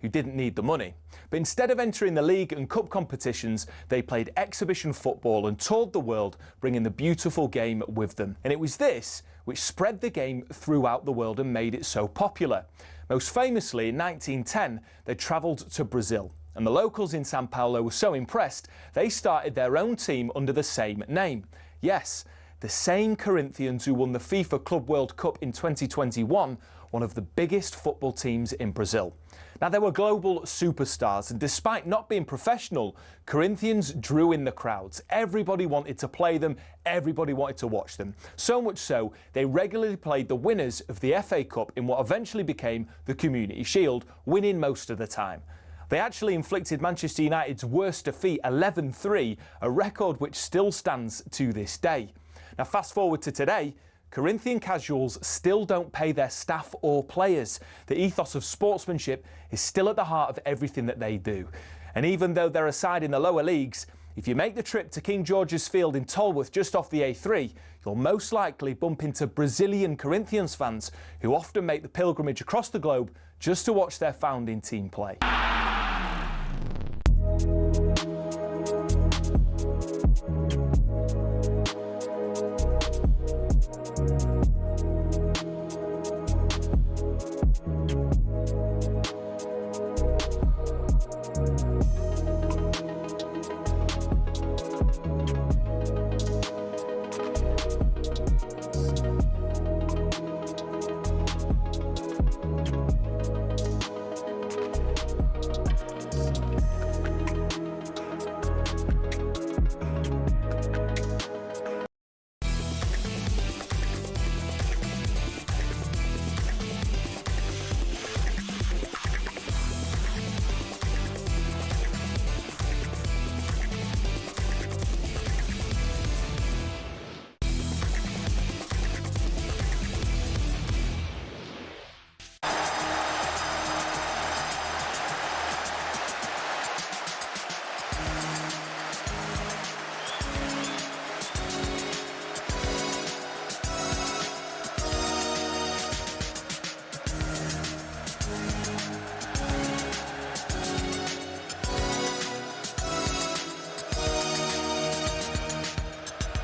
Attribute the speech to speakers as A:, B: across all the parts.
A: who didn't need the money. But instead of entering the league and cup competitions, they played exhibition football and toured the world, bringing the beautiful game with them. And it was this which spread the game throughout the world and made it so popular. Most famously, in 1910, they travelled to Brazil. And the locals in Sao Paulo were so impressed, they started their own team under the same name. Yes, the same Corinthians who won the FIFA Club World Cup in 2021, one of the biggest football teams in Brazil. Now, they were global superstars, and despite not being professional, Corinthians drew in the crowds. Everybody wanted to play them, everybody wanted to watch them. So much so, they regularly played the winners of the FA Cup in what eventually became the Community Shield, winning most of the time. They actually inflicted Manchester United's worst defeat, 11-3, a record which still stands to this day. Now, fast forward to today, Corinthian casuals still don't pay their staff or players. The ethos of sportsmanship is still at the heart of everything that they do. And even though they're a side in the lower leagues, if you make the trip to King George's Field in Tolworth just off the A3, you'll most likely bump into Brazilian Corinthians fans who often make the pilgrimage across the globe just to watch their founding team play.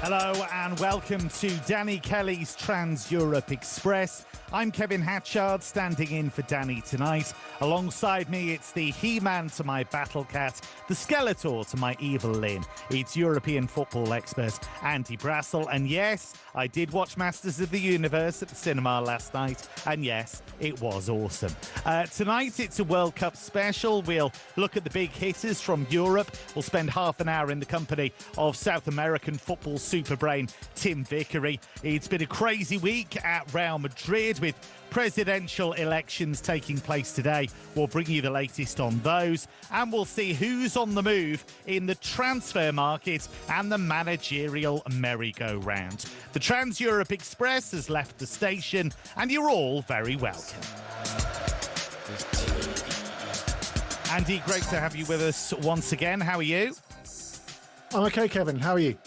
B: Hello and welcome to Danny Kelly's Trans-Europe Express. I'm Kevin Hatchard, standing in for Danny tonight. Alongside me, it's the He-Man to my Battle Cat, the Skeletor to my Evil Lynn. It's European football expert Andy Brassell. And yes, I did watch Masters of the Universe at the cinema last night. And yes, it was awesome. Tonight, it's a World Cup special. We'll look at the big hitters from Europe. We'll spend half an hour in the company of South American football superbrain Tim Vickery. It's been a crazy week at Real Madrid with presidential elections taking place today. We'll bring you the latest on those, and we'll see who's on the move in the transfer market and the managerial merry-go-round. The Trans-Europe Express has left the station, and you're all very welcome. Andy, great to have you with us once again. How are you?
C: I'm okay, Kevin. How are you?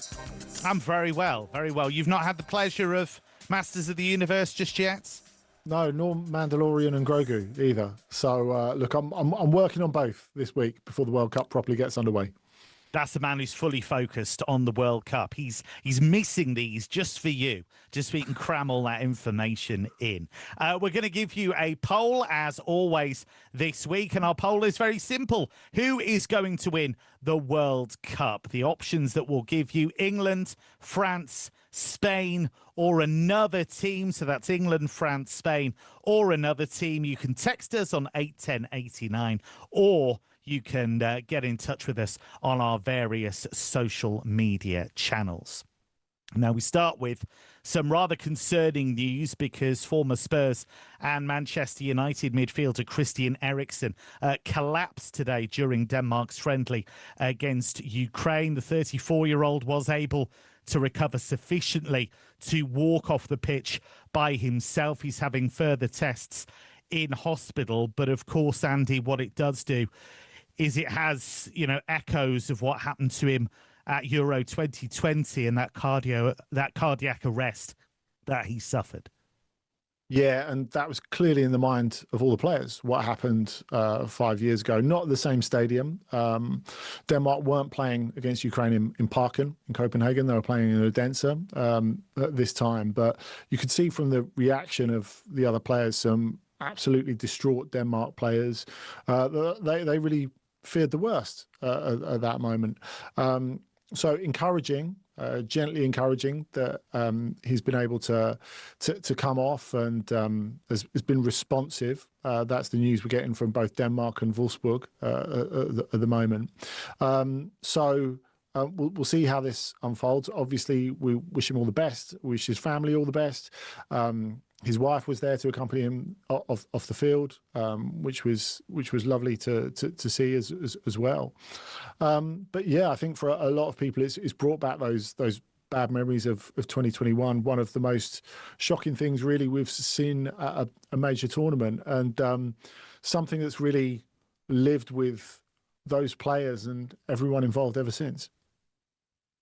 B: I'm very well, very well. You've not had the pleasure of Masters of the Universe just yet?
C: No, nor Mandalorian and Grogu either. So, look, I'm working on both this week before the World Cup properly gets underway.
B: That's the man who's fully focused on the World Cup. He's missing these just for you, just so you can cram all that information in. We're going to give you a poll, as always, this week, and our poll is very simple. Who is going to win the World Cup? The options that we'll give you: England, France, Spain, or another team. So that's England, France, Spain, or another team. You can text us on 81089, or you can get in touch with us on our various social media channels. Now, we start with some rather concerning news, because former Spurs and Manchester United midfielder Christian Eriksen collapsed today during Denmark's friendly against Ukraine. The 34-year-old was able to recover sufficiently to walk off the pitch by himself. He's having further tests in hospital. But of course, Andy, what it does do is it has, echoes of what happened to him at Euro 2020 and that cardiac arrest that he suffered.
C: Yeah, and that was clearly in the mind of all the players. What happened 5 years ago? Not at the same stadium. Denmark weren't playing against Ukraine in Parken in Copenhagen. They were playing in Odense at this time. But you could see from the reaction of the other players, some absolutely distraught Denmark players. They really feared the worst at that moment. So encouraging. Gently encouraging that he's been able to come off and has been responsive. That's the news we're getting from both Denmark and Wolfsburg at the moment. We'll see how this unfolds. Obviously, we wish him all the best. Wish his family all the best. His wife was there to accompany him off the field, which was lovely to see as well. But yeah, I think for a lot of people, it's brought back those bad memories of 2021. One of the most shocking things really we've seen at a major tournament, and something that's really lived with those players and everyone involved ever since.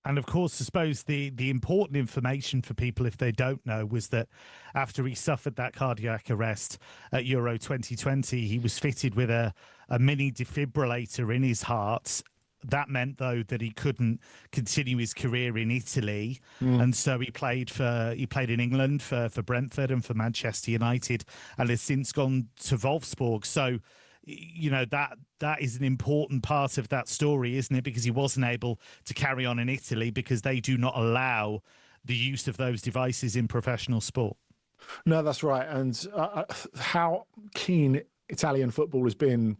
B: And of course, I suppose the important information for people, if they don't know, was that after he suffered that cardiac arrest at Euro 2020, he was fitted with a mini defibrillator in his heart. That meant, though, that he couldn't continue his career in Italy. And so he played in England for Brentford and for Manchester United, and has since gone to Wolfsburg. So, you know, that is an important part of that story, isn't it? Because he wasn't able to carry on in Italy because they do not allow the use of those devices in professional sport.
C: No, that's right. And how keen Italian football has been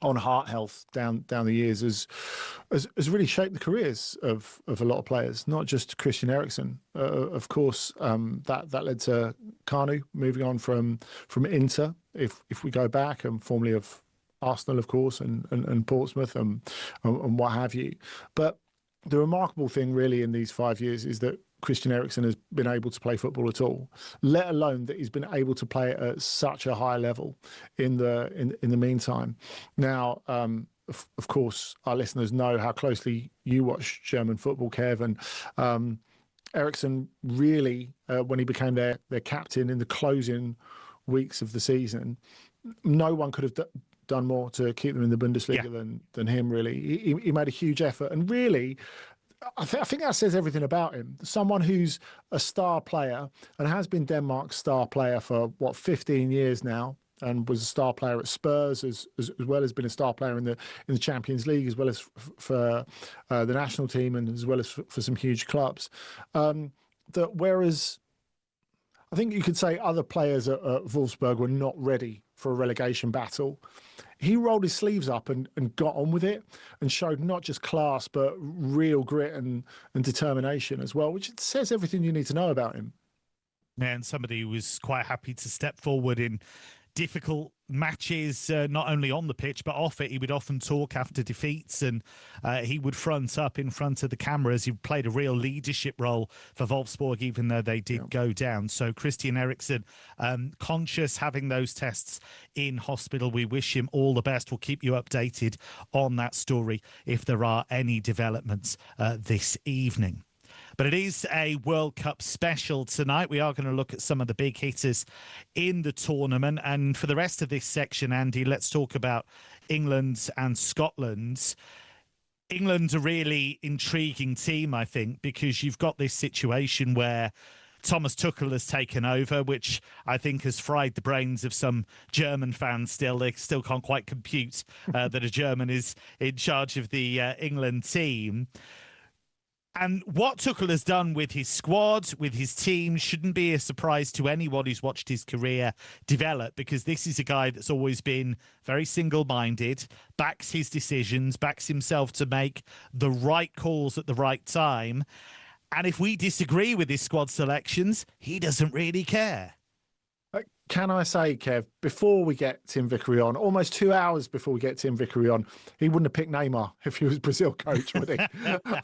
C: on heart health down the years has really shaped the careers of a lot of players, not just Christian Eriksen. Of course, that led to Kanu moving on from Inter, if we go back, and formerly of Arsenal, of course, and Portsmouth and what have you. But the remarkable thing really in these 5 years is that Christian Eriksen has been able to play football at all, let alone that he's been able to play at such a high level in the meantime. Now, of course, our listeners know how closely you watch German football, Kev, and Eriksen really, when he became their captain in the closing weeks of the season, no one could have done more to keep them in the Bundesliga than him, really. He made a huge effort, and really, I think that says everything about him. Someone who's a star player and has been Denmark's star player for 15 years now, and was a star player at Spurs as well as been a star player in the Champions League, as well as for the national team, and as well as for some huge clubs. That whereas I think you could say other players at Wolfsburg were not ready for a relegation battle, he rolled his sleeves up and got on with it, and showed not just class but real grit and determination as well, which says everything you need to know about him.
B: And somebody who was quite happy to step forward in difficult matches, not only on the pitch but off it. He would often talk after defeats, and he would front up in front of the cameras. He played a real leadership role for Wolfsburg, even though they did go down. So Christian Eriksen, conscious, having those tests in hospital. We wish him all the best. We'll keep you updated on that story if there are any developments this evening. But it is a World Cup special tonight. We are going to look at some of the big hitters in the tournament. And for the rest of this section, Andy, let's talk about England and Scotland. England, a really intriguing team, I think, because you've got this situation where Thomas Tuchel has taken over, which I think has fried the brains of some German fans still. They still can't quite compute that a German is in charge of the England team. And what Tuchel has done with his squad, with his team, shouldn't be a surprise to anyone who's watched his career develop, because this is a guy that's always been very single-minded, backs his decisions, backs himself to make the right calls at the right time. And if we disagree with his squad selections, he doesn't really care.
C: Can I say, Kev, before we get Tim Vickery on, almost 2 hours before we get Tim Vickery on, he wouldn't have picked Neymar if he was Brazil coach, would he?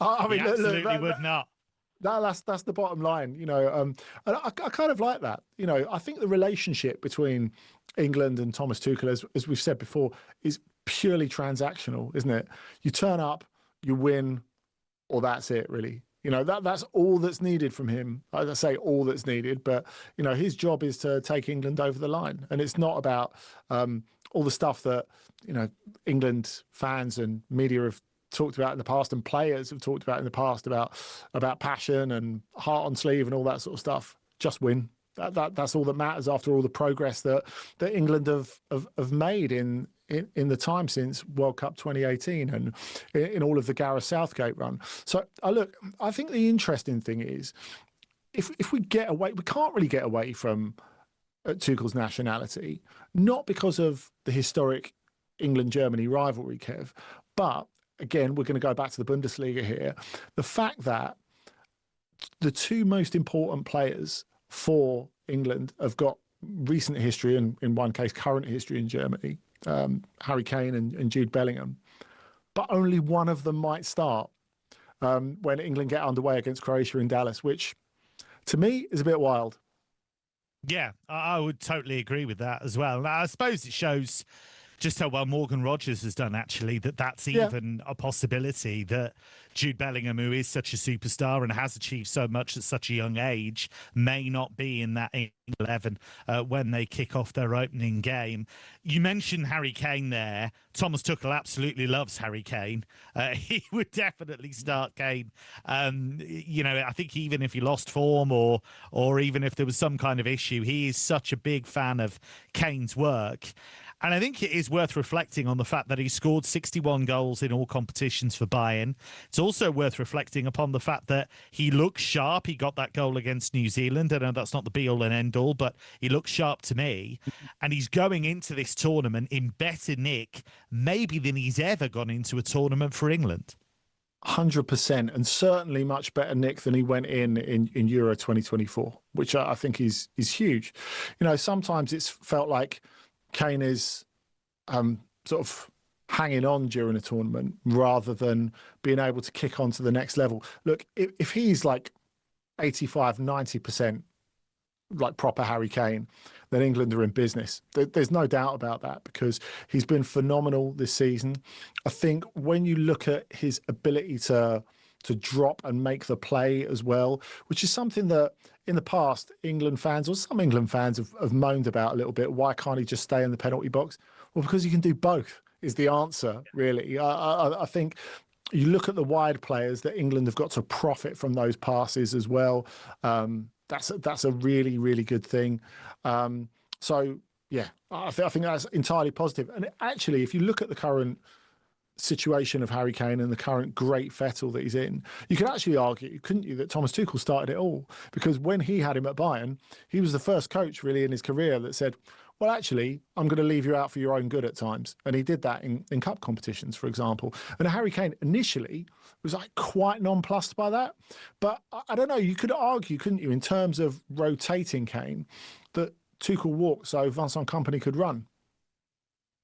B: I mean, he absolutely would not.
C: That's the bottom line, you know. And I kind of like that. You know, I think the relationship between England and Thomas Tuchel, as we've said before, is purely transactional, isn't it? You turn up, you win, or that's it, really. You know, that's all that's needed from him. I say all that's needed, but, you know, his job is to take England over the line. And it's not about all the stuff that, you know, England fans and media have talked about in the past, and players have talked about in the past, about passion and heart on sleeve and all that sort of stuff. Just win. That's all that matters after all the progress that England have made in the time since World Cup 2018 and in all of the Gareth Southgate run. So look, I think the interesting thing is if we get away, we can't really get away from Tuchel's nationality, not because of the historic England-Germany rivalry, Kev, but again, we're going to go back to the Bundesliga here. The fact that the two most important players for England have got recent history, and in one case, current history in Germany, Harry Kane and Jude Bellingham, but only one of them might start when England get underway against Croatia in Dallas, which to me is a bit wild.
B: Yeah, I would totally agree with that as well. Now, I suppose it shows just how well Morgan Rogers has done, actually, that's even a possibility, that Jude Bellingham, who is such a superstar and has achieved so much at such a young age, may not be in that 11 when they kick off their opening game. You mentioned Harry Kane there. Thomas Tuchel absolutely loves Harry Kane. He would definitely start Kane. You know, I think even if he lost form or even if there was some kind of issue, he is such a big fan of Kane's work. And I think it is worth reflecting on the fact that he scored 61 goals in all competitions for Bayern. It's also worth reflecting upon the fact that he looks sharp. He got that goal against New Zealand. I know that's not the be-all and end-all, but he looks sharp to me. And he's going into this tournament in better nick, maybe, than he's ever gone into a tournament for England.
C: 100%, and certainly much better nick than he went in Euro 2024, which I think is huge. You know, sometimes it's felt like Kane is sort of hanging on during a tournament rather than being able to kick on to the next level. Look, if he's like 85, 90% like proper Harry Kane, then England are in business. There's no doubt about that, because he's been phenomenal this season. I think when you look at his ability to drop and make the play as well, which is something that in the past England fans, or some England fans, have moaned about a little bit. Why can't he just stay in the penalty box? Well, because he can do both is the answer, really. I think you look at the wide players that England have got to profit from those passes as well. That's a really, really good thing. So, yeah, I think that's entirely positive. And actually, if you look at the current situation of Harry Kane and the current great fettle that he's in, you could actually argue, couldn't you, that Thomas Tuchel started it all? Because when he had him at Bayern, he was the first coach really in his career that said, well, actually, I'm going to leave you out for your own good at times. And he did that in cup competitions, for example. And Harry Kane initially was like quite nonplussed by that. But I don't know, you could argue, couldn't you, in terms of rotating Kane, that Tuchel walked so Vincent Kompany could run.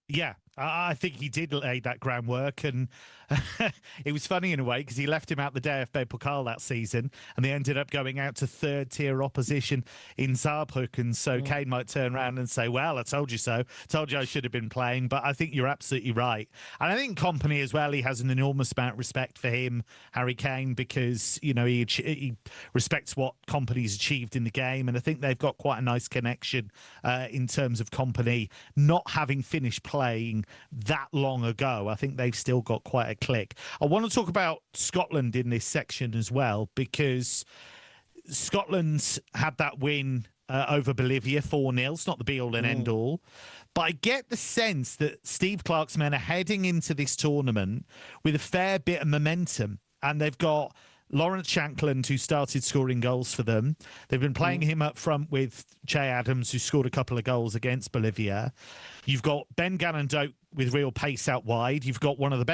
B: Yeah, I think he did lay that groundwork, and it was funny in a way because he left him out the DFB Pokal that season, and they ended up going out to third-tier opposition in Saarbrücken. And so Kane might turn around and say, well, I told you so. Told you I should have been playing. But I think you're absolutely right. And I think Kompany as well, he has an enormous amount of respect for him, Harry Kane, because, you know, he respects what Kompany's achieved in the game. And I think they've got quite a nice connection in terms of Kompany not having finished playing that long ago. I think they've still got quite a click. I want to talk about Scotland in this section as well, because Scotland had that win over Bolivia 4-0. It's not the be-all and end-all. But I get the sense that Steve Clarke's men are heading into this tournament with a fair bit of momentum, and they've got Lawrence Shankland, who started scoring goals for them. They've been playing him up front with Che Adams, who scored a couple of goals against Bolivia. You've got Ben Gannon-Doak with real pace out wide. You've got one of the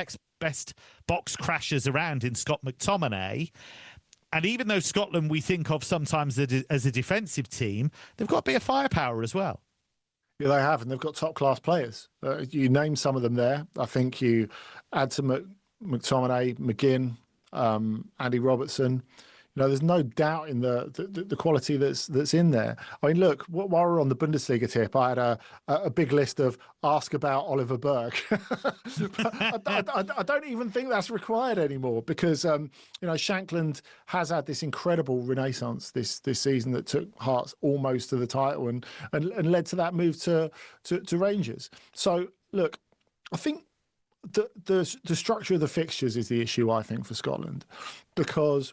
B: best box crashers around in Scott McTominay. And even though Scotland we think of sometimes as a defensive team, they've got a bit of firepower as well.
C: Yeah, they have, and they've got top-class players. You name some of them there. I think you add to McTominay, McGinn, Andy Robertson. there's no doubt in the quality that's in there. I mean, look, while we're on the Bundesliga tip, I had a big list of ask about Oliver Berg. I don't even think that's required anymore because, Shankland has had this incredible renaissance this season that took Hearts almost to the title and led to that move to Rangers. So, look, I think the structure of the fixtures is the issue, I think, for Scotland, because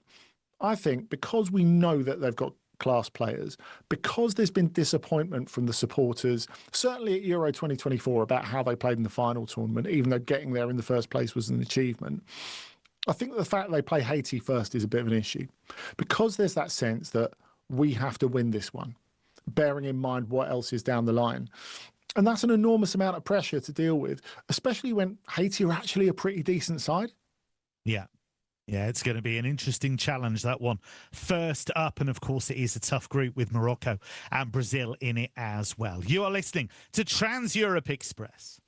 C: we know that they've got class players, because there's been disappointment from the supporters, certainly at Euro 2024, about how they played in the final tournament, even though getting there in the first place was an achievement. I think the fact they play Haiti first is a bit of an issue, because there's that sense that we have to win this one, bearing in mind what else is down the line. And that's an enormous amount of pressure to deal with, especially when Haiti are actually a pretty decent side.
B: Yeah. Yeah, it's going to be an interesting challenge, that one. First up, and of course it is a tough group with Morocco and Brazil in it as well. You are listening to Trans Europe Express.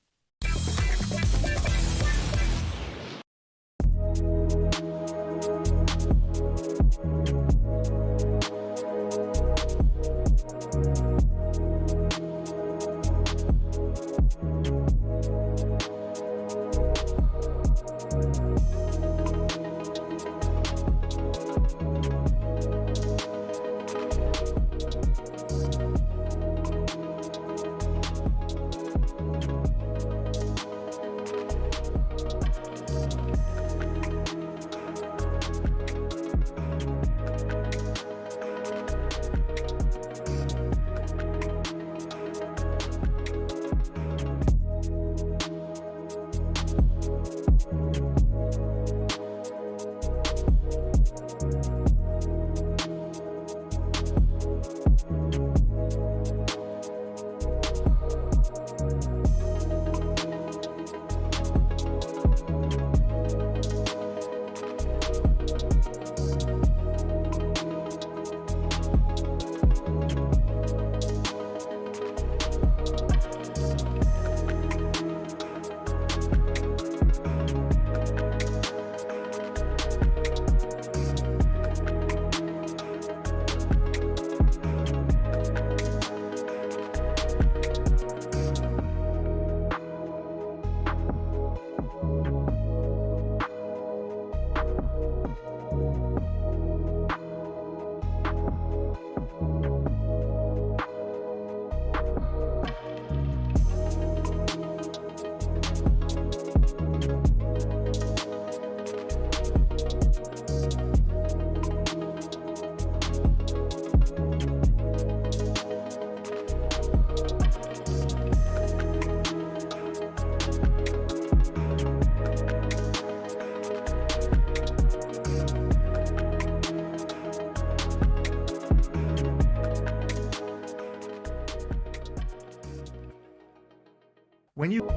D: When you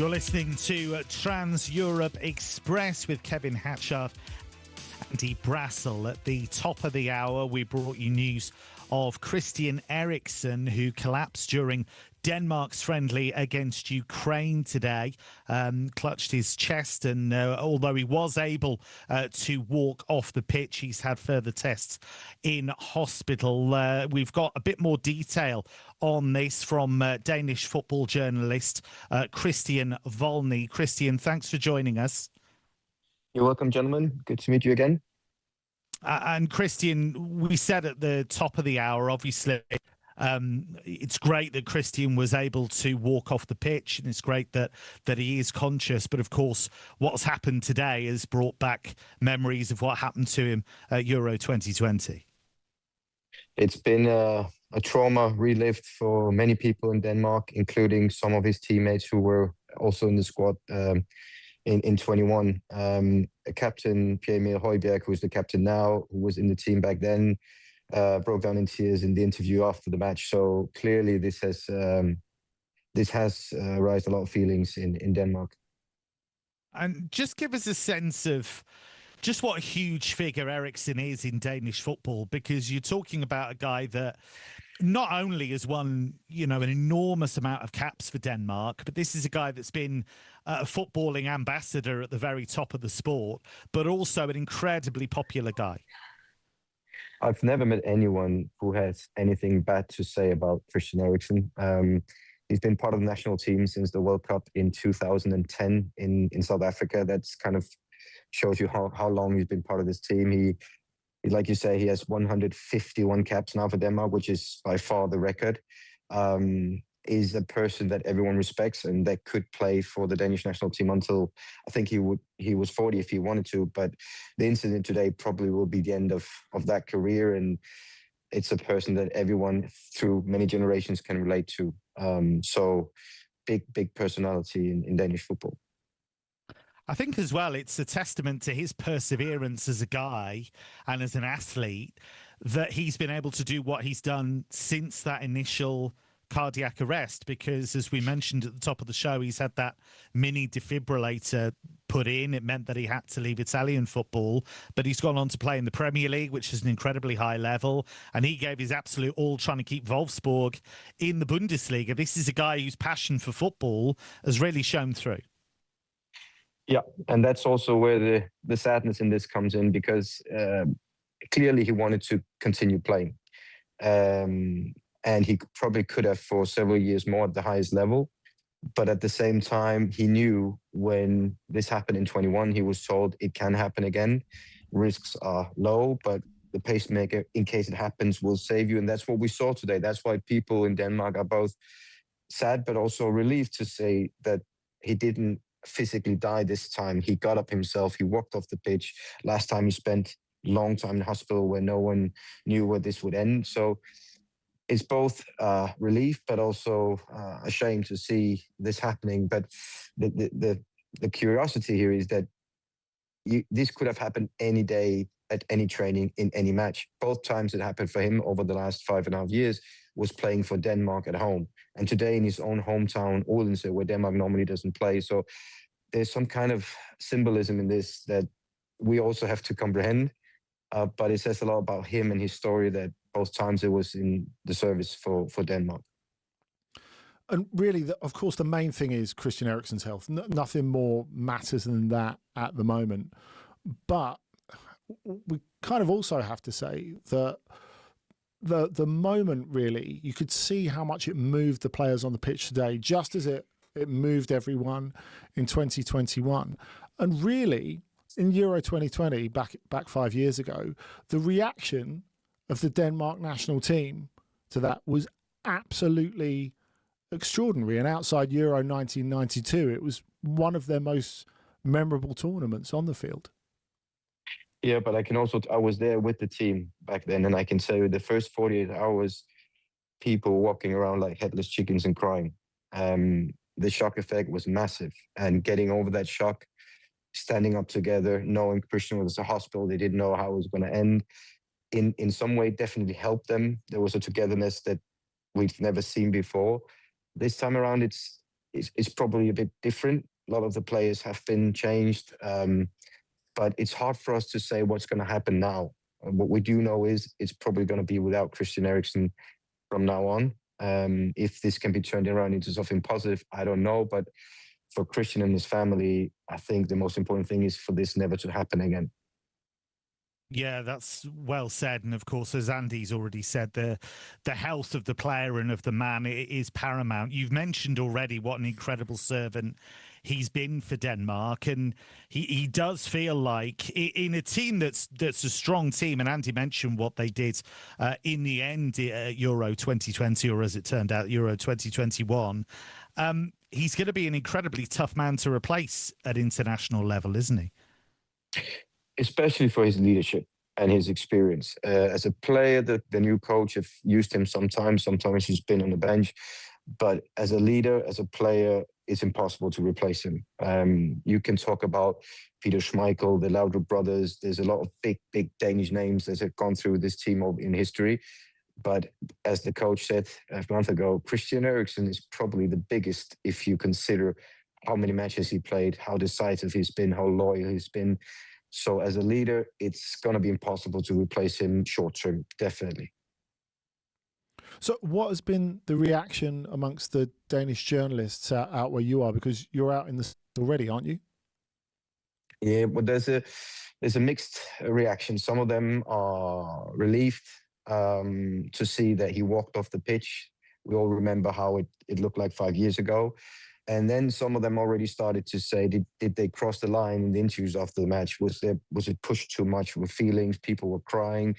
B: You're listening to Trans Europe Express with Kevin Hatchard and Andy Brassell. At the top of the hour, we brought you news of Christian Eriksen, who collapsed during Denmark's friendly against Ukraine today. Clutched his chest, and although he was able to walk off the pitch, he's had further tests in hospital. We've got a bit more detail on this from Danish football journalist Christian Volney. Christian, thanks for joining us.
D: You're welcome, gentlemen. Good to meet you again.
B: And Christian, we said at the top of the hour, obviously, it's great that Christian was able to walk off the pitch, and it's great that he is conscious. But of course, what's happened today has brought back memories of what happened to him at Euro 2020. It's
D: been a trauma relived for many people in Denmark, including some of his teammates who were also in the squad in 21. Captain Pierre-Emil Højbjerg, who's the captain now, who was in the team back then, broke down in tears in the interview after the match. So clearly this has raised a lot of feelings in Denmark.
B: And just give us a sense of just what a huge figure Eriksen is in Danish football, because you're talking about a guy that not only has won, an enormous amount of caps for Denmark, but this is a guy that's been a footballing ambassador at the very top of the sport, but also an incredibly popular guy.
D: I've never met anyone who has anything bad to say about Christian Eriksen. He's been part of the national team since the World Cup in 2010 in South Africa. That's kind of shows you how long he's been part of this team. He, like you say, he has 151 caps now for Denmark, which is by far the record. Is a person that everyone respects and that could play for the Danish national team until I think he was 40 if he wanted to. But the incident today probably will be the end of that career, and it's a person that everyone through many generations can relate to. So big personality in Danish football.
B: I think as well, it's a testament to his perseverance as a guy and as an athlete that he's been able to do what he's done since that initial cardiac arrest, because as we mentioned at the top of the show, he's had that mini defibrillator put in. It meant that he had to leave Italian football, but he's gone on to play in the Premier League, which is an incredibly high level, and he gave his absolute all trying to keep Wolfsburg in the Bundesliga. This is a guy whose passion for football has really shown through.
D: Yeah, and that's also where the sadness in this comes in, because clearly he wanted to continue playing. And he probably could have for several years more at the highest level. But at the same time, he knew when this happened in 21, he was told it can happen again. Risks are low, but the pacemaker, in case it happens, will save you. And that's what we saw today. That's why people in Denmark are both sad, but also relieved to say that he didn't physically die this time. He got up himself. He walked off the pitch. Last time he spent a long time in hospital where no one knew where this would end. So it's both relief, but also a shame to see this happening. But the curiosity here is that this could have happened any day at any training in any match. Both times it happened for him over the last 5.5 years was playing for Denmark at home. And today in his own hometown, Odense, where Denmark normally doesn't play. So there's some kind of symbolism in this that we also have to comprehend. But it says a lot about him and his story that both times it was in the service for Denmark.
C: And really, of course, the main thing is Christian Eriksen's health. Nothing more matters than that at the moment. But we kind of also have to say that the moment, really, you could see how much it moved the players on the pitch today, just as it moved everyone in 2021. And really, in Euro 2020, back 5 years ago, the reaction of the Denmark national team to that was absolutely extraordinary. And outside Euro 1992, it was one of their most memorable tournaments on the field.
D: Yeah, but I was there with the team back then, and I can say the first 48 hours, people walking around like headless chickens and crying. The shock effect was massive, and getting over that shock, standing up together, knowing Christian was in the hospital, they didn't know how it was going to end. In some way, definitely helped them. There was a togetherness that we've never seen before. This time around, it's probably a bit different. A lot of the players have been changed, but it's hard for us to say what's going to happen now. What we do know is it's probably going to be without Christian Eriksen from now on. If this can be turned around into something positive, I don't know. But for Christian and his family, I think the most important thing is for this never to happen again.
B: Yeah, that's well said. And of course, as Andy's already said, the health of the player and of the man is paramount. You've mentioned already what an incredible servant he's been for Denmark, and he does feel like in a team that's a strong team. And Andy mentioned what they did in the end at Euro 2020, or as it turned out, Euro 2021. He's going to be an incredibly tough man to replace at international level, isn't he?
D: Especially for his leadership and his experience. As a player, the new coach have used him sometimes he's been on the bench. But as a leader, as a player, it's impossible to replace him. You can talk about Peter Schmeichel, the Laudrup brothers. There's a lot of big Danish names that have gone through this team in history. But as the coach said a month ago, Christian Eriksen is probably the biggest if you consider how many matches he played, how decisive he's been, how loyal he's been. So as a leader, it's going to be impossible to replace him short term, definitely.
C: So what has been the reaction amongst the Danish journalists out where you are? Because you're out in the already, aren't you?
D: Yeah, but there's a mixed reaction. Some of them are relieved to see that he walked off the pitch. We all remember how it looked like 5 years ago. And then some of them already started to say, did they cross the line in the interviews after the match? Was it pushed too much with feelings? People were crying.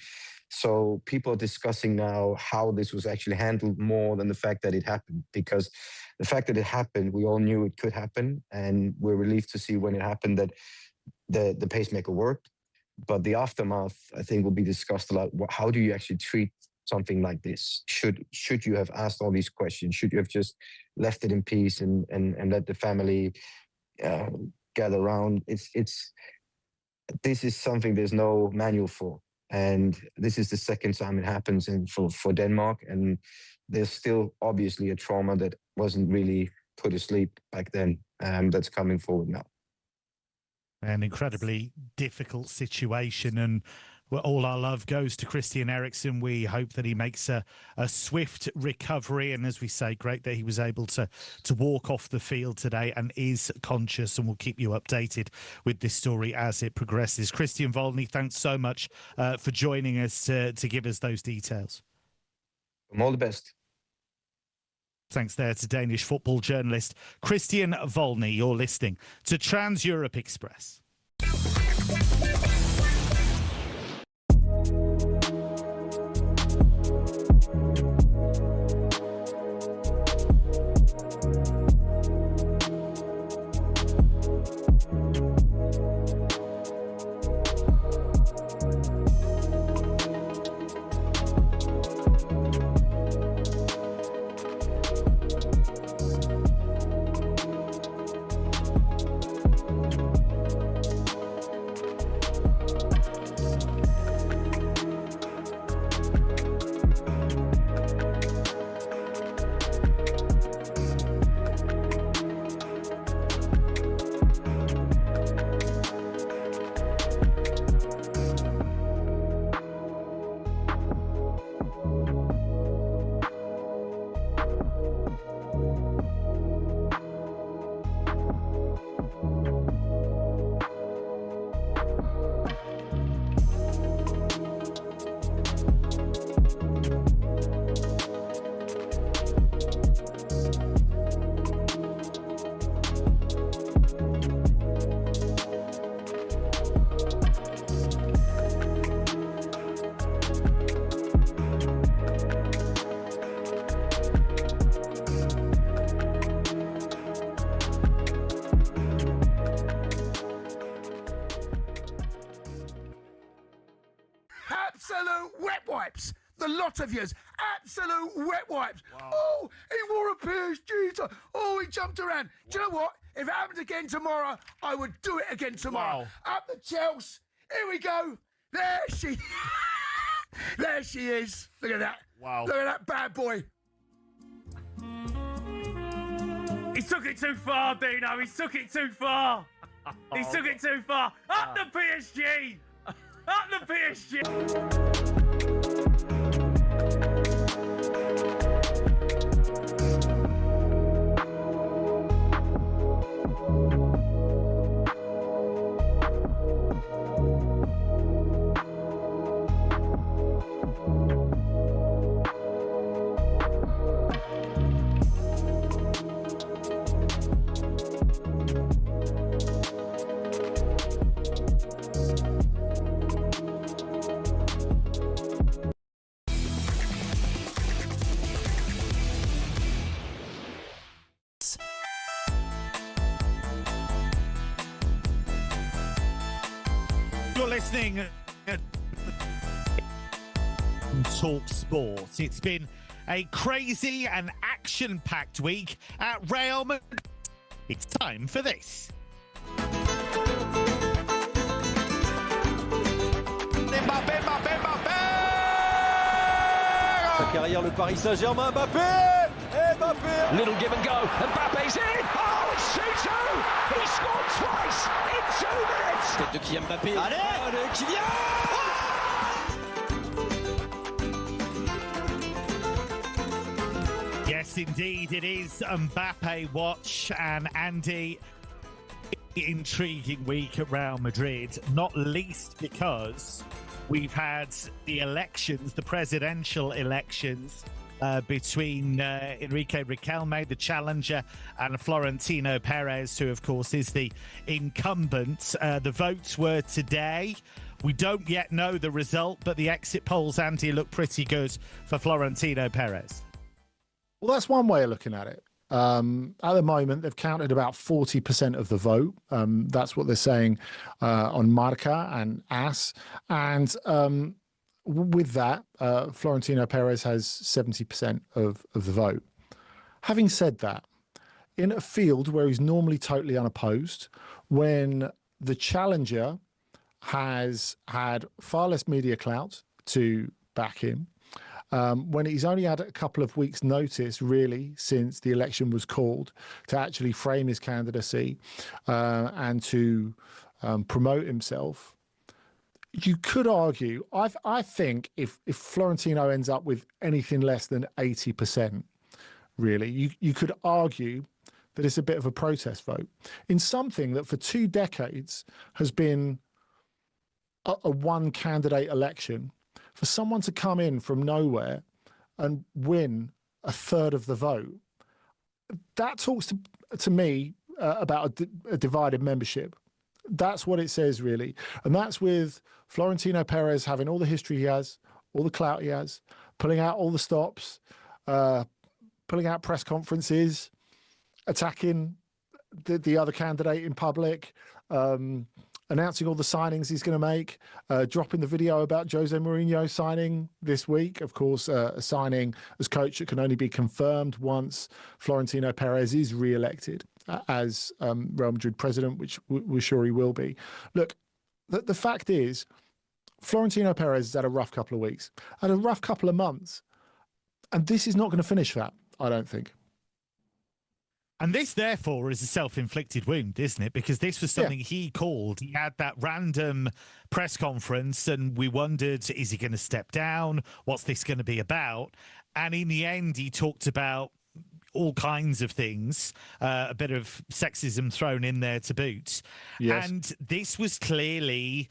D: So people are discussing now how this was actually handled more than the fact that it happened. Because the fact that it happened, we all knew it could happen. And we're relieved to see when it happened that the pacemaker worked. But the aftermath, I think, will be discussed a lot. How do you actually treat something like this? Should you have asked all these questions? Should you have just left it in peace and let the family gather around? This is something there's no manual for, and this is the second time it happens for Denmark, and there's still obviously a trauma that wasn't really put asleep back then, that's coming forward now.
B: An incredibly difficult situation, and all our love goes to Christian Eriksen. We hope that he makes a swift recovery, and as we say, great that he was able to walk off the field today and is conscious, and we'll keep you updated with this story as it progresses. Christian Volney, thanks so much for joining us to give us those details.
D: All the best.
B: Thanks there to Danish football journalist Christian Volney. You're listening to Trans Europe Express.
E: Absolute wet wipes. The lot of yous. Absolute wet wipes. Wow. Oh, he wore a PSG top. Oh, he jumped around. Wow. Do you know what? If it happened again tomorrow, I would do it again tomorrow. Wow. Up the Chelsea. Here we go. There she There she is. Look at that. Wow. Look at that bad boy.
F: He took it too far, Dino. He took it too far. He took it too far. Up the PSG. Up the PSG.
B: listening to talkSPORT. It's been a crazy and action-packed week at Real Madrid. It's time for this.
G: Mbappé. Carrière le Paris Saint-Germain, Mbappé. Little give and go. Mbappe's in. Oh, it's 2-2. He scored twice in 2 minutes. Tête de Kylian Mbappé. Allez, Kylian.
B: Yes, indeed, it is Mbappe watch. And Andy, intriguing week at Real Madrid, not least because we've had the elections, the presidential elections between Enrique Riquelme, the challenger, and Florentino Perez, who, of course, is the incumbent. The votes were today. We don't yet know the result, but the exit polls, Andy, look pretty good for Florentino Perez.
C: Well, that's one way of looking at it. At the moment, they've counted about 40% of the vote. That's what they're saying on Marca and AS. And with that, Florentino Perez has 70% of the vote. Having said that, in a field where he's normally totally unopposed, when the challenger has had far less media clout to back him, when he's only had a couple of weeks' notice, really, since the election was called, to actually frame his candidacy and to promote himself, you could argue, I think if Florentino ends up with anything less than 80%, really, you could argue that it's a bit of a protest vote in something that for 2 decades has been a one-candidate election. For someone to come in from nowhere and win a third of the vote, that talks to me about a divided membership. That's what it says, really. And that's with Florentino Perez having all the history he has, all the clout he has, pulling out all the stops, pulling out press conferences, attacking the other candidate in public, announcing all the signings he's going to make, dropping the video about Jose Mourinho signing this week. Of course, a signing as coach that can only be confirmed once Florentino Perez is re-elected as Real Madrid president, which we're sure he will be. Look, the fact is, Florentino Perez has had a rough couple of weeks, had a rough couple of months, and this is not going to finish that, I don't think.
B: And this, therefore, is a self-inflicted wound, isn't it? Because this was something he called. He had that random press conference, and we wondered, is he going to step down? What's this going to be about? And in the end, he talked about all kinds of things, a bit of sexism thrown in there to boot. Yes. And this was clearly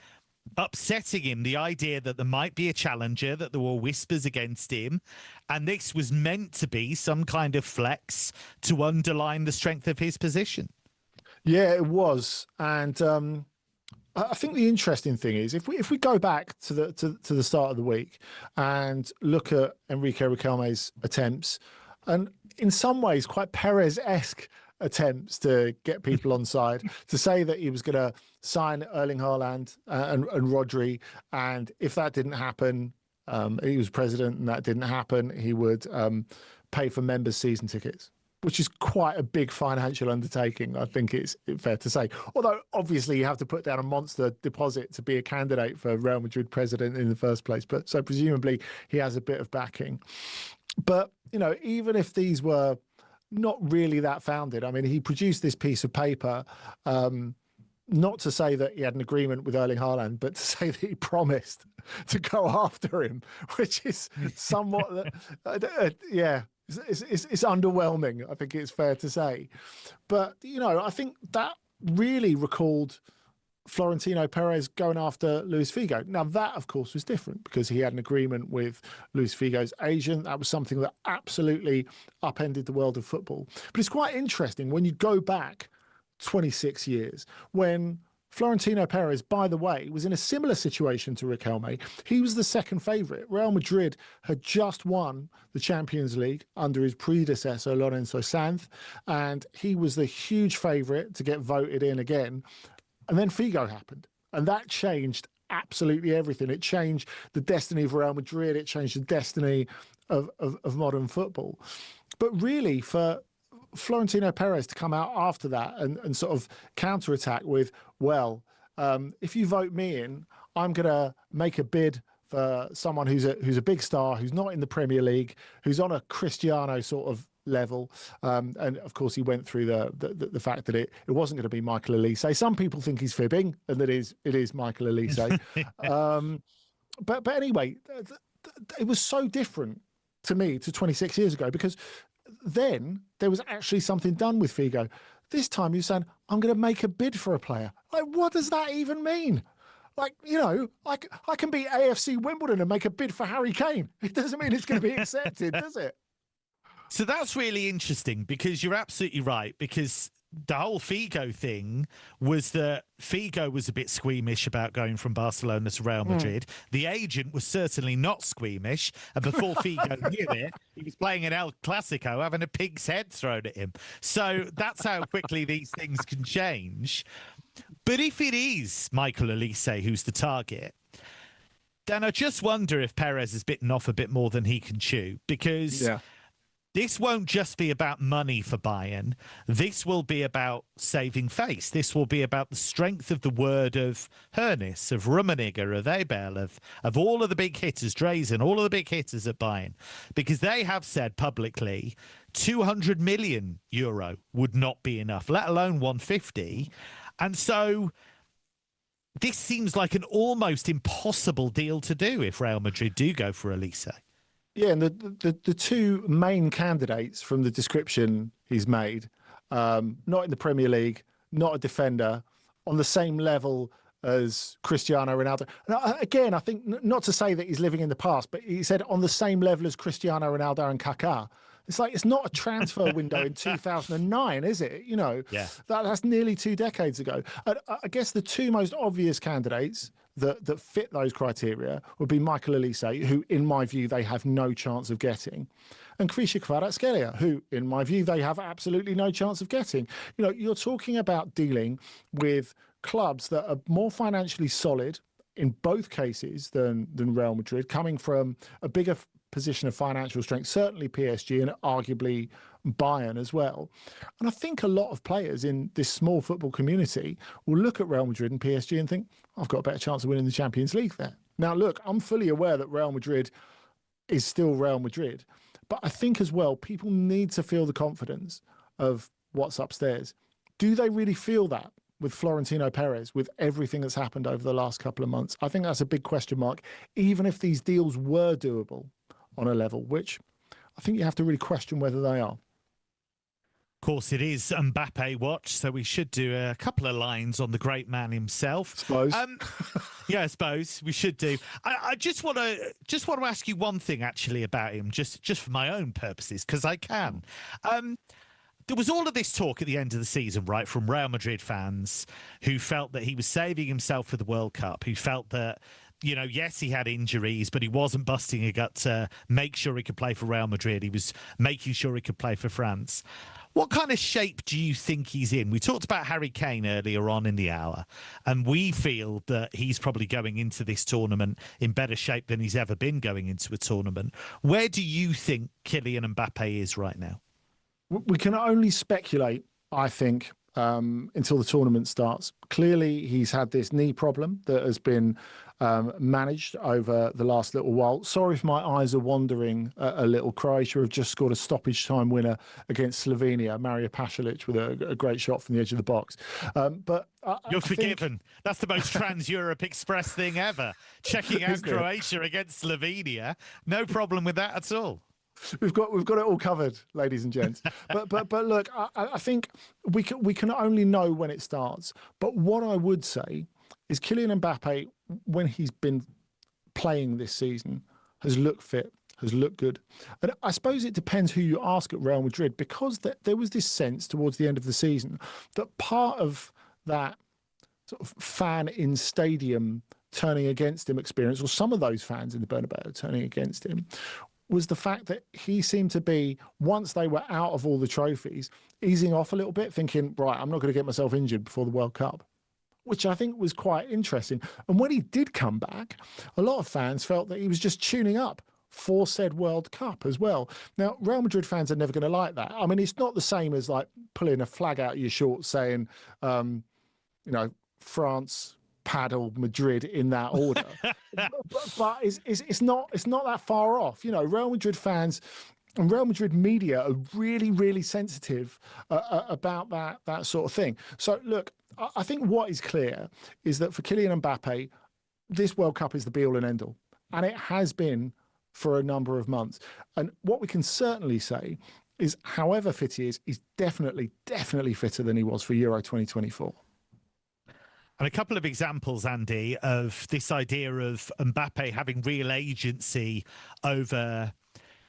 B: upsetting him, the idea that there might be a challenger, that there were whispers against him, and this was meant to be some kind of flex to underline the strength of his position.
C: Yeah, it was. And I think the interesting thing is, if we go back to the start of the week and look at Enrique Riquelme's attempts, and in some ways quite Perez-esque attempts to get people on side, to say that he was going to sign Erling Haaland and Rodri, and if that didn't happen, he was president and that didn't happen, he would pay for members' season tickets, which is quite a big financial undertaking, I think it's fair to say. Although, obviously, you have to put down a monster deposit to be a candidate for Real Madrid president in the first place. But so presumably he has a bit of backing. But, you know, even if these were not really that founded, I mean, he produced this piece of paper, not to say that he had an agreement with Erling Haaland, but to say that he promised to go after him, which is somewhat, yeah, it's underwhelming, I think it's fair to say. But, you know, I think that really recalled Florentino Perez going after Luis Figo. Now, that, of course, was different because he had an agreement with Luis Figo's agent. That was something that absolutely upended the world of football. But it's quite interesting when you go back 26 years, when Florentino Perez, by the way, was in a similar situation to Riquelme. He was the second favourite. Real Madrid had just won the Champions League under his predecessor, Lorenzo Sanz, and he was the huge favourite to get voted in again. And then Figo happened, and that changed absolutely everything. It changed the destiny of Real Madrid. It changed the destiny of modern football. But really, for Florentino Perez to come out after that and sort of counterattack with, well, if you vote me in, I'm going to make a bid for someone who's a big star, who's not in the Premier League, who's on a Cristiano sort of level. And of course, he went through the fact that it wasn't going to be Michael Olise. Some people think he's fibbing, and that it is Michael Olise. But anyway, it was so different to me to 26 years ago, because then there was actually something done with Figo. This time you're saying, I'm going to make a bid for a player. Like, what does that even mean? Like, you know, I can be AFC Wimbledon and make a bid for Harry Kane. It doesn't mean it's going to be accepted, does it?
B: So that's really interesting, because you're absolutely right, because the whole Figo thing was that Figo was a bit squeamish about going from Barcelona to Real Madrid. The agent was certainly not squeamish. And before Figo knew it, he was playing an El Clasico, having a pig's head thrown at him. So that's how quickly these things can change. But if it is Michael Olise who's the target, then I just wonder if Perez has bitten off a bit more than he can chew, because this won't just be about money for Bayern. This will be about saving face. This will be about the strength of the word of Hoeneß, of Rummenigge, of Abel, of all of the big hitters, Drazen, all of the big hitters at Bayern, because they have said publicly 200 million euro would not be enough, let alone 150. And so this seems like an almost impossible deal to do if Real Madrid do go for Olise.
C: Yeah, and the two main candidates from the description he's made, not in the Premier League, not a defender, on the same level as Cristiano Ronaldo. And again, I think, not to say that he's living in the past, but he said on the same level as Cristiano Ronaldo and Kaká. It's like, it's not a transfer window in 2009, is it? You know, that's nearly 2 decades ago. I guess the two most obvious candidates that fit those criteria would be Michael Olise, who, in my view, they have no chance of getting, and Krisha Kvaratskhelia, who, in my view, they have absolutely no chance of getting. You know, you're talking about dealing with clubs that are more financially solid in both cases than Real Madrid, coming from a bigger position of financial strength, certainly PSG and arguably Bayern as well. And I think a lot of players in this small football community will look at Real Madrid and PSG and think, I've got a better chance of winning the Champions League there. Now, look, I'm fully aware that Real Madrid is still Real Madrid, but I think as well, people need to feel the confidence of what's upstairs. Do they really feel that with Florentino Perez, with everything that's happened over the last couple of months? I think that's a big question mark, even if these deals were doable on a level, which I think you have to really question whether they are.
B: Of course, it is Mbappe watch, so we should do a couple of lines on the great man himself.
C: Suppose.
B: Yeah, I suppose we should do. I just want to ask you one thing actually about him, just for my own purposes, because I can. There was all of this talk at the end of the season, right, from Real Madrid fans who felt that he was saving himself for the World Cup, who felt that, you know, yes, he had injuries, but he wasn't busting a gut to make sure he could play for Real Madrid. He was making sure he could play for France. What kind of shape do you think he's in? We talked about Harry Kane earlier on in the hour, and we feel that he's probably going into this tournament in better shape than he's ever been going into a tournament. Where do you think Kylian Mbappe is right now?
C: We can only speculate, I think, until the tournament starts. Clearly, he's had this knee problem that has been managed over the last little while. Sorry if my eyes are wandering a little. Croatia have just scored a stoppage time winner against Slovenia, Mario Pasalic, with a great shot from the edge of the box. But
B: you're forgiven. That's the most trans-Europe Express thing ever. Checking out Croatia against Slovenia. No problem with that at all.
C: We've got it all covered, ladies and gents. But look, I think we can only know when it starts. But what I would say is Kylian Mbappe, when he's been playing this season, has looked fit, has looked good. And I suppose it depends who you ask at Real Madrid, because there was this sense towards the end of the season that part of that sort of fan in stadium turning against him experience, or some of those fans in the Bernabeu turning against him, was the fact that he seemed to be, once they were out of all the trophies, easing off a little bit, thinking, right, I'm not going to get myself injured before the World Cup. which I think was quite interesting. And when he did come back, a lot of fans felt that he was just tuning up for said World Cup as well. Now, Real Madrid fans are never going to like that. I mean, it's not the same as like pulling a flag out of your shorts saying, France, paddle, Madrid in that order. but it's not that far off. Real Madrid fans and Real Madrid media are really, really sensitive about that sort of thing. So, look, I think what is clear is that for Kylian Mbappe, this World Cup is the be-all and end-all. And it has been for a number of months. And what we can certainly say is, however fit he is, he's definitely fitter than he was for Euro 2024.
B: And a couple of examples, Andy, of this idea of Mbappe having real agency over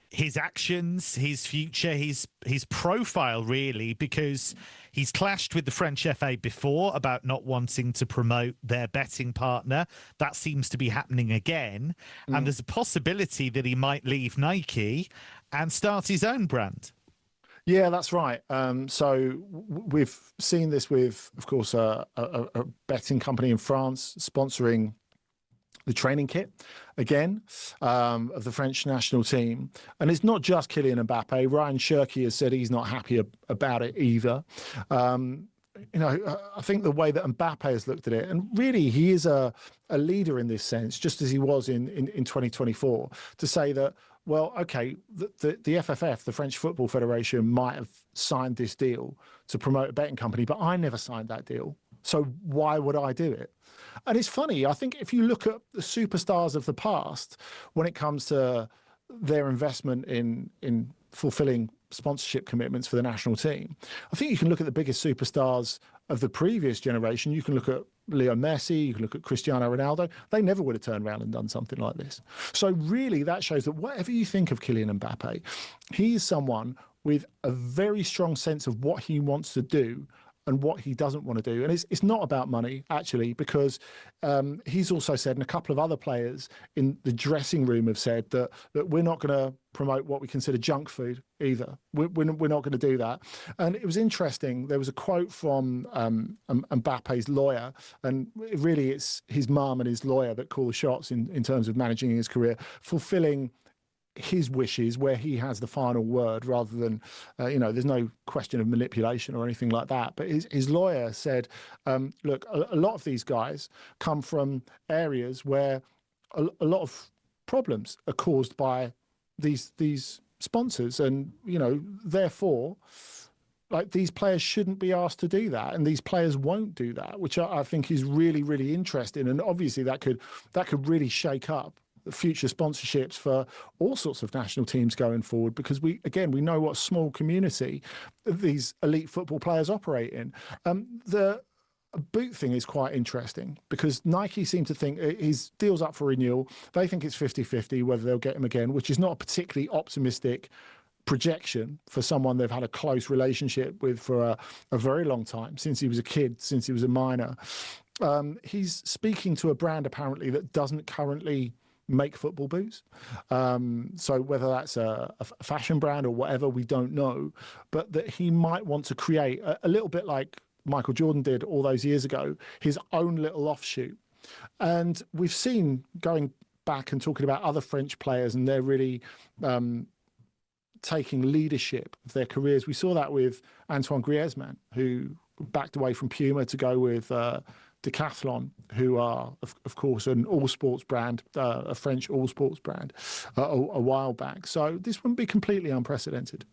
B: his actions, his future, his profile, really, because he's clashed with the French FA before about not wanting to promote their betting partner. That seems to be happening again. And there's a possibility that he might leave Nike and start his own brand.
C: Yeah, that's right. So we've seen this with, of course, a betting company in France sponsoring the training kit again of the French national team. And it's not just Kylian Mbappe. Ryan Cherki has said he's not happy about it either. I think the way that Mbappe has looked at it, and really he is a leader in this sense, just as he was in 2024, to say that, well, okay, the FFF, the French Football Federation, might have signed this deal to promote a betting company, but I never signed that deal. So why would I do it? And it's funny, I think if you look at the superstars of the past, when it comes to their investment in fulfilling sponsorship commitments for the national team, I think you can look at the biggest superstars of the previous generation. You can look at Leo Messi, you can look at Cristiano Ronaldo. They never would have turned around and done something like this. So really that shows that whatever you think of Kylian Mbappe, he is someone with a very strong sense of what he wants to do and what he doesn't want to do. And it's not about money, actually, because he's also said, and a couple of other players in the dressing room have said that we're not going to promote what we consider junk food either. We're not going to do that. And it was interesting. There was a quote from Mbappe's lawyer, and really it's his mum and his lawyer that call the shots in terms of managing his career, fulfilling his wishes where he has the final word, rather than, there's no question of manipulation or anything like that. But his lawyer said, look, a lot of these guys come from areas where a lot of problems are caused by these sponsors. And, therefore, like, these players shouldn't be asked to do that. And these players won't do that, which I think is really, really interesting. And obviously that could really shake up future sponsorships for all sorts of national teams going forward, because we know what small community these elite football players operate in. The boot thing is quite interesting, because Nike seem to think his deal's up for renewal. They think it's 50-50 whether they'll get him again, which is not a particularly optimistic projection for someone they've had a close relationship with for a very long time, since he was a kid, since he was a minor. He's speaking to a brand apparently that doesn't currently make football boots. So whether that's a fashion brand or whatever, we don't know, but that he might want to create a little bit like Michael Jordan did all those years ago, his own little offshoot. And we've seen, going back and talking about other French players, and they're really taking leadership of their careers. We saw that with Antoine Griezmann, who backed away from Puma to go with Decathlon, who are, of course, an all-sports brand, a French all-sports brand, a while back. So this wouldn't be completely unprecedented.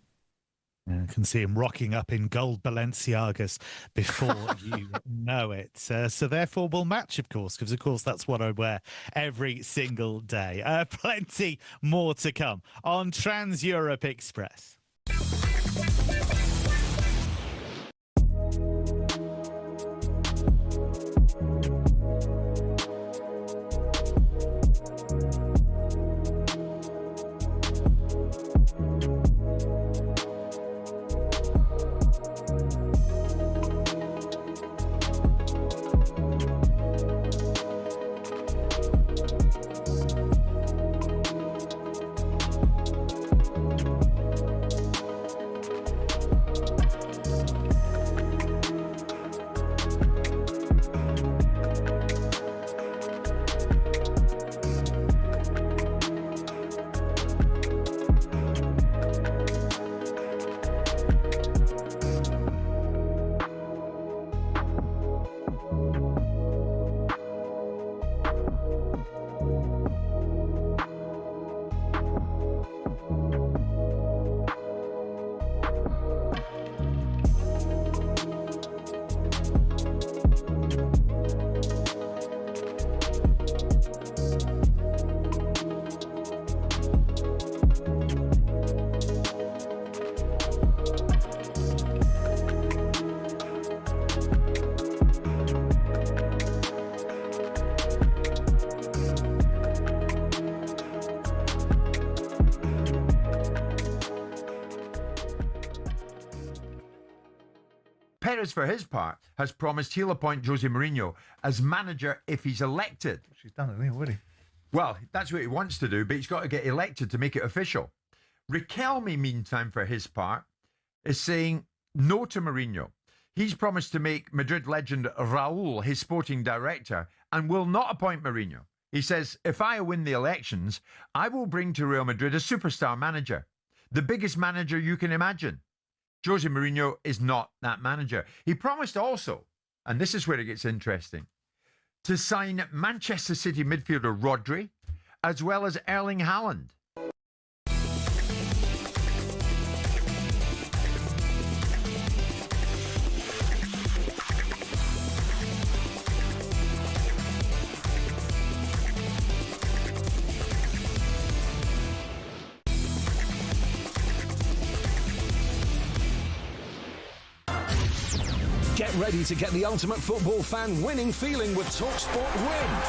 B: Yeah, I can see him rocking up in gold Balenciagas before you know it. So therefore we'll match, of course, because, of course, that's what I wear every single day. Plenty more to come on Trans-Europe Express.
H: Perez, for his part, has promised he'll appoint Jose Mourinho as manager if he's elected.
I: She's done it, already.
H: Well, that's what he wants to do, but he's got to get elected to make it official. Riquelme, meantime, for his part, is saying no to Mourinho. He's promised to make Madrid legend Raúl his sporting director and will not appoint Mourinho. He says, if I win the elections, I will bring to Real Madrid a superstar manager, the biggest manager you can imagine. Jose Mourinho is not that manager. He promised also, and this is where it gets interesting, to sign Manchester City midfielder Rodri, as well as Erling Haaland.
J: Get ready to get the ultimate football fan winning feeling with talkSPORT Win.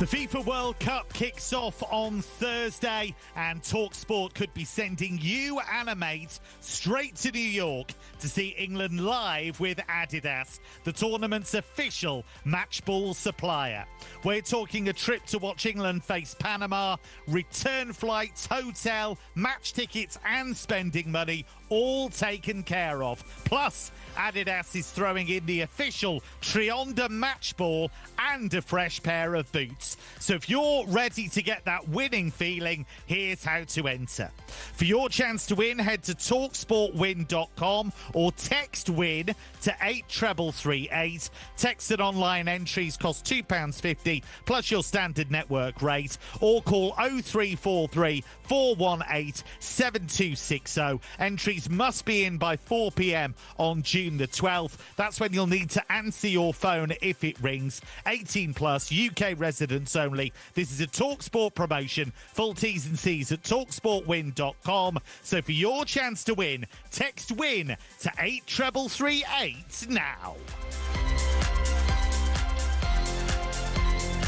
B: The FIFA World Cup kicks off on Thursday, and talkSPORT could be sending you and a mate straight to New York to see England live with Adidas, the tournament's official match ball supplier. We're talking a trip to watch England face Panama, return flights, hotel, match tickets and spending money all taken care of. Plus, Adidas is throwing in the official Trionda match ball and a fresh pair of boots. So if you're ready to get that winning feeling, here's how to enter. For your chance to win, head to talksportwin.com or text WIN to 83338. Text and online entries cost £2.50 plus your standard network rate, or call 0343 418 7260. Entries must be in by 4 p.m. on June the 12th. That's when you'll need to answer your phone if it rings. 18 plus, UK residents only. This is a talkSPORT promotion. Full T's and C's at talksportwin.com. So for your chance to win, text WIN to 83338 now.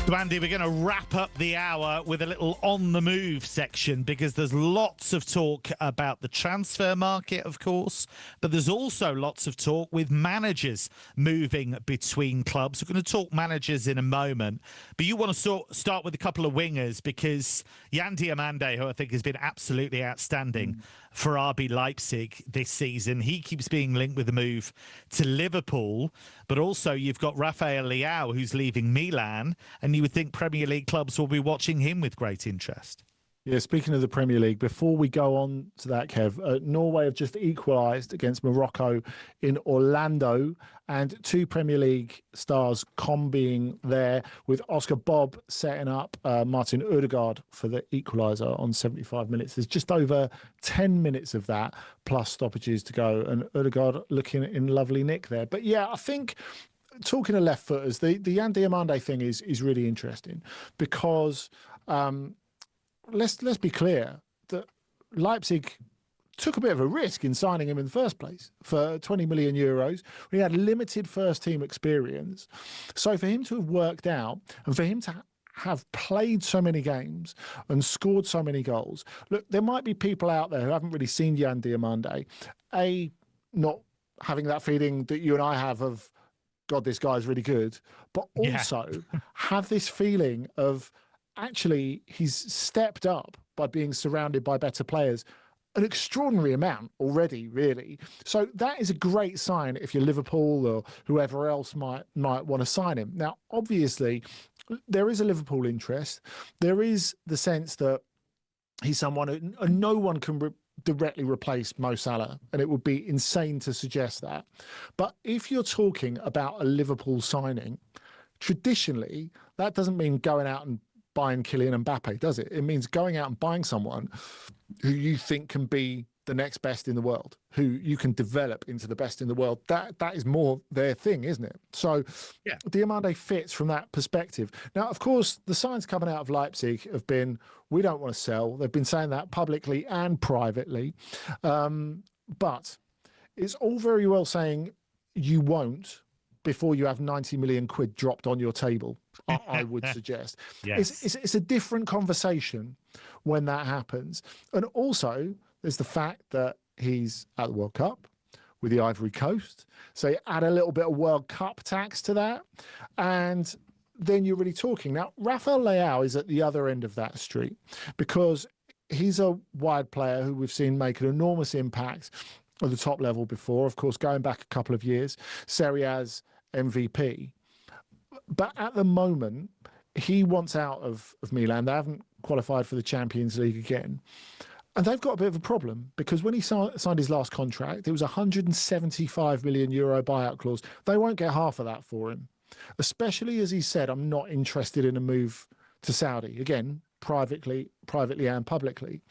B: So Andy, we're going to wrap up the hour with a little on the move section, because there's lots of talk about the transfer market, of course, but there's also lots of talk with managers moving between clubs. We're going to talk managers in a moment, but you want to start with a couple of wingers, because Yan Diomande, who I think has been absolutely outstanding for RB Leipzig this season, he keeps being linked with the move to Liverpool, but also you've got Rafael Leao, who's leaving Milan, and you would think Premier League clubs will be watching him with great interest.
C: Yeah, speaking of the Premier League, before we go on to that, Kev, Norway have just equalised against Morocco in Orlando, and two Premier League stars combining there, with Oscar Bob setting up Martin Ødegaard for the equaliser on 75 minutes. There's just over 10 minutes of that, plus stoppages to go, and Ødegaard looking in lovely nick there. But yeah, I think, talking of left footers, the Yan Diomande thing is really interesting, because let's be clear that Leipzig took a bit of a risk in signing him in the first place for 20 million euros. He had limited first team experience. So for him to have worked out, and for him to have played so many games and scored so many goals, look, there might be people out there who haven't really seen Yan Diomande, not having that feeling that you and I have of, God, this guy's really good, but also have this feeling of, actually, he's stepped up by being surrounded by better players an extraordinary amount already, really. So that is a great sign if you're Liverpool or whoever else might want to sign him. Now, obviously, there is a Liverpool interest. There is the sense that he's someone who no one can directly replace Mo Salah, and it would be insane to suggest that. But if you're talking about a Liverpool signing, traditionally, that doesn't mean going out and buying Kylian Mbappe, does it? It means going out and buying someone who you think can be the next best in the world, who you can develop into the best in the world. That is more their thing, isn't it? So Diomande fits from that perspective. Now, of course, the signs coming out of Leipzig have been, we don't want to sell. They've been saying that publicly and privately. But it's all very well saying you won't before you have 90 million quid dropped on your table, I would suggest.
B: Yes.
C: It's a different conversation when that happens. And also, There's the fact that he's at the World Cup with the Ivory Coast. So you add a little bit of World Cup tax to that. And then you're really talking. Now, Rafael Leao is at the other end of that street because he's a wide player who we've seen make an enormous impact at the top level before. Of course, going back a couple of years, Serie A's MVP. But at the moment, he wants out of Milan. They haven't qualified for the Champions League again. And they've got a bit of a problem because when he signed his last contract, it was a €175 million buyout clause. They won't get half of that for him, especially as he said, I'm not interested in a move to Saudi. Again, privately and publicly.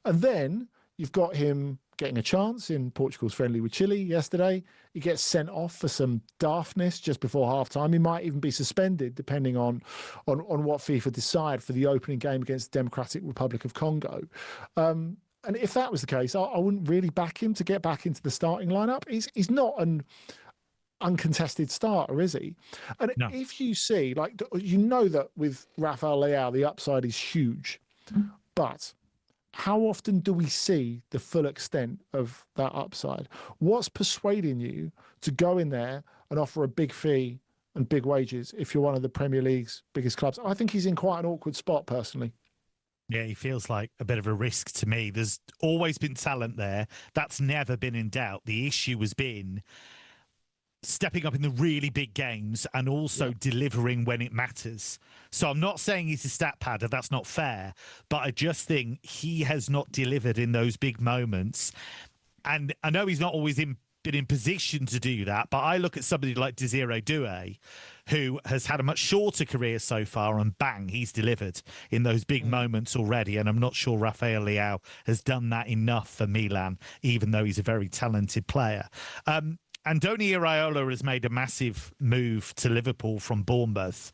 C: And then you've got him getting a chance in Portugal's friendly with Chile yesterday. He gets sent off for some daftness just before half-time. He might even be suspended, depending on what FIFA decide for the opening game against the Democratic Republic of Congo. And if that was the case, I wouldn't really back him to get back into the starting lineup. He's not an uncontested starter, is he? And no. If you see, like, you know that with Rafael Leao, the upside is huge. But how often do we see the full extent of that upside? What's persuading you to go in there and offer a big fee and big wages if you're one of the Premier League's biggest clubs? I think he's in quite an awkward spot, personally.
B: Yeah, he feels like a bit of a risk to me. There's always been talent there. That's never been in doubt. The issue has been stepping up in the really big games and also delivering when it matters. So I'm not saying he's a stat padder, that's not fair, but I just think he has not delivered in those big moments. And I know he's not always been in position to do that, but I look at somebody like Desiree Doué, who has had a much shorter career so far, and bang, he's delivered in those big moments already. And I'm not sure Rafael Leao has done that enough for Milan, even though he's a very talented player. Andoni Iraola has made a massive move to Liverpool from Bournemouth.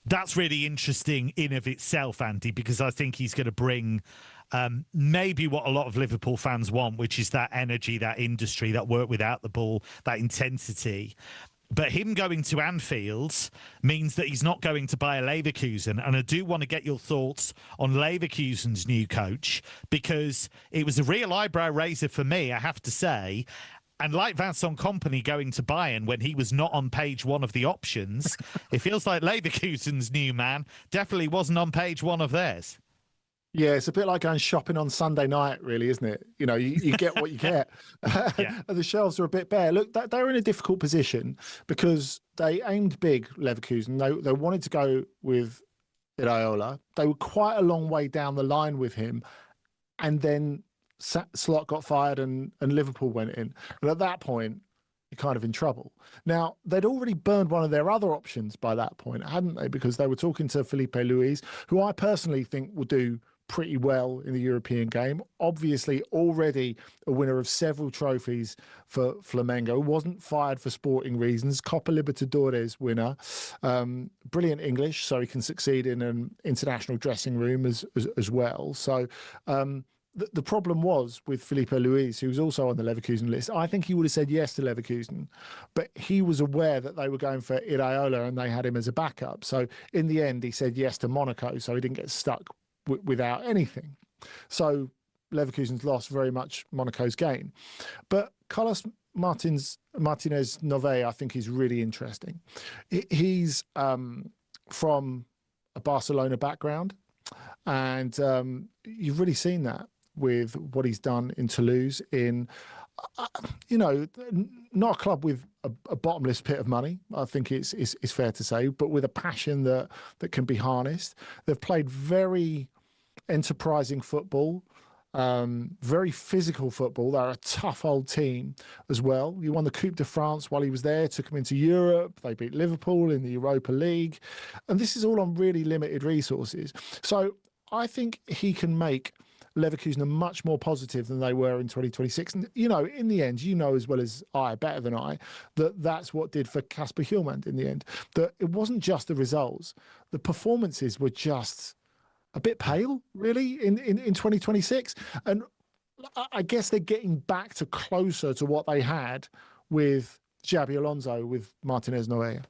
B: That's really interesting in of itself, Andy, because I think he's going to bring maybe what a lot of Liverpool fans want, which is that energy, that industry, that work without the ball, that intensity. But him going to Anfield means that he's not going to Bayer Leverkusen. And I do want to get your thoughts on Leverkusen's new coach, because it was a real eyebrow raiser for me, I have to say. And like Vincent Kompany going to Bayern when he was not on page one of the options, it feels like Leverkusen's new man definitely wasn't on page one of theirs.
C: Yeah, it's a bit like going shopping on Sunday night, really, isn't it? You know, you get what you get. And the shelves are a bit bare. Look, they're in a difficult position because they aimed big, Leverkusen. They wanted to go with Iraola. They were quite a long way down the line with him. And then Slot got fired and Liverpool went in. And at that point, you're kind of in trouble. Now, they'd already burned one of their other options by that point, hadn't they? Because they were talking to Felipe Luis, who I personally think will do pretty well in the European game. Obviously, already a winner of several trophies for Flamengo. Wasn't fired for sporting reasons. Copa Libertadores winner. Brilliant English, so he can succeed in an international dressing room as well. So, the problem was with Felipe Luis, who was also on the Leverkusen list. I think he would have said yes to Leverkusen, but he was aware that they were going for Iraola and they had him as a backup. So in the end, he said yes to Monaco, so he didn't get stuck without anything. So Leverkusen's lost, very much Monaco's gain. But Carlos Martinez Nove, I think, is really interesting. He's from a Barcelona background, and you've really seen that with what he's done in Toulouse, in, not a club with a bottomless pit of money, I think it's fair to say, but with a passion that can be harnessed. They've played very enterprising football, very physical football. They're a tough old team as well. He won the Coupe de France while he was there, took him into Europe. They beat Liverpool in the Europa League. And this is all on really limited resources. So I think he can make Leverkusen are much more positive than they were in 2026. And, in the end, as well as I, better than I, that's what did for Kasper Hjulmand in the end. That it wasn't just the results. The performances were just a bit pale, really, in 2026. And I guess they're getting back to closer to what they had with Xabi Alonso, with Martinez Nove.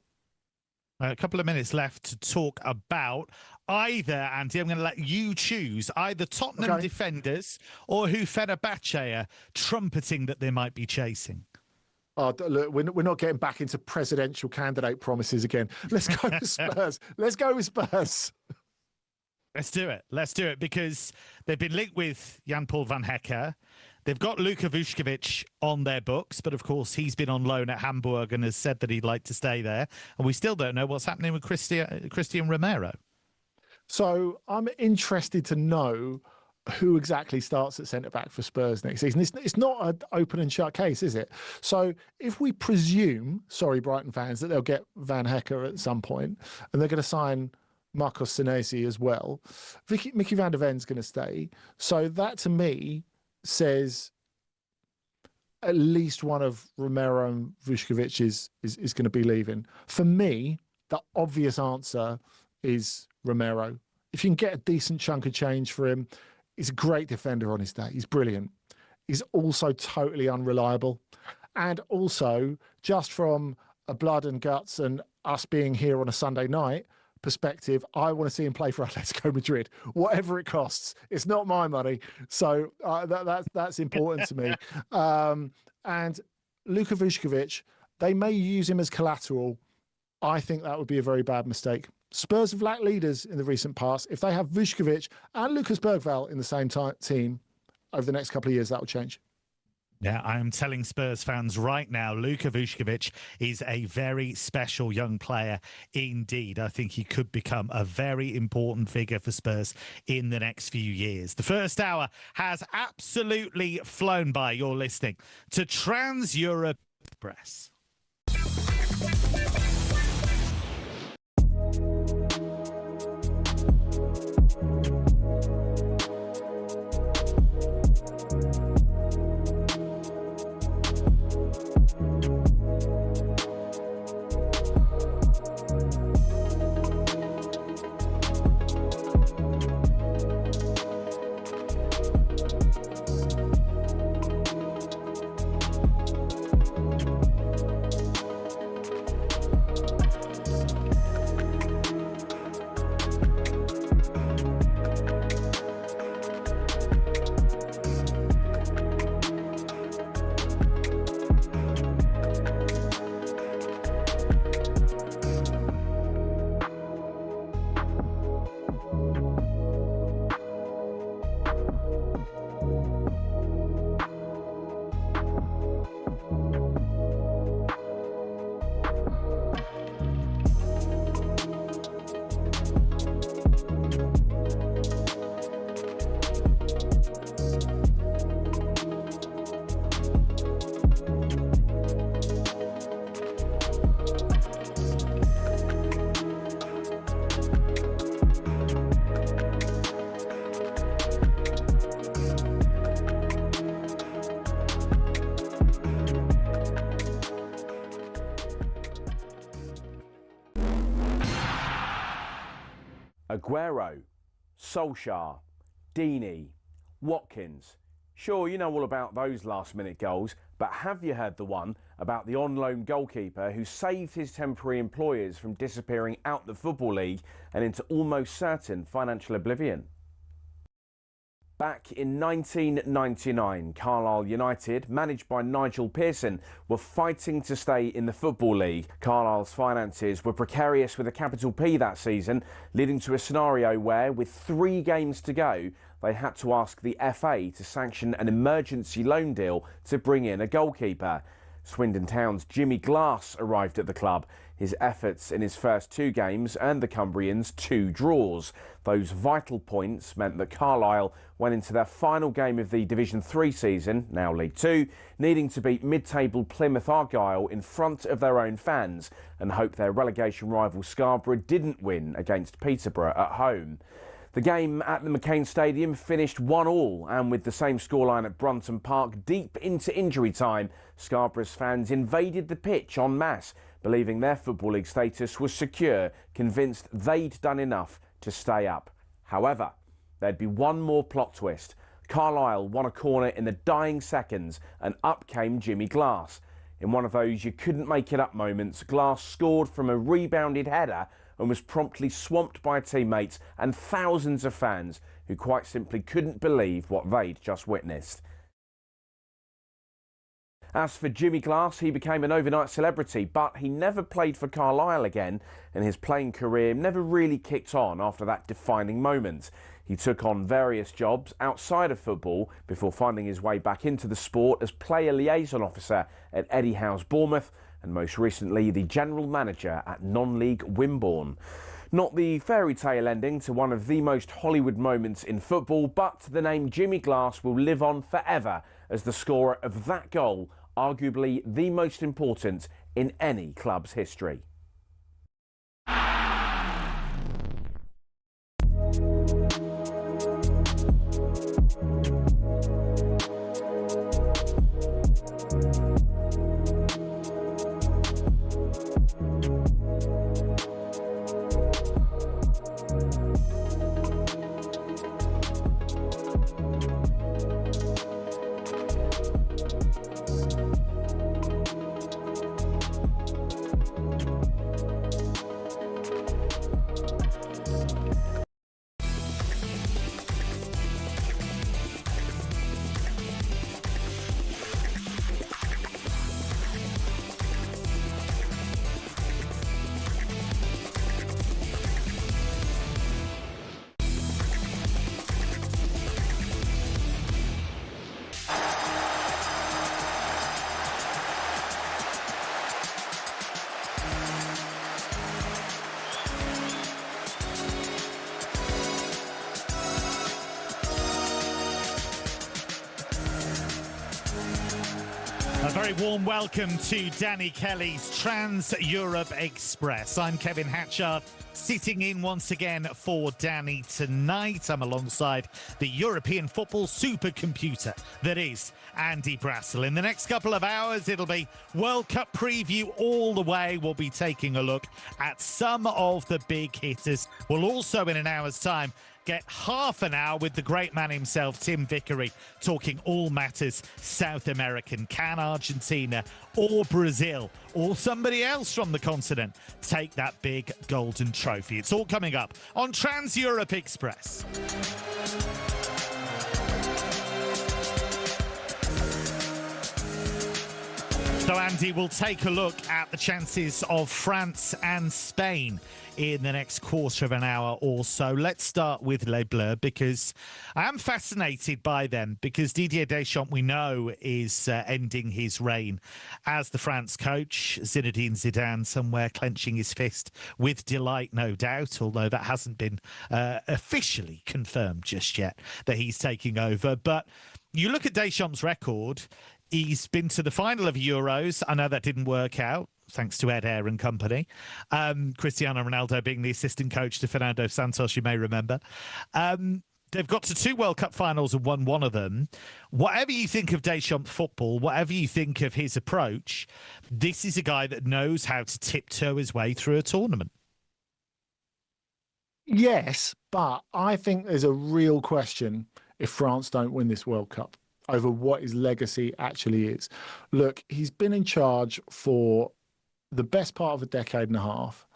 B: A couple of minutes left to talk about either, Andy, I'm going to let you choose, either Tottenham defenders or who Fenerbahce are trumpeting that they might be chasing.
C: Oh, look, we're not getting back into presidential candidate promises again. Let's go with Spurs. Let's go with Spurs.
B: Let's do it. Let's do it, because they've been linked with Jan-Paul van Hecke. They've got Luka Vučković on their books, but of course he's been on loan at Hamburg and has said that he'd like to stay there. And we still don't know what's happening with Christian Romero.
C: So I'm interested to know who exactly starts at centre-back for Spurs next season. It's not an open and shut case, is it? So if we presume, sorry, Brighton fans, that they'll get Van Hecke at some point and they're going to sign Marcos Senesi as well, Mickey van der Ven's going to stay. So that, to me, says at least one of Romero and Vučković is going to be leaving. For me, the obvious answer is Romero. If you can get a decent chunk of change for him, he's a great defender on his day. He's brilliant. He's also totally unreliable. And also, just from a blood and guts and us being here on a Sunday night perspective, I want to see him play for Atletico Madrid, whatever it costs. It's not my money, so that's important to me. And Luka Vučković, they may use him as collateral. I think that would be a very bad mistake. Spurs have lacked leaders in the recent past. If they have Vučković and Lucas Bergvall in the same team over the next couple of years, that will change.
B: Yeah, I am telling Spurs fans right now, Luka Vučković is a very special young player indeed. I think he could become a very important figure for Spurs in the next few years. The first hour has absolutely flown by. You're listening to Trans-Europe Express.
I: Aguero, Solskjaer, Deeney, Watkins. Sure, you know all about those last-minute goals, but have you heard the one about the on-loan goalkeeper who saved his temporary employers from disappearing out the Football League and into almost certain financial oblivion? Back in 1999, Carlisle United, managed by Nigel Pearson, were fighting to stay in the Football League. Carlisle's finances were precarious with a capital P that season, leading to a scenario where, with 3 games to go, they had to ask the FA to sanction an emergency loan deal to bring in a goalkeeper. Swindon Town's Jimmy Glass arrived at the club. His efforts in his first 2 games earned the Cumbrians 2 draws. Those vital points meant that Carlisle went into their final game of the Division 3 season, now League 2, needing to beat mid-table Plymouth Argyle in front of their own fans and hope their relegation rival Scarborough didn't win against Peterborough at home. The game at the McCain Stadium finished 1-1, and with the same scoreline at Brunton Park deep into injury time, Scarborough's fans invaded the pitch en masse, believing their Football League status was secure, convinced they'd done enough to stay up. However, there'd be one more plot twist. Carlisle won a corner in the dying seconds, and up came Jimmy Glass. In one of those you couldn't make it up moments, Glass scored from a rebounded header and was promptly swamped by teammates and thousands of fans who quite simply couldn't believe what they'd just witnessed. As for Jimmy Glass, he became an overnight celebrity, but he never played for Carlisle again, and his playing career never really kicked on after that defining moment. He took on various jobs outside of football before finding his way back into the sport as player liaison officer at Eddie Howe's Bournemouth, and most recently the general manager at non-league Wimborne. Not the fairy tale ending to one of the most Hollywood moments in football, but the name Jimmy Glass will live on forever as the scorer of that goal, arguably the most important in any club's history.
B: A very warm welcome to Danny Kelly's Trans-Europe Express. I'm Kevin Hatchard, sitting in once again for Danny tonight. I'm alongside the European football supercomputer that is Andy Brassell. In the next couple of hours, it'll be World Cup preview all the way. We'll be taking a look at some of the big hitters. We'll also, in an hour's time, get half an hour with the great man himself, Tim Vickery, talking all matters South American. Can Argentina or Brazil or somebody else from the continent take that big golden trophy? It's all coming up on Trans-Europe Express. So, Andy, we'll take a look at the chances of France and Spain in the next quarter of an hour or so. Let's start with Les Bleus, because I am fascinated by them, because Didier Deschamps, we know, is ending his reign as the France coach. Zinedine Zidane somewhere clenching his fist with delight, no doubt, although that hasn't been officially confirmed just yet that he's taking over. But you look at Deschamps' record. He's been to the final of Euros. I know that didn't work out, thanks to Ed Air and company. Cristiano Ronaldo being the assistant coach to Fernando Santos, you may remember. They've got to 2 World Cup finals and won one of them. Whatever you think of Deschamps' football, whatever you think of his approach, this is a guy that knows how to tiptoe his way through a tournament.
C: Yes, but I think there's a real question if France don't win this World Cup over what his legacy actually is. Look, he's been in charge for the best part of a decade and a half.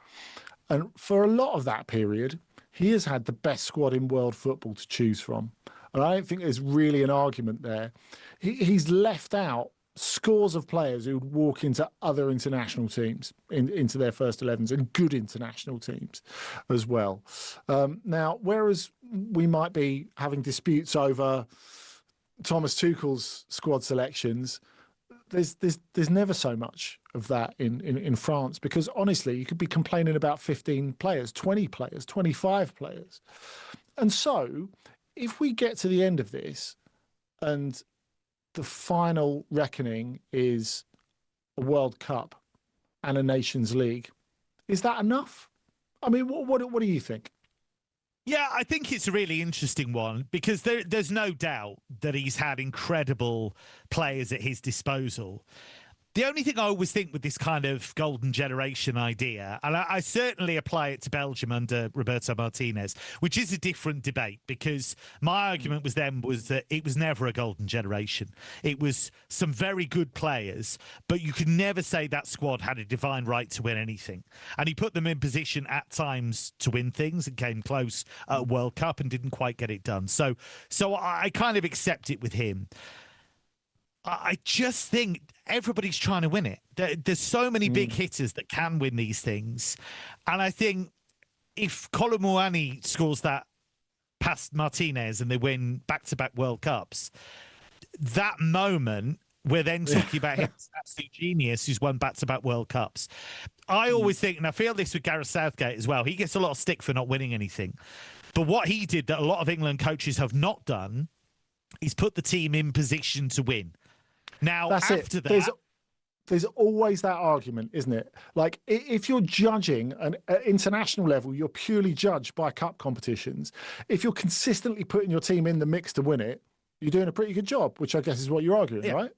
C: And for a lot of that period, he has had the best squad in world football to choose from. And I don't think there's really an argument there. He's left out scores of players who would walk into other international teams, into their first 11s, and good international teams as well. Now, whereas we might be having disputes over Thomas Tuchel's squad selections, there's never so much of that in France, because honestly, you could be complaining about 15 players, 20 players, 25 players. And so if we get to the end of this and the final reckoning is a World Cup and a Nations League, is that enough? I mean, what do you think?
B: Yeah, I think it's a really interesting one, because there's no doubt that he's had incredible players at his disposal. The only thing I always think with this kind of golden generation idea, and I certainly apply it to Belgium under Roberto Martinez, which is a different debate, because my argument was that it was never a golden generation. It was some very good players, but you could never say that squad had a divine right to win anything. And he put them in position at times to win things and came close at World Cup and didn't quite get it done. So I kind of accept it with him. I just think everybody's trying to win it. There's so many big hitters that can win these things. And I think if Kolo Muani scores that past Martinez and they win back-to-back World Cups, that moment, we're then talking about him as an absolute genius who's won back-to-back World Cups. I always think, and I feel this with Gareth Southgate as well, he gets a lot of stick for not winning anything. But what he did that a lot of England coaches have not done is put the team in position to win. Now, after that...
C: There's always that argument, isn't it? Like, if you're judging at international level, you're purely judged by cup competitions. If you're consistently putting your team in the mix to win it, you're doing a pretty good job, which I guess is what you're arguing, right?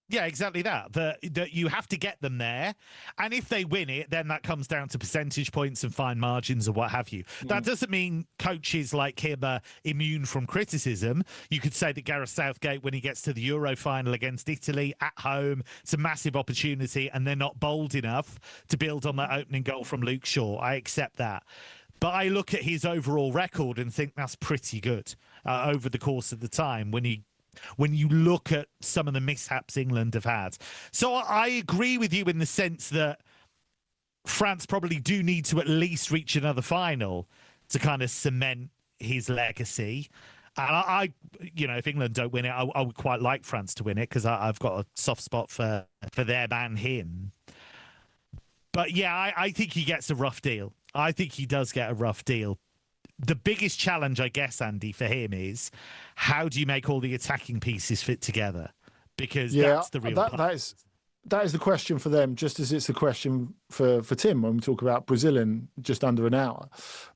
B: Yeah, exactly that. That you have to get them there. And if they win it, then that comes down to percentage points and fine margins or what have you. That doesn't mean coaches like him are immune from criticism. You could say that Gareth Southgate, when he gets to the Euro final against Italy at home, it's a massive opportunity and they're not bold enough to build on that opening goal from Luke Shaw. I accept that. But I look at his overall record and think that's pretty good over the course of the time when you look at some of the mishaps England have had. So I agree with you in the sense that France probably do need to at least reach another final to kind of cement his legacy. And if England don't win it, I would quite like France to win it because I've got a soft spot for their man, him. But yeah, I think he gets a rough deal. I think he does get a rough deal. The biggest challenge, I guess, Andy, for him is how do you make all the attacking pieces fit together? Because that's the real
C: that is the question for them, just as it's the question for Tim when we talk about Brazil in just under an hour.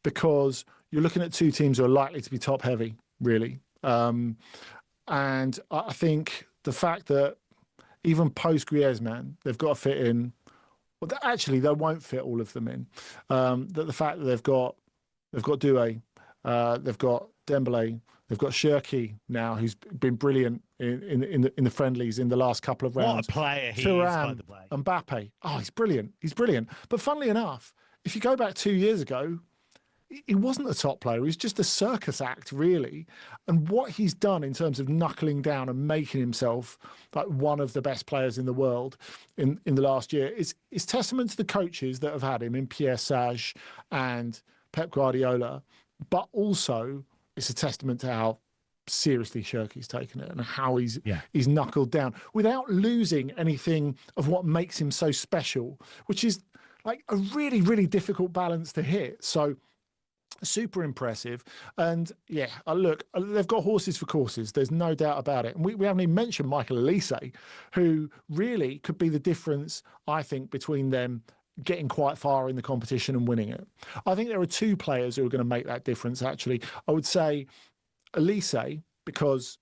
C: Because you're looking at two teams who are likely to be top heavy, really. And I think the fact that even post Griezmann, they've got to fit in. Well, actually, they won't fit all of them in. The fact that they've got Doué, they've got Dembele, they've got Cherki now, who's been brilliant in the friendlies in the last couple of rounds.
B: What a player he is, by the way.
C: Mbappe, he's brilliant. He's brilliant. But funnily enough, if you go back 2 years ago, he wasn't a top player. He was just a circus act, really. And what he's done in terms of knuckling down and making himself like one of the best players in the world in the last year is testament to the coaches that have had him in Pierre Sage and Pep Guardiola, but also it's a testament to how seriously Cherki's taken it and how he's knuckled down without losing anything of what makes him so special, which is like a really, really difficult balance to hit. So super impressive. And look, they've got horses for courses. There's no doubt about it. And we haven't even mentioned Michael Elise, who really could be the difference, I think, between them getting quite far in the competition and winning it. I think there are two players who are going to make that difference, actually. I would say Elise, because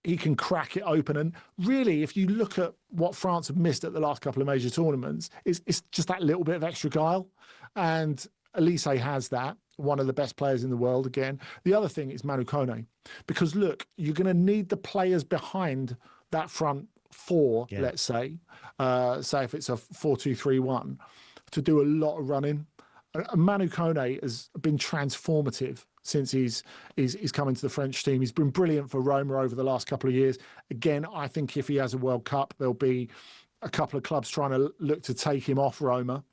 C: he can crack it open. And really, if you look at what France have missed at the last couple of major tournaments, it's just that little bit of extra guile. And Elise has that, one of the best players in the world again. The other thing is Manu Kone, because look, you're going to need the players behind that front four, let's say if it's a 4-2-3-1, to do a lot of running. Manu Kone has been transformative since he's come into the French team. He's been brilliant for Roma over the last couple of years. Again, I think if he has a World Cup, there'll be a couple of clubs trying to look to take him off Roma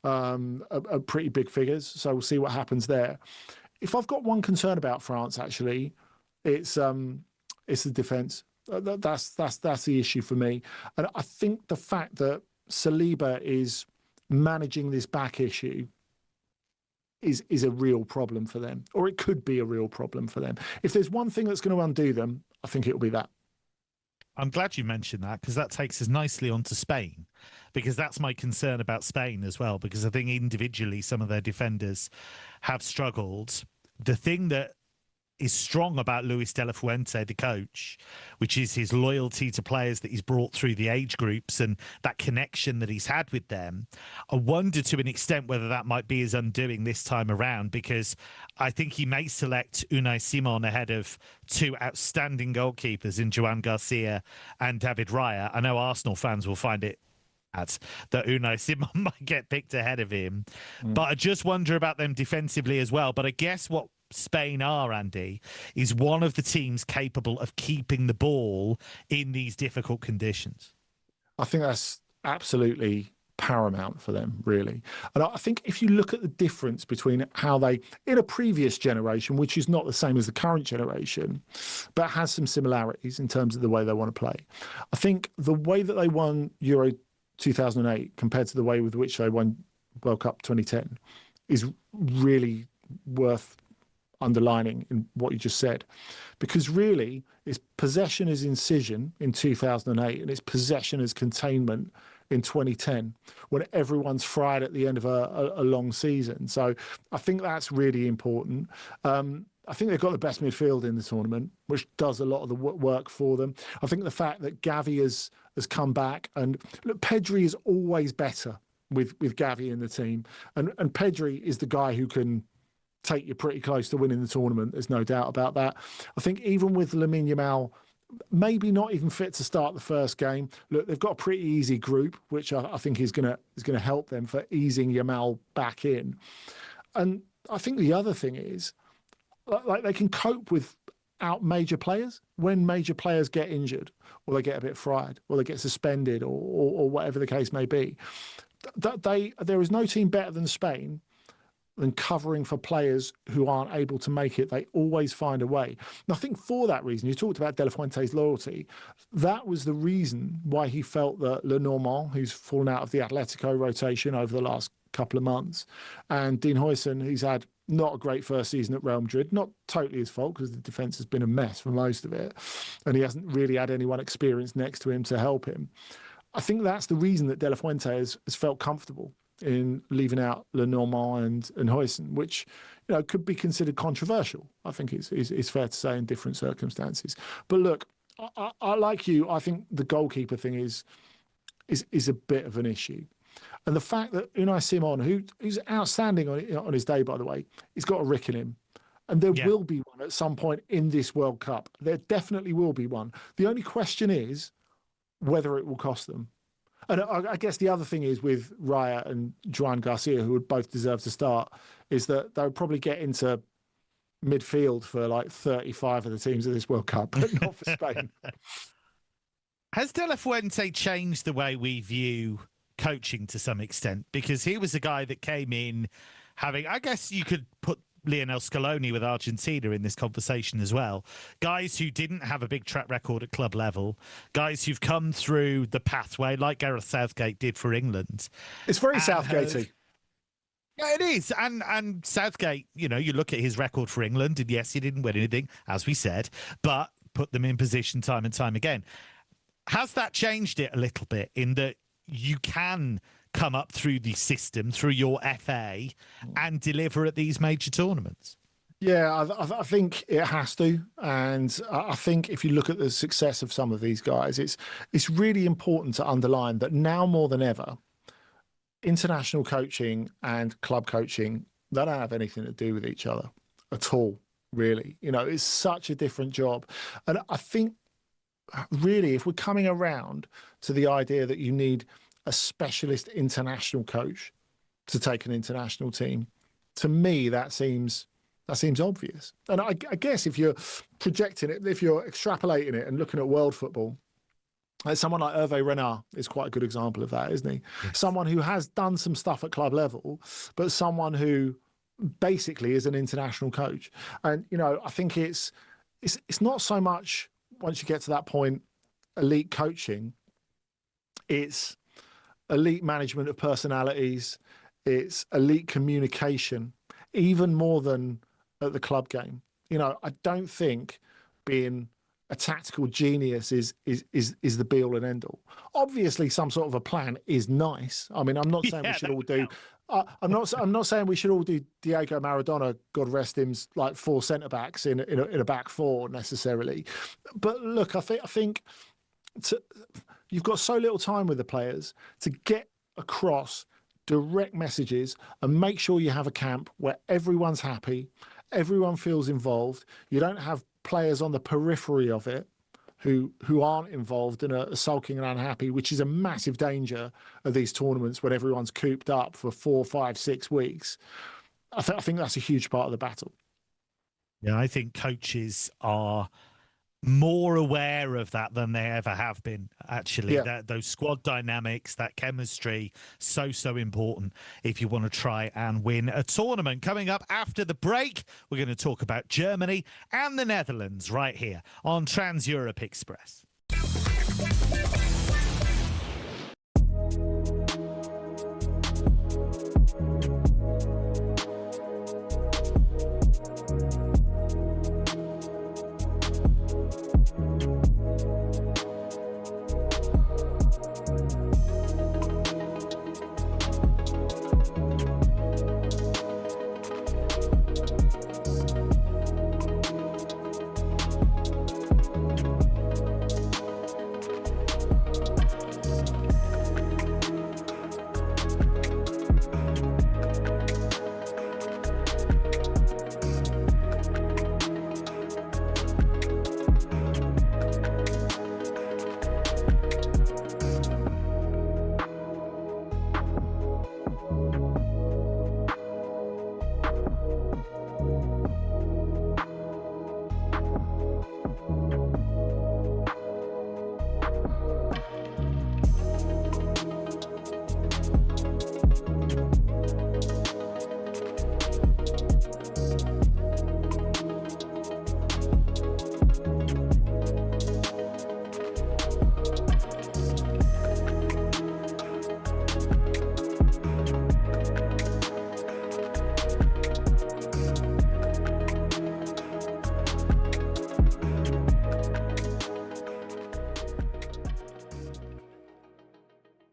C: at pretty big figures. So we'll see what happens there. If I've got one concern about France, actually, it's the defence. That's the issue for me. And I think the fact that Saliba is managing this back issue is a real problem for them, or it could be a real problem for them. If there's one thing that's going to undo them, I think it'll be that.
B: I'm glad you mentioned that, because that takes us nicely onto Spain, because that's my concern about Spain as well, because I think individually some of their defenders have struggled. The thing that is strong about Luis de la Fuente, the coach, which is his loyalty to players that he's brought through the age groups and that connection that he's had with them. I wonder to an extent whether that might be his undoing this time around, because I think he may select Unai Simon ahead of two outstanding goalkeepers in Joan Garcia and David Raya. I know Arsenal fans will find it that Unai Simon might get picked ahead of him. But I just wonder about them defensively as well. But I guess what Spain are, Andy, is one of the teams capable of keeping the ball in these difficult conditions.
C: I think that's absolutely paramount for them, really. And I think if you look at the difference between how they, in a previous generation, which is not the same as the current generation, but has some similarities in terms of the way they want to play. I think the way that they won Euro 2008 compared to the way with which they won World Cup 2010 is really worth underlining in what you just said, because really it's possession as incision in 2008 and it's possession as containment in 2010 when everyone's fried at the end of a long season. So I think that's really important. I think they've got the best midfield in the tournament, which does a lot of the work for them. I think the fact that Gavi has come back, and look, Pedri is always better with Gavi in the team. And Pedri is the guy who can take you pretty close to winning the tournament. There's no doubt about that. I think even with Lamine Yamal, maybe not even fit to start the first game. Look, they've got a pretty easy group, which I think is going to help them for easing Yamal back in. And I think the other thing is, like, they can cope without major players. When major players get injured or they get a bit fried or they get suspended or whatever the case may be, there is no team better than Spain than covering for players who aren't able to make it. They always find a way. And I think for that reason, you talked about De La Fuente's loyalty. That was the reason why he felt that Lenormand, who's fallen out of the Atletico rotation over the last couple of months, and Dean Huijsen, who's had not a great first season at Real Madrid, not totally his fault because the defence has been a mess for most of it, and he hasn't really had anyone experienced next to him to help him. I think that's the reason that De La Fuente has felt comfortable in leaving out Lenormand and Huijsen, which, you know, could be considered controversial. I think it's fair to say in different circumstances. But look, I like you. I think the goalkeeper thing is a bit of an issue. And the fact that Unai Simon, who's outstanding on his day, by the way, he's got a rick in him. And there will be one at some point in this World Cup. There definitely will be one. The only question is whether it will cost them. And I guess the other thing is with Raya and Joan Garcia, who would both deserve to start, is that they'll probably get into midfield for like 35 of the teams of this World Cup, but not for Spain.
B: Has De La Fuente changed the way we view coaching to some extent? Because he was a guy that came in having, I guess you could put Lionel Scaloni with Argentina in this conversation as well. Guys who didn't have a big track record at club level, guys who've come through the pathway like Gareth Southgate did for England.
C: It's very Southgatey.
B: Yeah, it is. And Southgate, you know, you look at his record for England, and yes, he didn't win anything, as we said, but put them in position time and time again. Has that changed it a little bit in that you can come up through the system, through your FA, and deliver at these major tournaments?
C: Yeah, I think it has to. And I think if you look at the success of some of these guys, it's really important to underline that now more than ever, international coaching and club coaching, they don't have anything to do with each other at all, really. You know, it's such a different job. And I think, really, if we're coming around to the idea that you need a specialist international coach to take an international team, to me, that seems obvious. And I guess if you're projecting it, if you're extrapolating it and looking at world football, someone like Hervé Renard is quite a good example of that, isn't he? Yes. Someone who has done some stuff at club level, but someone who basically is an international coach. And, you know, I think it's not so much, once you get to that point, elite coaching, it's elite management of personalities, it's elite communication, even more than at the club game. You know, I don't think being a tactical genius is the be all and end all. Obviously, some sort of a plan is nice. I mean, I'm not saying we should all do I'm not saying we should all do Diego Maradona, God rest him, like 4 centre backs in a back four necessarily. But look, I think you've got so little time with the players to get across direct messages and make sure you have a camp where everyone's happy, everyone feels involved. You don't have players on the periphery of it who aren't involved and are sulking and unhappy, which is a massive danger of these tournaments when everyone's cooped up for 4, 5, 6 weeks. I think that's a huge part of the battle.
B: Yeah, I think coaches are more aware of that than they ever have been, actually.
C: Yeah.
B: Those squad dynamics, that chemistry, so important if you want to try and win a tournament. Coming up after the break, we're going to talk about Germany and the Netherlands right here on Trans-Europe Express.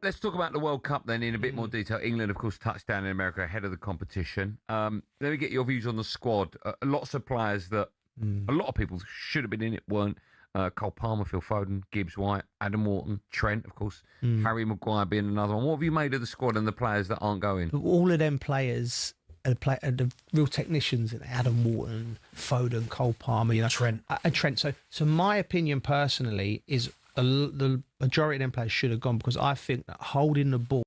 K: Let's talk about the World Cup then in a bit more detail. England, of course, touched down in America ahead of the competition. Let me get your views on the squad. Lots of players that a lot of people should have been in it weren't. Cole Palmer, Phil Foden, Gibbs White, Adam Wharton, Trent, of course, Harry Maguire being another one. What have you made of the squad and the players that aren't going?
L: All of them players are the real technicians. Adam Wharton, Foden, Cole Palmer, Trent. And Trent. So my opinion personally is the majority of them players should have gone, because I think that holding the ball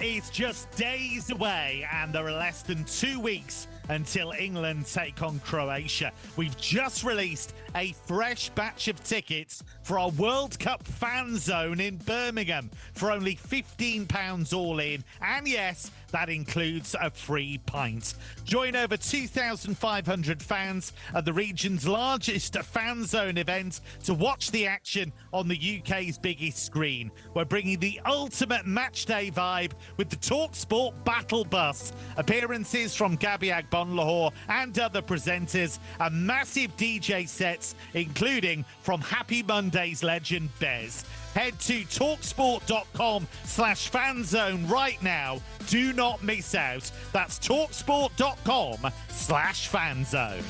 B: is just days away, and there are less than 2 weeks until England take on Croatia. We've just released a fresh batch of tickets for our World Cup fan zone in Birmingham for only £15 all in, and yes, that includes a free pint. Join over 2,500 fans at the region's largest fan zone event to watch the action on the UK's biggest screen. We're bringing the ultimate matchday vibe with the talkSPORT Battle Bus. Appearances from Gabby Agbonlahor and other presenters, and massive DJ sets, including from Happy Mondays legend Bez. Head to talksport.com/fanzone right now. Do not miss out. That's talksport.com/fanzone.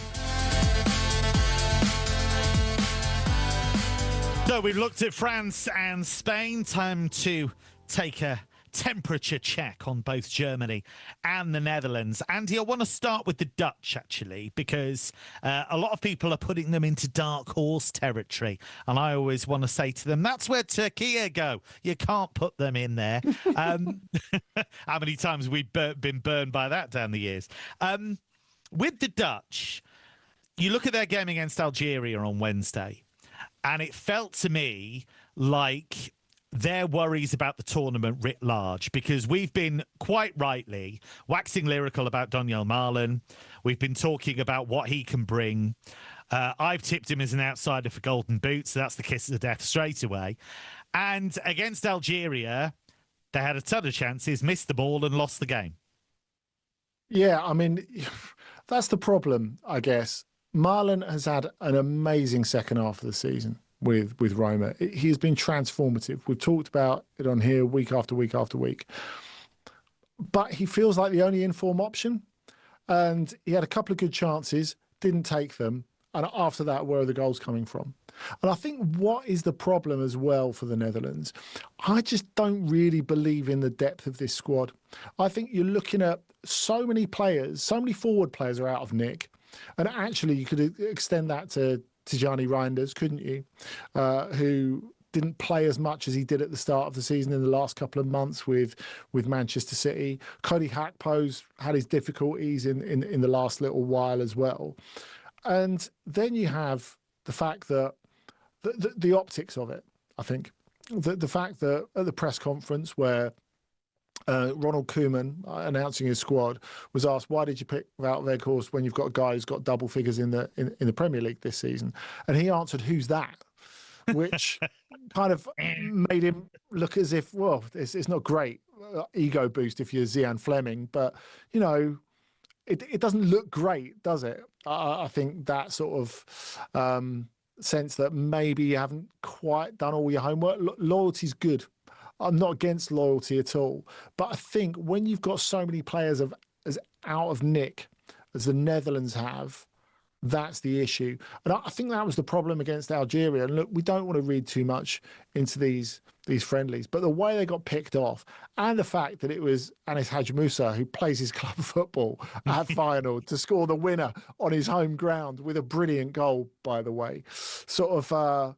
B: So we've looked at France and Spain. Time to take a temperature check on both Germany and the Netherlands. Andy, I want to start with the Dutch, actually, because a lot of people are putting them into dark horse territory. And I always want to say to them, that's where Turkey go. You can't put them in there. How many times have we been burned by that down the years? With the Dutch, you look at their game against Algeria on Wednesday, and it felt to me like their worries about the tournament writ large, because we've been quite rightly waxing lyrical about Daniel Marlon. We've been talking about what he can bring. I've tipped him as an outsider for Golden Boot, so that's the kiss of death straight away. And against Algeria, they had a ton of chances, missed the ball and lost the game.
C: Yeah, I mean, that's the problem, I guess. Marlon has had an amazing second half of the season with Roma. He has been transformative. We've talked about it on here week after week after week. But he feels like the only inform option. And he had a couple of good chances, didn't take them. And after that, where are the goals coming from? And I think what is the problem as well for the Netherlands? I just don't really believe in the depth of this squad. I think you're looking at so many players, so many forward players are out of nick. And actually, you could extend that to Tijani Reinders, couldn't you? Who didn't play as much as he did at the start of the season in the last couple of months with Manchester City. Cody Gakpo's had his difficulties in the last little while as well. And then you have the fact that the optics of it, I think. The fact that at the press conference where Ronald Koeman, announcing his squad, was asked, why did you pick Wout Weghorst when you've got a guy who's got double figures in the Premier League this season? And he answered, who's that? Which kind of made him look as if, well, it's not great ego boost if you're Zian Fleming, but, you know, it doesn't look great, does it? I think that sort of sense that maybe you haven't quite done all your homework. Loyalty's good. I'm not against loyalty at all. But I think when you've got so many players as out of nick as the Netherlands have, that's the issue. And I think that was the problem against Algeria. And look, we don't want to read too much into these friendlies, but the way they got picked off and the fact that it was Anis Hadji Moussa, who plays his club football at Feyenoord, to score the winner on his home ground with a brilliant goal, by the way, sort of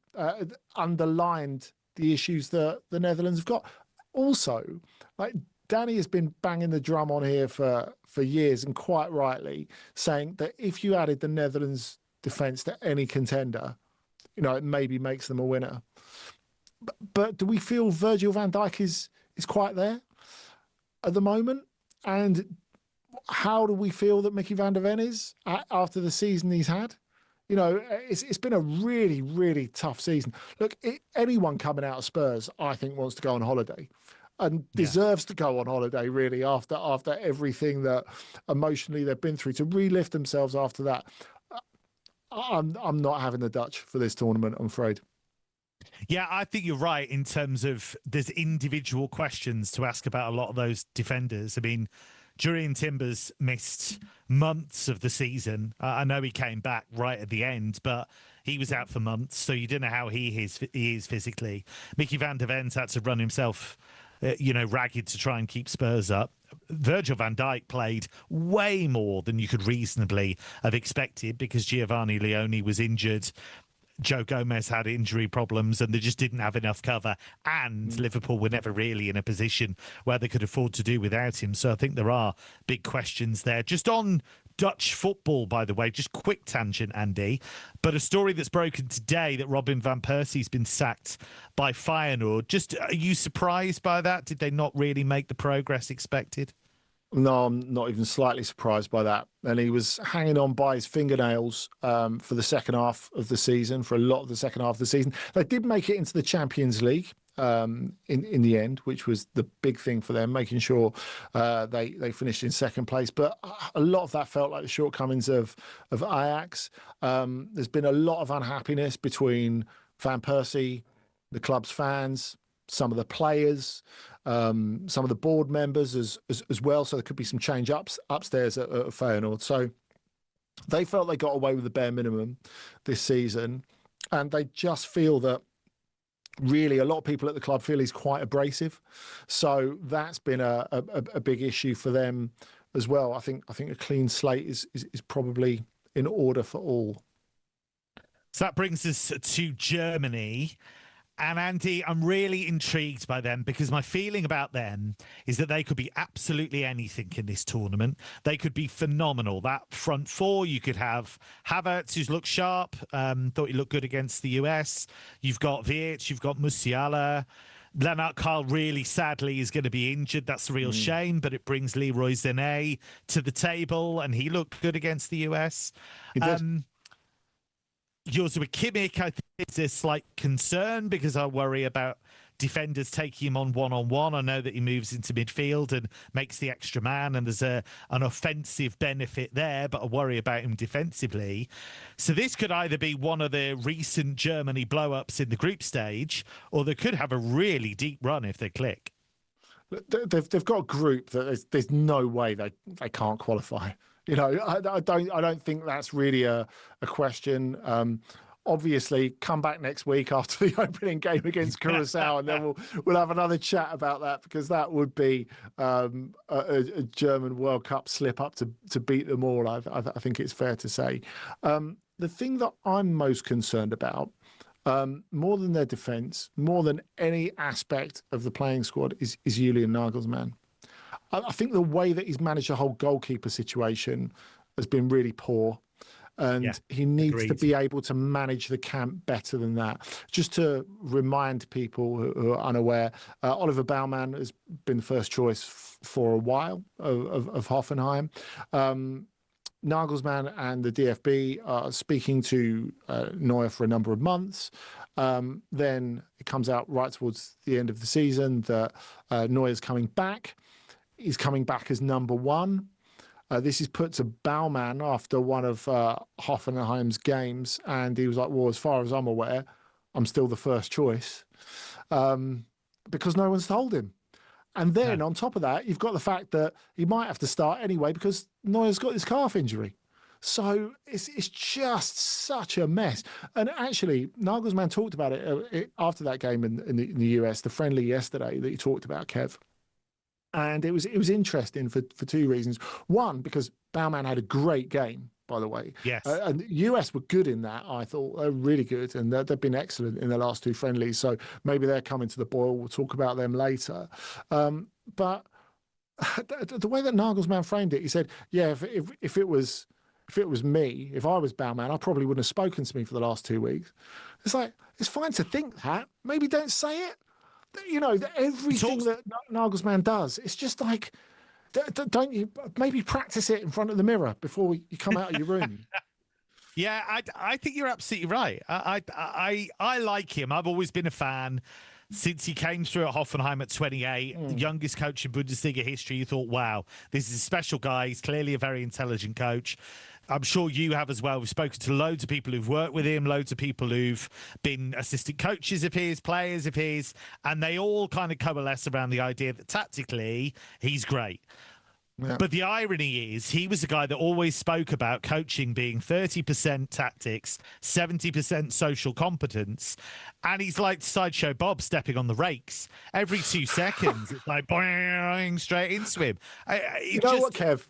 C: underlined the issues that the Netherlands have got. Also, like, Danny has been banging the drum on here for years, and quite rightly, saying that if you added the Netherlands defence to any contender, you know, it maybe makes them a winner. But do we feel Virgil van Dijk is quite there at the moment? And how do we feel that Mickey van der Ven is after the season he's had? You know, it's been a really, really tough season. Look, anyone coming out of Spurs, I think, wants to go on holiday and deserves to go on holiday, really, after everything that emotionally they've been through, to relift themselves after that. I'm not having the Dutch for this tournament, I'm afraid.
B: Yeah, I think you're right in terms of there's individual questions to ask about a lot of those defenders. I mean, Jurrien Timbers missed months of the season. I know he came back right at the end, but he was out for months, so you don't know how he is physically. Mickey van der Ven's had to run himself ragged to try and keep Spurs up. Virgil van Dijk played way more than you could reasonably have expected because Giovanni Leone was injured. Joe Gomez had injury problems and they just didn't have enough cover, and Liverpool were never really in a position where they could afford to do without him. So I think there are big questions there. Just on Dutch football, by the way, just quick tangent, Andy, but a story that's broken today that Robin van Persie's been sacked by Feyenoord. Just, are you surprised by that? Did they not really make the progress expected?
C: No, I'm not even slightly surprised by that. And he was hanging on by his fingernails for the second half of the season, for a lot of the second half of the season. They did make it into the Champions League in the end, which was the big thing for them, making sure they finished in second place. But a lot of that felt like the shortcomings of Ajax. There's been a lot of unhappiness between Van Persie, the club's fans, some of the players, some of the board members as well. So there could be some change upstairs at Feyenoord. So they felt they got away with the bare minimum this season. And they just feel that really a lot of people at the club feel he's quite abrasive. So that's been a big issue for them as well. I think a clean slate is probably in order for all.
B: So that brings us to Germany. And Andy, I'm really intrigued by them because my feeling about them is that they could be absolutely anything in this tournament. They could be phenomenal. That front four, you could have Havertz, who's looked sharp, thought he looked good against the US. You've got Wirtz, you've got Musiala. Lennart Kyle really sadly is going to be injured. That's a real shame, but it brings Leroy Sané to the table, and he looked good against the US. Joshua Kimmich, I think, is a slight concern because I worry about defenders taking him on one-on-one. I know that he moves into midfield and makes the extra man, and there's an offensive benefit there, but I worry about him defensively. So this could either be one of the recent Germany blow-ups in the group stage, or they could have a really deep run if they click.
C: They've got a group that there's no way they can't qualify. You know, I don't think that's really a question. Obviously, come back next week after the opening game against Curacao, and then we'll have another chat about that, because that would be a German World Cup slip up to beat them all. I think it's fair to say. The thing that I'm most concerned about, more than their defence, more than any aspect of the playing squad, is Julian Nagelsmann. I think the way that he's managed the whole goalkeeper situation has been really poor. And he needs to be able to manage the camp better than that. Just to remind people who are unaware, Oliver Baumann has been the first choice for a while of Hoffenheim. Nagelsmann and the DFB are speaking to Neuer for a number of months. Then it comes out right towards the end of the season that Neuer's coming back. He's coming back as number one. This is put to Baumann after one of Hoffenheim's games, and he was like, well, as far as I'm aware, I'm still the first choice, because no one's told him. And then on top of that, you've got the fact that he might have to start anyway because Neuer's got his calf injury. So it's just such a mess. And actually, Nagelsmann talked about it after that game in the US, the friendly yesterday that you talked about, Kev. And it was interesting for two reasons. One, because Baumann had a great game, by the way.
B: Yes.
C: And the US were good in that, I thought. They're really good, and they've been excellent in the last two friendlies. So maybe they're coming to the boil. We'll talk about them later. But the way that Nagelsmann framed it, he said, yeah, if it was me, if I was Baumann, I probably wouldn't have spoken to me for the last 2 weeks. It's like, it's fine to think that. Maybe don't say it. You know, everything that Nagelsmann does, it's just like, don't you maybe practice it in front of the mirror before you come out of your room?
B: Yeah, I think you're absolutely right. I like him. I've always been a fan since he came through at Hoffenheim at 28, the youngest coach in Bundesliga history. You thought, wow, this is a special guy. He's clearly a very intelligent coach. I'm sure you have as well. We've spoken to loads of people who've worked with him, loads of people who've been assistant coaches of his, players of his, and they all kind of coalesce around the idea that tactically he's great. Yeah. But the irony is he was a guy that always spoke about coaching being 30% tactics, 70% social competence. And he's like Sideshow Bob stepping on the rakes. Every 2 seconds, it's like boing, straight into him.
C: You know what, Kev?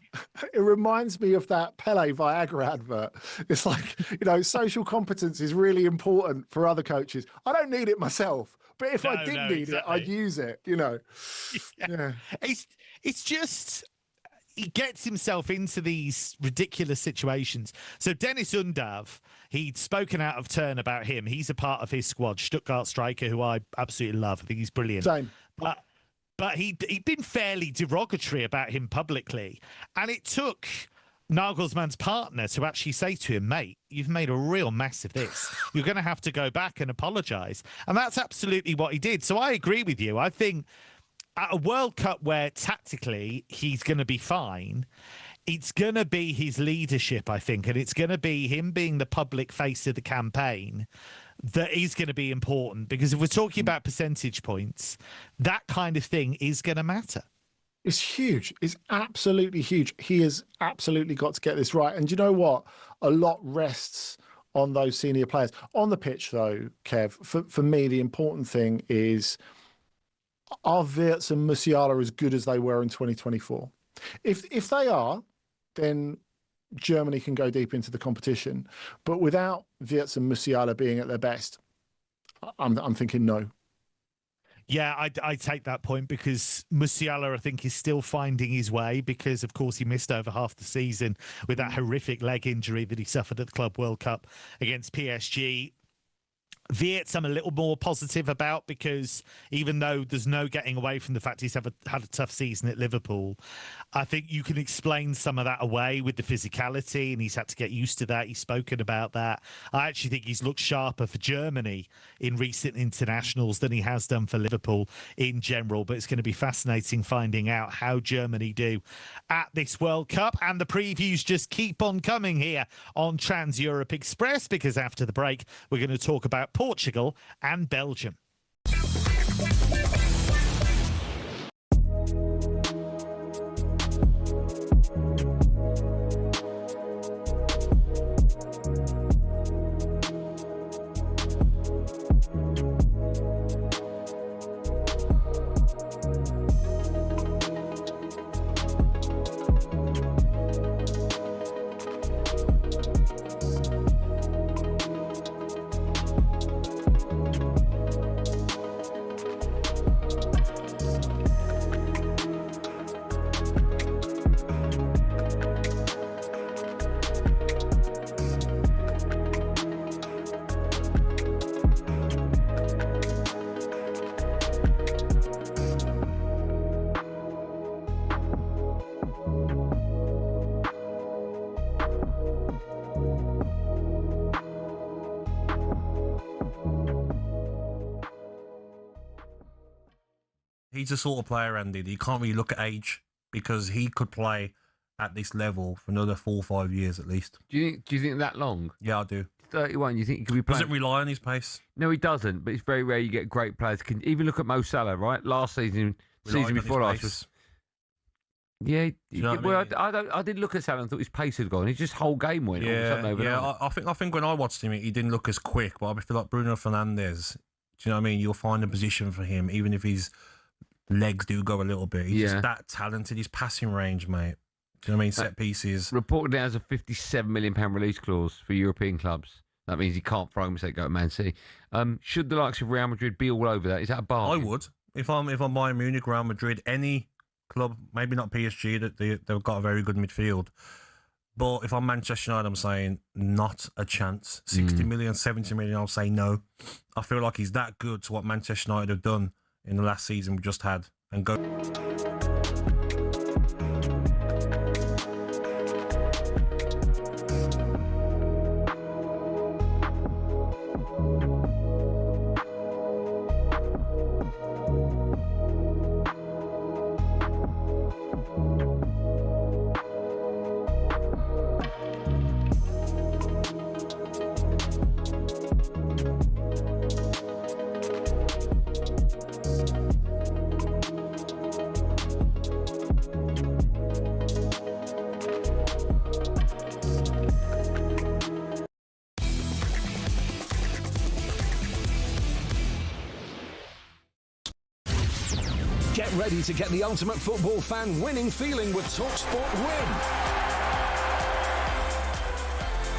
C: It reminds me of that Pele Viagra advert. It's like, you know, social competence is really important for other coaches. I don't need it myself. But if I did need it, I'd use it, you know. Yeah.
B: It's just... he gets himself into these ridiculous situations. So Dennis Undav, he'd spoken out of turn about him. He's a part of his squad, Stuttgart striker, who I absolutely love. I think he's brilliant.
C: Same.
B: But he'd been fairly derogatory about him publicly. And it took Nagelsmann's partner to actually say to him, mate, you've made a real mess of this. You're going to have to go back and apologise. And that's absolutely what he did. So I agree with you. I think at a World Cup where tactically he's going to be fine, it's going to be his leadership, I think, and it's going to be him being the public face of the campaign that is going to be important, because if we're talking about percentage points, that kind of thing is going to matter.
C: It's huge. It's absolutely huge. He has absolutely got to get this right. And you know what? A lot rests on those senior players. On the pitch, though, Kev, for me, the important thing is, are Wirtz and Musiala as good as they were in 2024? If they are, then Germany can go deep into the competition. But without Wirtz and Musiala being at their best, I'm thinking no.
B: Yeah, I take that point, because Musiala, I think, is still finding his way, because, of course, he missed over half the season with that horrific leg injury that he suffered at the Club World Cup against PSG. Wirtz, I'm a little more positive about, because even though there's no getting away from the fact he's had a tough season at Liverpool, I think you can explain some of that away with the physicality, and he's had to get used to that. He's spoken about that. I actually think he's looked sharper for Germany in recent internationals than he has done for Liverpool in general. But it's going to be fascinating finding out how Germany do at this World Cup. And the previews just keep on coming here on Trans Europe Express, because after the break, we're going to talk about Portugal and Belgium.
M: He's the sort of player, Andy, that you can't really look at age, because he could play at this level for another 4 or 5 years at least.
K: Do you think that long?
M: Yeah, I do.
K: 31. You think he could be playing?
M: Doesn't rely on his pace.
K: No, he doesn't. But it's very rare you get great players. Can even look at Mo Salah, right? Last season before last was. Yeah, I did look at Salah and thought his pace had gone. His just whole game went.
M: I think when I watched him, he didn't look as quick. But I feel like Bruno Fernandes. Do you know what I mean? You'll find a position for him, even if his legs do go a little bit. He's just that talented. His passing range, mate. Do you know what I mean? Set pieces.
K: Reported it has a £57 million release clause for European clubs. That means he can't throw him and say go to Man City. Should the likes of Real Madrid be all over that? Is that a bargain?
M: I would. If I'm Bayern Munich, Real Madrid, any club, maybe not PSG, that they've got a very good midfield. But if I'm Manchester United, I'm saying not a chance. 60 million, 70 million, I'll say no. I feel like he's that good to what Manchester United have done in the last season we just had. And go.
J: Get ready to get the ultimate football fan winning feeling with talkSPORT Win.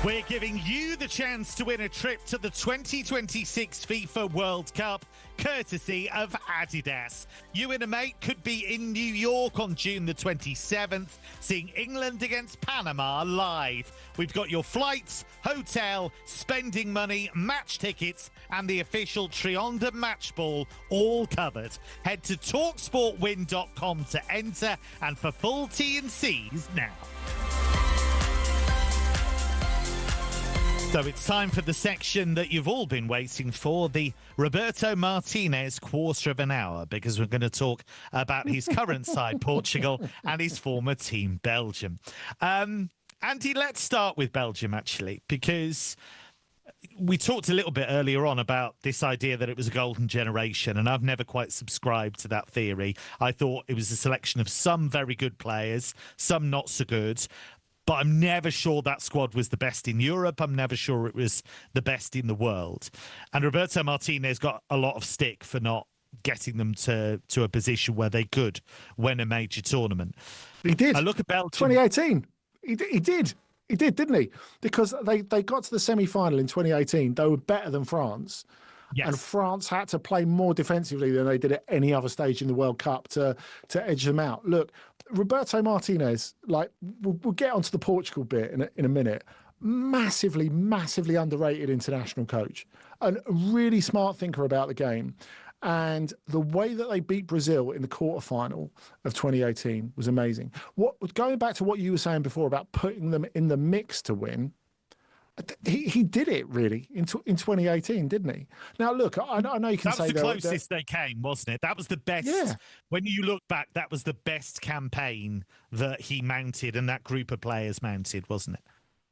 B: We're giving you the chance to win a trip to the 2026 FIFA World Cup, courtesy of Adidas. You and a mate could be in New York on June the 27th, seeing England against Panama live. We've got your flights, hotel, spending money, match tickets, and the official Trianda match ball all covered. Head to talksportwin.com to enter, and for full T&Cs now. So it's time for the section that you've all been waiting for, the Roberto Martinez quarter of an hour, because we're going to talk about his current side, Portugal, and his former team, Belgium. Andy, let's start with Belgium, actually, because we talked a little bit earlier on about this idea that it was a golden generation, and I've never quite subscribed to that theory. I thought it was a selection of some very good players, some not so good. But I'm never sure that squad was the best in Europe. I'm never sure it was the best in the world. And Roberto Martinez got a lot of stick for not getting them to a position where they could win a major tournament.
C: He did.
B: I look at Belgium.
C: 2018. He did. He did, didn't he? Because they got to the semi-final in 2018. They were better than France.
B: Yes.
C: And France had to play more defensively than they did at any other stage in the World Cup to edge them out. Look, Roberto Martinez, like we'll get onto the Portugal bit in a minute. massively, massively underrated international coach and a really smart thinker about the game. And the way that they beat Brazil in the quarterfinal of 2018 was amazing. Going back to what you were saying before about putting them in the mix to win, he did it really in 2018, didn't he? Now, look, I know you can say
B: that was the closest they came, wasn't it? That was the best. Yeah. When you look back, that was the best campaign that he mounted and that group of players mounted, wasn't it?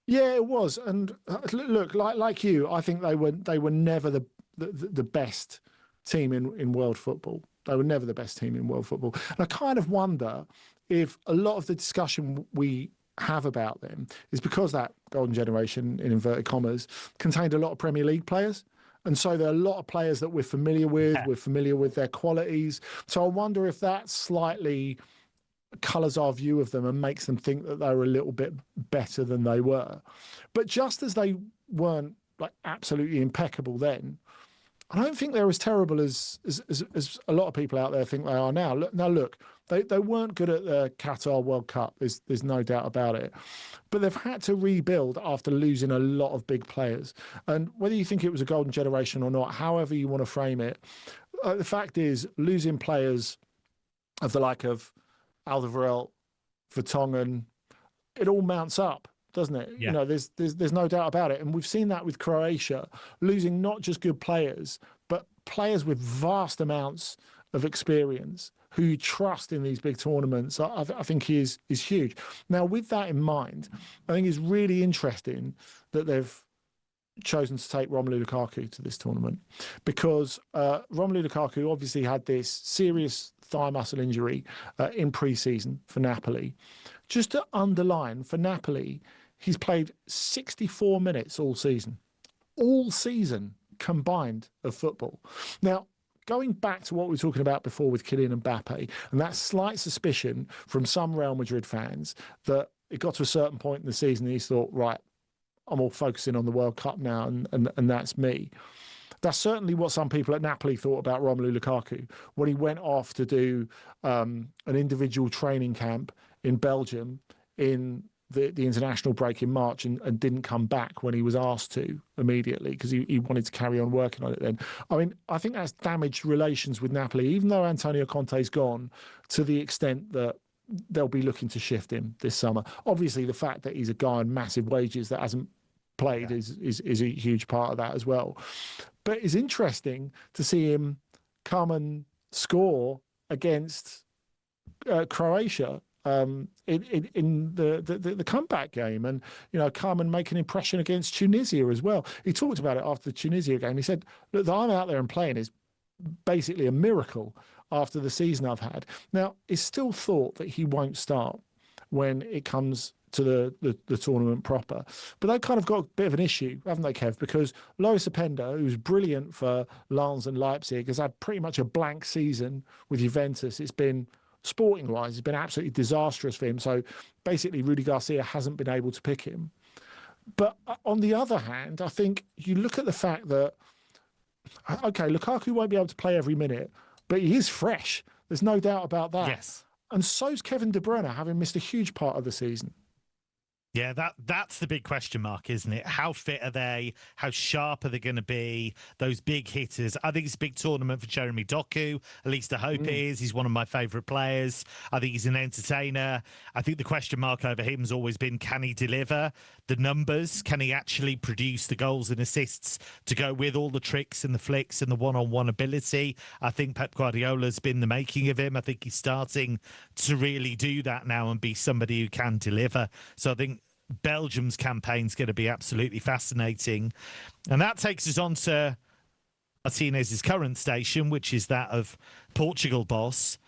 C: Yeah, it was. And look, like you, I think they were never the best team in world football. They were never the best team in world football. And I kind of wonder if a lot of the discussion we have about them is because that golden generation, in inverted commas, contained a lot of Premier League players. And so there are a lot of players that we're familiar with, we're familiar with their qualities. So I wonder if that slightly colours our view of them and makes them think that they were a little bit better than they were. But just as they weren't like absolutely impeccable then, I don't think they're as terrible as a lot of people out there think they are now. Look, they weren't good at the Qatar World Cup. There's no doubt about it. But they've had to rebuild after losing a lot of big players. And whether you think it was a golden generation or not, however you want to frame it, the fact is losing players of the like of Alderweireld, Vertonghen, it all mounts up, doesn't it?
B: Yeah.
C: You know, there's no doubt about it. And we've seen that with Croatia, losing not just good players, but players with vast amounts of experience who you trust in these big tournaments. I think is huge. Now, with that in mind, I think it's really interesting that they've chosen to take Romelu Lukaku to this tournament because Romelu Lukaku obviously had this serious thigh muscle injury in pre-season for Napoli. Just to underline, for Napoli, he's played 64 minutes all season combined of football. Now, going back to what we were talking about before with Kylian Mbappe, and that slight suspicion from some Real Madrid fans that it got to a certain point in the season and he thought, right, I'm all focusing on the World Cup now and that's me. That's certainly what some people at Napoli thought about Romelu Lukaku when he went off to do an individual training camp in Belgium in the international break in March and didn't come back when he was asked to immediately because he wanted to carry on working on it then. I mean, I think that's damaged relations with Napoli, even though Antonio Conte's gone, to the extent that they'll be looking to shift him this summer. Obviously, the fact that he's a guy on massive wages that hasn't played is a huge part of that as well. But it's interesting to see him come and score against Croatia in the comeback game, and come and make an impression against Tunisia as well. He talked about it after the Tunisia game. He said, "Look, that I'm out there and playing is basically a miracle after the season I've had." Now, it's still thought that he won't start when it comes to the tournament proper. But they've kind of got a bit of an issue, haven't they, Kev? Because Loris Openda, who's brilliant for Lens and Leipzig, has had pretty much a blank season with Juventus. It's been, sporting-wise, it's been absolutely disastrous for him. So basically, Rudy Garcia hasn't been able to pick him. But on the other hand, I think you look at the fact that, okay, Lukaku won't be able to play every minute, but he is fresh. There's no doubt about that.
B: Yes.
C: And so's Kevin De Bruyne, having missed a huge part of the season.
B: Yeah, that's the big question mark, isn't it? How fit are they? How sharp are they going to be? Those big hitters. I think it's a big tournament for Jeremy Doku. At least I hope it is. He's one of my favourite players. I think he's an entertainer. I think the question mark over him has always been, can he deliver the numbers? Can he actually produce the goals and assists to go with all the tricks and the flicks and the one-on-one ability? I think Pep Guardiola's been the making of him. I think he's starting to really do that now and be somebody who can deliver. So I think Belgium's campaign's going to be absolutely fascinating. And that takes us on to Martinez's current station, which is that of Portugal boss.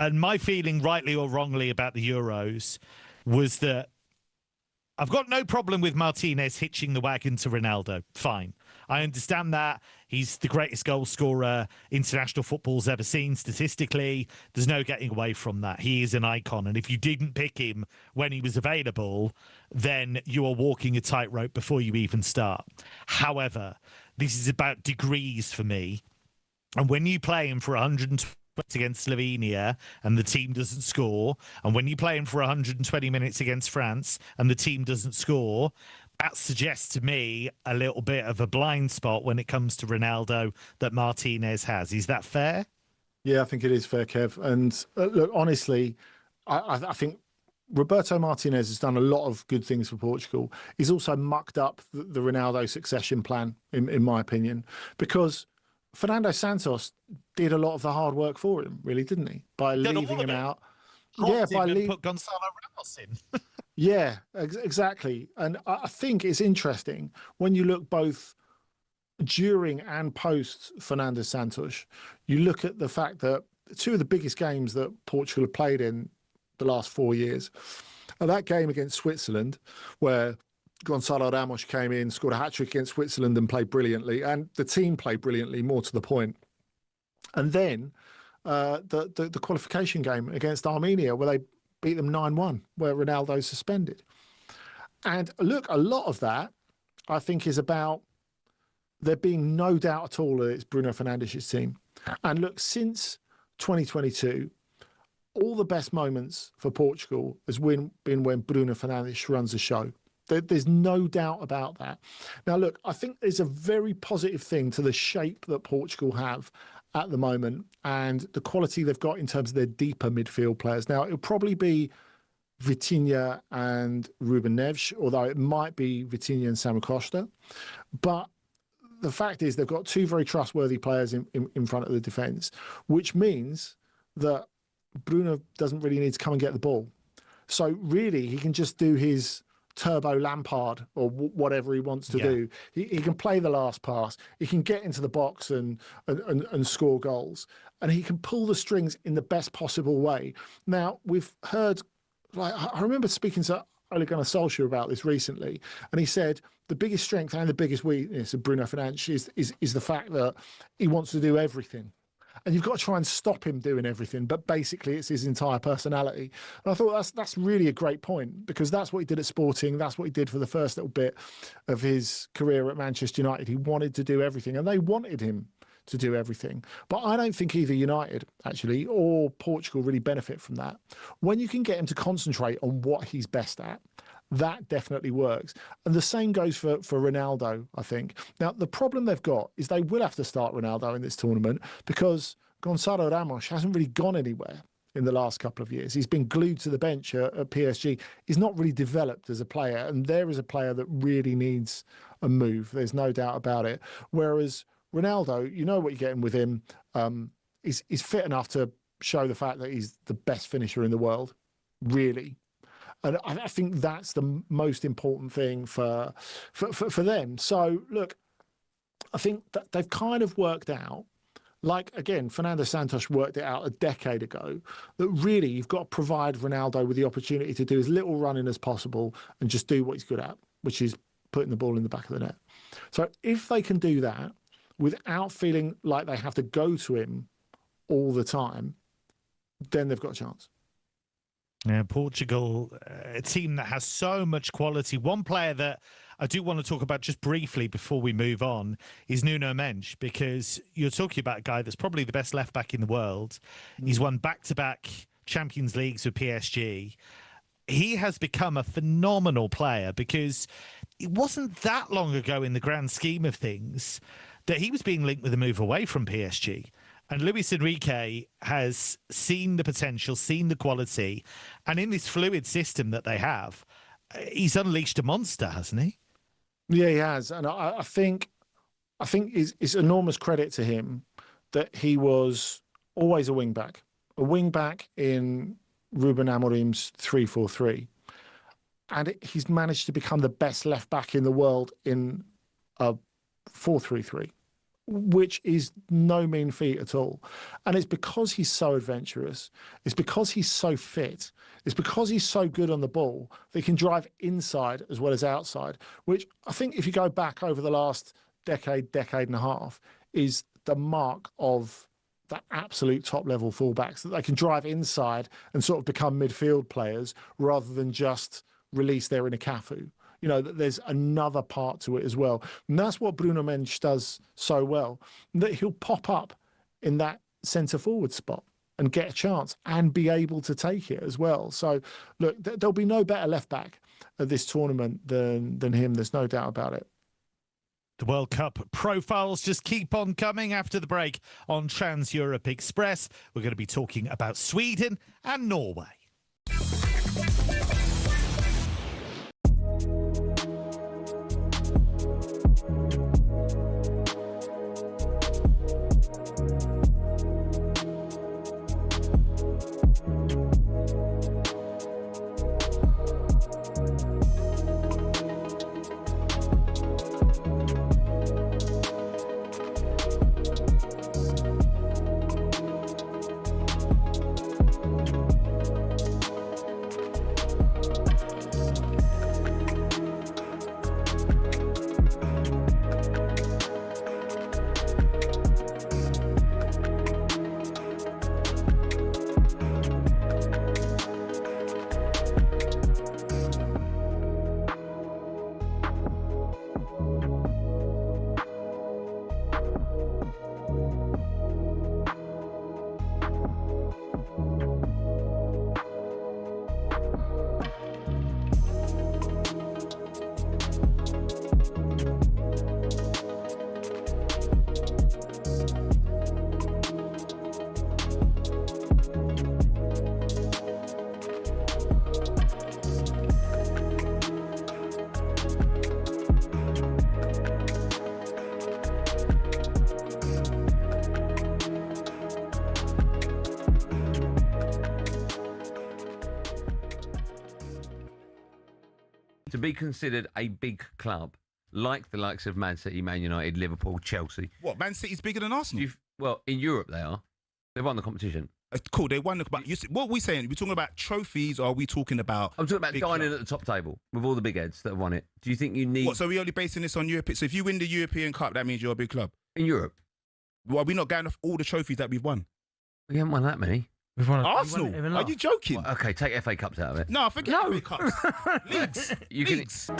B: And my feeling, rightly or wrongly, about the Euros was that I've got no problem with Martinez hitching the wagon to Ronaldo. Fine. I understand that. He's the greatest goal scorer international football's ever seen statistically. There's no getting away from that. He is an icon. And if you didn't pick him when he was available, then you are walking a tightrope before you even start. However, this is about degrees for me. And when you play him for 120 against Slovenia and the team doesn't score, and when you play him for 120 minutes against France and the team doesn't score, that suggests to me a little bit of a blind spot when it comes to Ronaldo that Martinez has. Is that fair?
C: Yeah, I think it is fair, Kev. And look, honestly, I think Roberto Martinez has done a lot of good things for Portugal. He's also mucked up the Ronaldo succession plan, in my opinion, because Fernando Santos did a lot of the hard work for him, really, didn't he? By leaving him out.
B: Yeah, by put Gonzalo Ramos in.
C: Yeah, exactly. And I think it's interesting when you look both during and post Fernando Santos, you look at the fact that two of the biggest games that Portugal have played in the last 4 years are that game against Switzerland, where Gonzalo Ramos came in, scored a hat-trick against Switzerland and played brilliantly, and the team played brilliantly, more to the point. And then the qualification game against Armenia, where they beat them 9-1, where Ronaldo's suspended. And look, a lot of that, I think, is about there being no doubt at all that it's Bruno Fernandes' team. And look, since 2022, all the best moments for Portugal has been when Bruno Fernandes runs the show. There's no doubt about that. Now, look, I think there's a very positive thing to the shape that Portugal have at the moment and the quality they've got in terms of their deeper midfield players. Now, it'll probably be Vitinha and Ruben Neves, although it might be Vitinha and Samu Costa. But the fact is they've got two very trustworthy players in front of the defence, which means that Bruno doesn't really need to come and get the ball. So really, he can just do his turbo Lampard or whatever he wants to do. He can play the last pass. He can get into the box and score goals. And he can pull the strings in the best possible way. Now, we've heard, like, I remember speaking to Ole Gunnar Solskjaer about this recently, and he said the biggest strength and the biggest weakness of Bruno Fernandes is the fact that he wants to do everything. And you've got to try and stop him doing everything, but basically it's his entire personality. And I thought that's really a great point, because that's what he did at Sporting. That's what he did for the first little bit of his career at Manchester United. He wanted to do everything, and they wanted him to do everything. But I don't think either United, actually, or Portugal really benefit from that. When you can get him to concentrate on what he's best at, that definitely works. And the same goes for Ronaldo, I think. Now, the problem they've got is they will have to start Ronaldo in this tournament because Gonzalo Ramos hasn't really gone anywhere in the last couple of years. He's been glued to the bench at PSG. He's not really developed as a player, and there is a player that really needs a move. There's no doubt about it. Whereas Ronaldo, you know what you're getting with him. He's fit enough to show the fact that he's the best finisher in the world, really. And I think that's the most important thing for them. So, look, I think that they've kind of worked out, like, again, Fernando Santos worked it out a decade ago, that really you've got to provide Ronaldo with the opportunity to do as little running as possible and just do what he's good at, which is putting the ball in the back of the net. So if they can do that without feeling like they have to go to him all the time, then they've got a chance.
B: Yeah, Portugal, a team that has so much quality. One player that I do want to talk about just briefly before we move on is Nuno Mendes, because you're talking about a guy that's probably the best left back in the world. He's won back-to-back Champions Leagues with PSG. He has become a phenomenal player because it wasn't that long ago in the grand scheme of things that he was being linked with a move away from PSG. And Luis Enrique has seen the potential, seen the quality, and in this fluid system that they have, he's unleashed a monster, hasn't he?
C: Yeah, he has. And I think it's enormous credit to him that he was always a wing-back in Ruben Amorim's 3-4-3. And he's managed to become the best left-back in the world in a 4-3-3. Which is no mean feat at all. And it's because he's so adventurous. It's because he's so fit. It's because he's so good on the ball that he can drive inside as well as outside, which I think if you go back over the last decade and a half, is the mark of the absolute top level fullbacks, that they can drive inside and sort of become midfield players rather than just release their inner Cafu. You know, that there's another part to it as well. And that's what Bruno Mendes does so well, that he'll pop up in that centre forward spot and get a chance and be able to take it as well. So, look, there'll be no better left back at this tournament than him. There's no doubt about it.
B: The World Cup profiles just keep on coming after the break on Trans Europe Express. We're going to be talking about Sweden and Norway.
K: To be considered a big club, like the likes of Man City, Man United, Liverpool, Chelsea.
N: What, Man City's bigger than Arsenal?
K: Well, in Europe they are. They've won the competition.
N: Cool, they won the... But what are we saying? Are we talking about trophies or are we talking about...
K: I'm talking about dining at the top table with all the big heads that have won it. Do you think you need...
N: What, so we're only basing this on Europe? So if you win the European Cup, that means you're a big club?
K: In Europe.
N: Well, are we not going off all the trophies that we've won?
K: We haven't won that many.
N: We've won Arsenal? Are you joking?
K: Well, okay, take FA Cups out of it.
N: No, forget FA Cups. Leagues.
K: Leagues.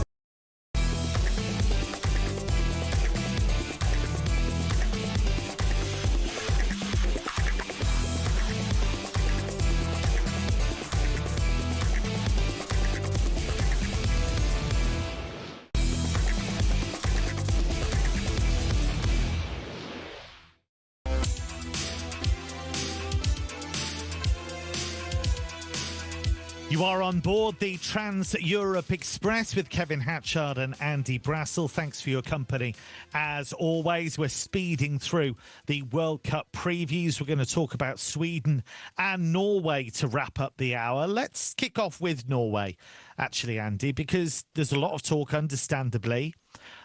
B: You are on board the Trans Europe Express with Kevin Hatchard and Andy Brassell. Thanks for your company. As always, we're speeding through the World Cup previews. We're going to talk about Sweden and Norway to wrap up the hour. Let's kick off with Norway, actually, Andy, because there's a lot of talk, understandably,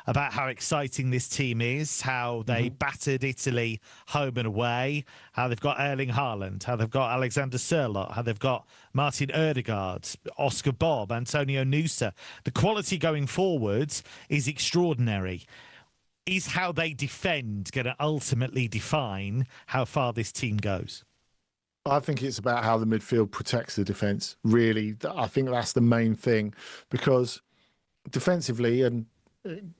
B: about how exciting this team is, how they battered Italy home and away, how they've got Erling Haaland, how they've got Alexander Sørloth, how they've got Martin Ødegaard, Oscar Bob, Antonio Nusa. The quality going forwards is extraordinary. Is how they defend going to ultimately define how far this team goes?
C: I think it's about how the midfield protects the defence, really. I think that's the main thing, because defensively, and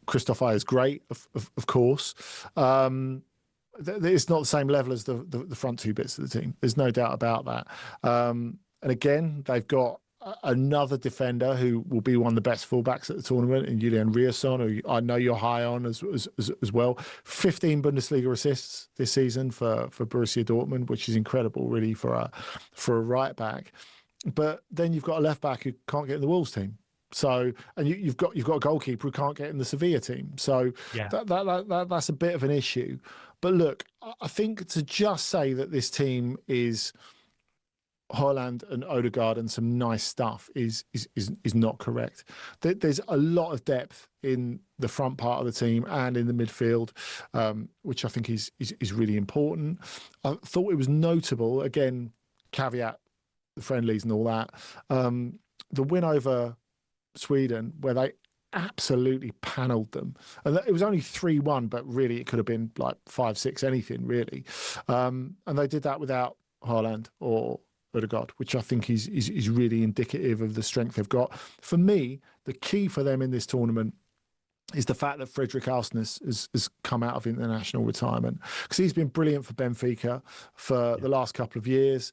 C: Christoph Ayer is great, of course. It's not the same level as the front two bits of the team. There's no doubt about that. And again, they've got another defender who will be one of the best fullbacks at the tournament in Julian Riasson, who I know you're high on as well. 15 Bundesliga assists this season for Borussia Dortmund, which is incredible, really, for a right back. But then you've got a left back who can't get in the Wolves team. So, and you've got a goalkeeper who can't get in the Sevilla team. So yeah. That's a bit of an issue. But look, I think to just say that this team is Haaland and Ødegaard and some nice stuff is not correct. There's a lot of depth in the front part of the team and in the midfield, which I think is really important. I thought it was notable, again, caveat the friendlies and all that, the win over Sweden, where they absolutely panelled them. And it was only 3-1, but really it could have been like 5-6, anything, really. And they did that without Haaland or Ødegaard, which I think is really indicative of the strength they've got. For me, the key for them in this tournament is the fact that Fredrik Alsnes has come out of international retirement, because he's been brilliant for Benfica for the last couple of years.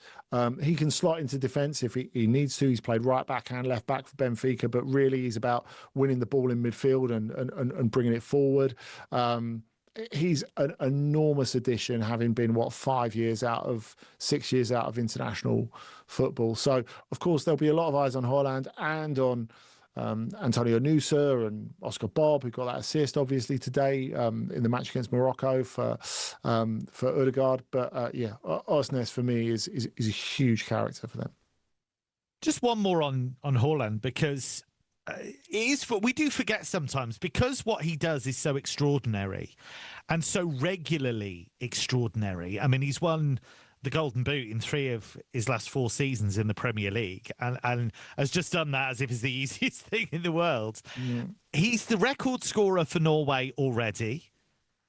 C: He can slot into defence if he needs to. He's played right back and left back for Benfica, but really he's about winning the ball in midfield and bringing it forward. He's an enormous addition, having been 6 years out of international football. So of course there'll be a lot of eyes on Haaland and on Antonio Nusa and Oscar Bob, who got that assist obviously today in the match against Morocco for Odegaard. But Osnes for me is a huge character for them.
B: Just one more on Haaland, because we do forget sometimes, because what he does is so extraordinary and so regularly extraordinary. I mean, he's won the Golden Boot in 3 of his last 4 seasons in the Premier League and has just done that as if it's the easiest thing in the world. Yeah. He's the record scorer for Norway already,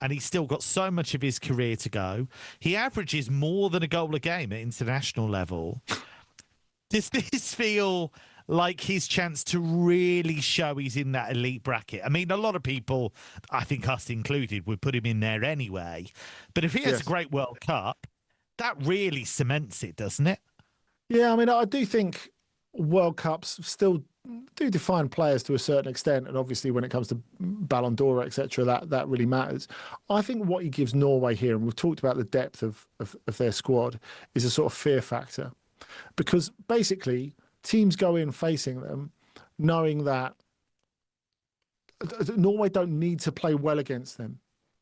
B: and he's still got so much of his career to go. He averages more than a goal a game at international level. Does this feel like his chance to really show he's in that elite bracket? I mean, a lot of people, I think us included, would put him in there anyway. But if he has a great World Cup, that really cements it, doesn't it?
C: Yeah, I mean, I do think World Cups still do define players to a certain extent, and obviously when it comes to Ballon d'Or, etc., that really matters. I think what he gives Norway here, and we've talked about the depth of their squad, is a sort of fear factor. Because basically, teams go in facing them knowing that Norway don't need to play well against them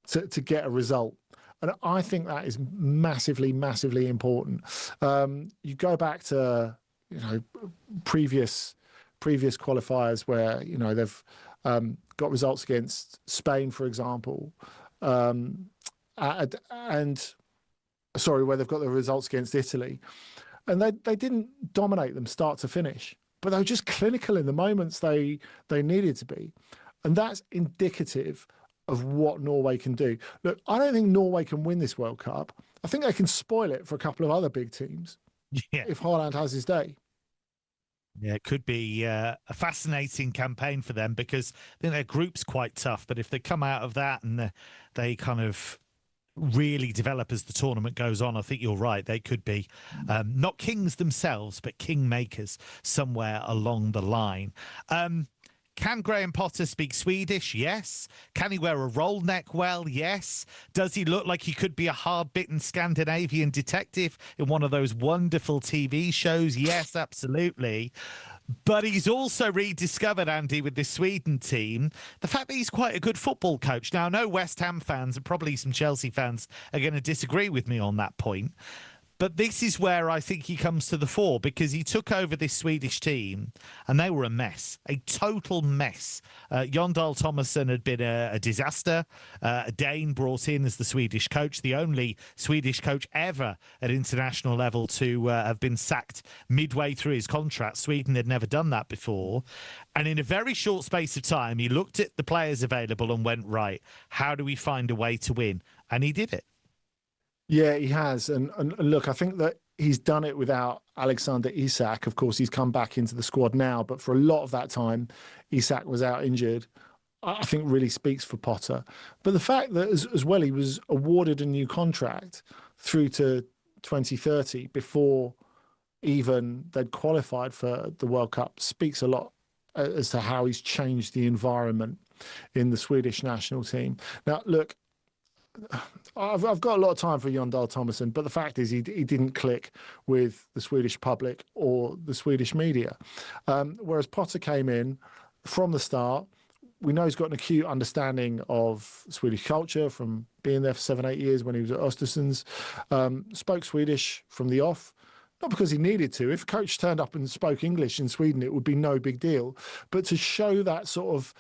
C: to get a result. And I think that is massively, massively important. You go back to, previous qualifiers where, they've got results against Spain, for example, where they've got the results against Italy. And they didn't dominate them start to finish, but they were just clinical in the moments they needed to be. And that's indicative of what Norway can do. Look, I don't think Norway can win this World Cup. I think they can spoil it for a couple of other big teams if Haaland has his day.
B: Yeah, it could be a fascinating campaign for them, because I think their group's quite tough. But if they come out of that and they kind of really develop as the tournament goes on, I think you're right. They could be not kings themselves, but kingmakers somewhere along the line. Can Graham Potter speak Swedish? Yes. Can he wear a roll neck well? Yes. Does he look like he could be a hard-bitten Scandinavian detective in one of those wonderful TV shows? Yes, absolutely. But he's also rediscovered, Andy, with this Sweden team, the fact that he's quite a good football coach. Now, I know West Ham fans and probably some Chelsea fans are going to disagree with me on that point. But this is where I think he comes to the fore, because he took over this Swedish team and they were a mess, a total mess. Jon Dahl Tomasson had been a disaster. A Dane brought in as the Swedish coach, the only Swedish coach ever at international level to have been sacked midway through his contract. Sweden had never done that before. And in a very short space of time, he looked at the players available and went, right, how do we find a way to win? And he did it.
C: Yeah, he has. And look, I think that he's done it without Alexander Isak. Of course, he's come back into the squad now, but for a lot of that time, Isak was out injured. I think really speaks for Potter. But the fact that as well, he was awarded a new contract through to 2030 before even they'd qualified for the World Cup speaks a lot as to how he's changed the environment in the Swedish national team. Now, look, I've got a lot of time for Jon Dahl Tomasson, but the fact is he didn't click with the Swedish public or the Swedish media. Whereas Potter came in from the start. We know he's got an acute understanding of Swedish culture from being there for 7-8 years when he was at Östersunds. Spoke Swedish from the off. Not because he needed to. If a coach turned up and spoke English in Sweden, it would be no big deal. But to show that sort of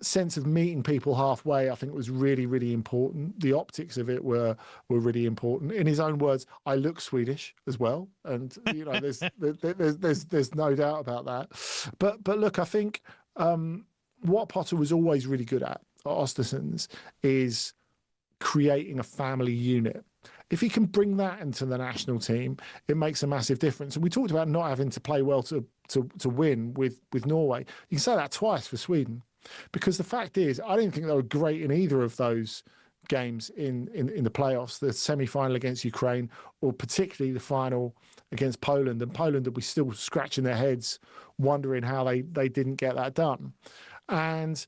C: sense of meeting people halfway, I think was really, really important. The optics of it were really important. In his own words, I look Swedish as well, and there's no doubt about that. But look, I think what Potter was always really good at Östersunds is creating a family unit. If he can bring that into the national team, it makes a massive difference. And we talked about not having to play well to win with Norway. You can say that twice for Sweden. because the fact is, I didn't think they were great in either of those games in the playoffs, the semi-final against Ukraine, or particularly the final against Poland. And Poland, that we still scratching their heads, wondering how they didn't get that done. And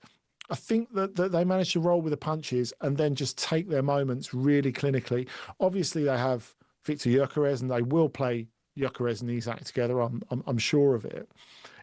C: I think that they managed to roll with the punches and then just take their moments really clinically. Obviously, they have Victor Gyökeres, and they will play Gyökeres and Isak together. I'm sure of it.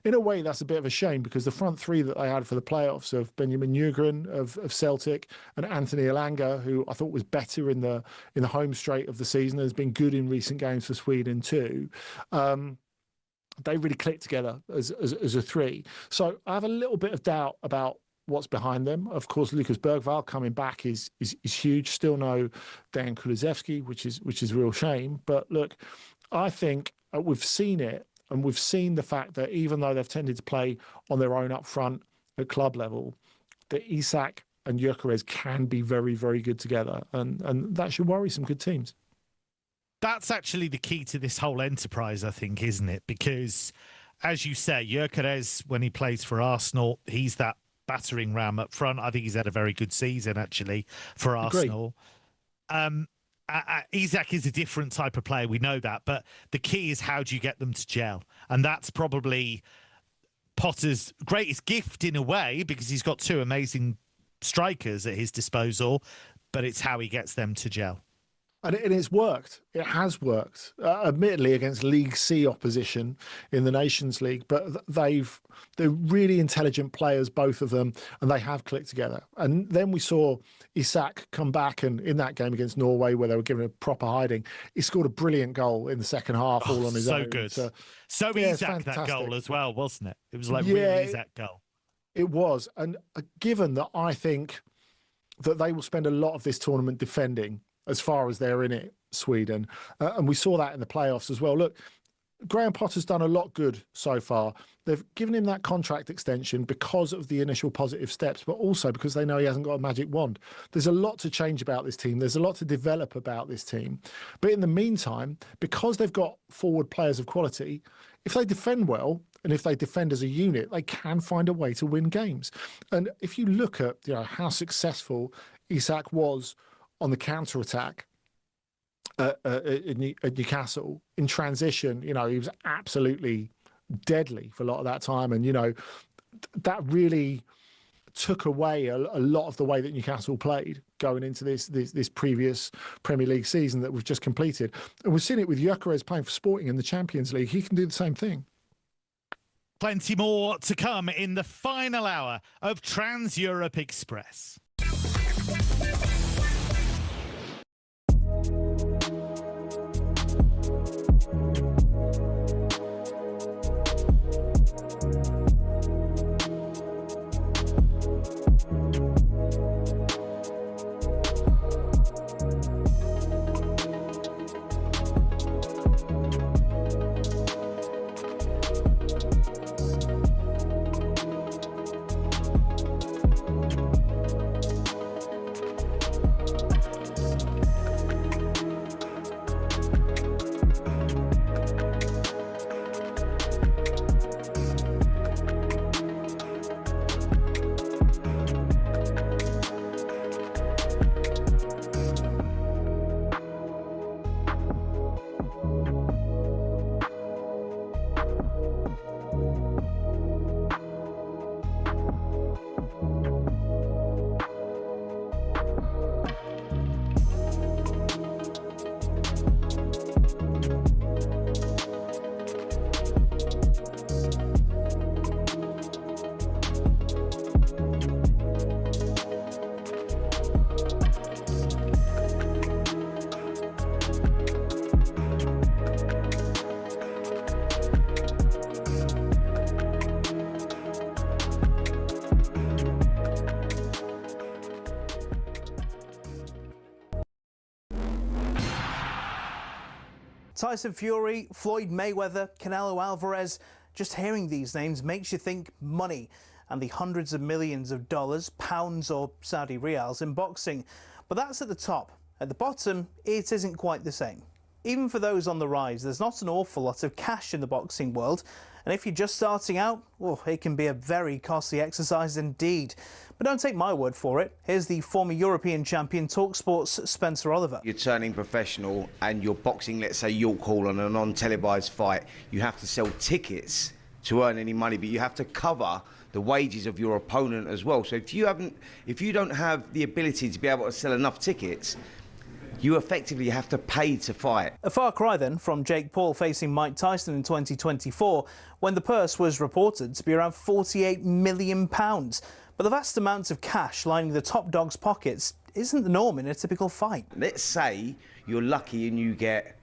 C: In a way, that's a bit of a shame, because the front three that they had for the playoffs of Benjamin Nygren of Celtic and Anthony Elanga, who I thought was better in the home straight of the season, has been good in recent games for Sweden too. They really clicked together as a three. So I have a little bit of doubt about what's behind them. Of course, Lucas Bergvall coming back is huge. Still no Dan Kulusevski, which is a real shame. But look, I think we've seen it. And we've seen the fact that even though they've tended to play on their own up front at club level, that Isak and Gyökeres can be very, very good together. And that should worry some good teams.
B: That's actually the key to this whole enterprise, I think, isn't it? Because, as you say, Gyökeres, when he plays for Arsenal, he's that battering ram up front. I think he's had a very good season, actually, for Arsenal. Isak is a different type of player, we know that, but the key is how do you get them to gel? And that's probably Potter's greatest gift in a way, because he's got two amazing strikers at his disposal, but it's how he gets them to gel.
C: And it's worked. It has worked, admittedly against League C opposition in the Nations League. But they're really intelligent players, both of them, and they have clicked together. And then we saw Isak come back, and in that game against Norway, where they were given a proper hiding, he scored a brilliant goal in the second half, all on his own.
B: So good. So
C: yeah,
B: Isak, that goal as well, wasn't it? It was like really Isak goal.
C: It was. And given that I think that they will spend a lot of this tournament defending, as far as they're in it, Sweden. And we saw that in the playoffs as well. Look, Graham Potter's done a lot good so far. They've given him that contract extension because of the initial positive steps, but also because they know he hasn't got a magic wand. There's a lot to change about this team. There's a lot to develop about this team. But in the meantime, because they've got forward players of quality, if they defend well, and if they defend as a unit, they can find a way to win games. And if you look at how successful Isak was on the counter-attack at Newcastle in transition, he was absolutely deadly for a lot of that time. And, that really took away a lot of the way that Newcastle played going into this previous Premier League season that we've just completed. And we've seen it with Gyökeres playing for Sporting in the Champions League. He can do the same thing.
B: Plenty more to come in the final hour of Trans-Europe Express.
O: Tyson Fury, Floyd Mayweather, Canelo Alvarez. Just hearing these names makes you think money and the hundreds of millions of dollars, pounds or Saudi riyals in boxing. But that's at the top. At the bottom, it isn't quite the same. Even for those on the rise, there's not an awful lot of cash in the boxing world, And if you're just starting out, well, it can be a very costly exercise indeed. But don't take my word for it. Here's the former European champion, talkSPORT's Spencer Oliver.
P: You're turning professional and you're boxing, let's say, York Hall on a non-televised fight. You have to sell tickets to earn any money, but you have to cover the wages of your opponent as well. So if you don't have the ability to be able to sell enough tickets, you effectively have to pay to fight.
O: A far cry then from Jake Paul facing Mike Tyson in 2024, when the purse was reported to be around £48 million. But the vast amounts of cash lining the top dog's pockets isn't the norm in a typical fight.
P: Let's say you're lucky and you get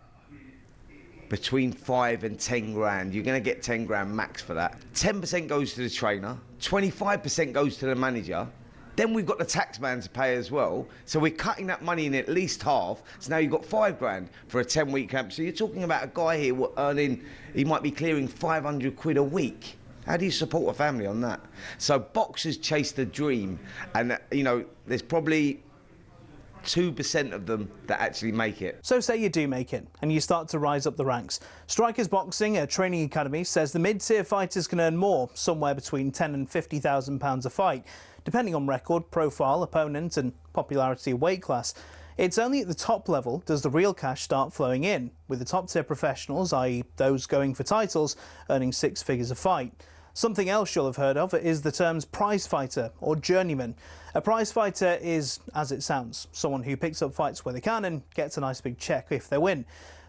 P: between 5 and 10 grand. You're going to get 10 grand max for that. 10% goes to the trainer, 25% goes to the manager. Then we've got the tax man to pay as well. So we're cutting that money in at least half. So now you've got 5 grand for a 10-week camp. So you're talking about a guy here earning, he might be clearing 500 quid a week. How do you support a family on that? So boxers chase the dream. And, you know, there's probably 2% of them that actually make it.
O: So say you do make it and you start to rise up the ranks. Strikers Boxing, a training academy, says the mid-tier fighters can earn more, somewhere between £10,000 and £50,000 a fight, depending on record, profile, opponent and popularity of weight class. It's only at the top level does the real cash start flowing in, with the top-tier professionals, i.e. those going for titles, earning 6 figures a fight. Something else you'll have heard of is the terms prize fighter or journeyman. A prize fighter is, as it sounds, someone who picks up fights where they can and gets a nice big check if they win.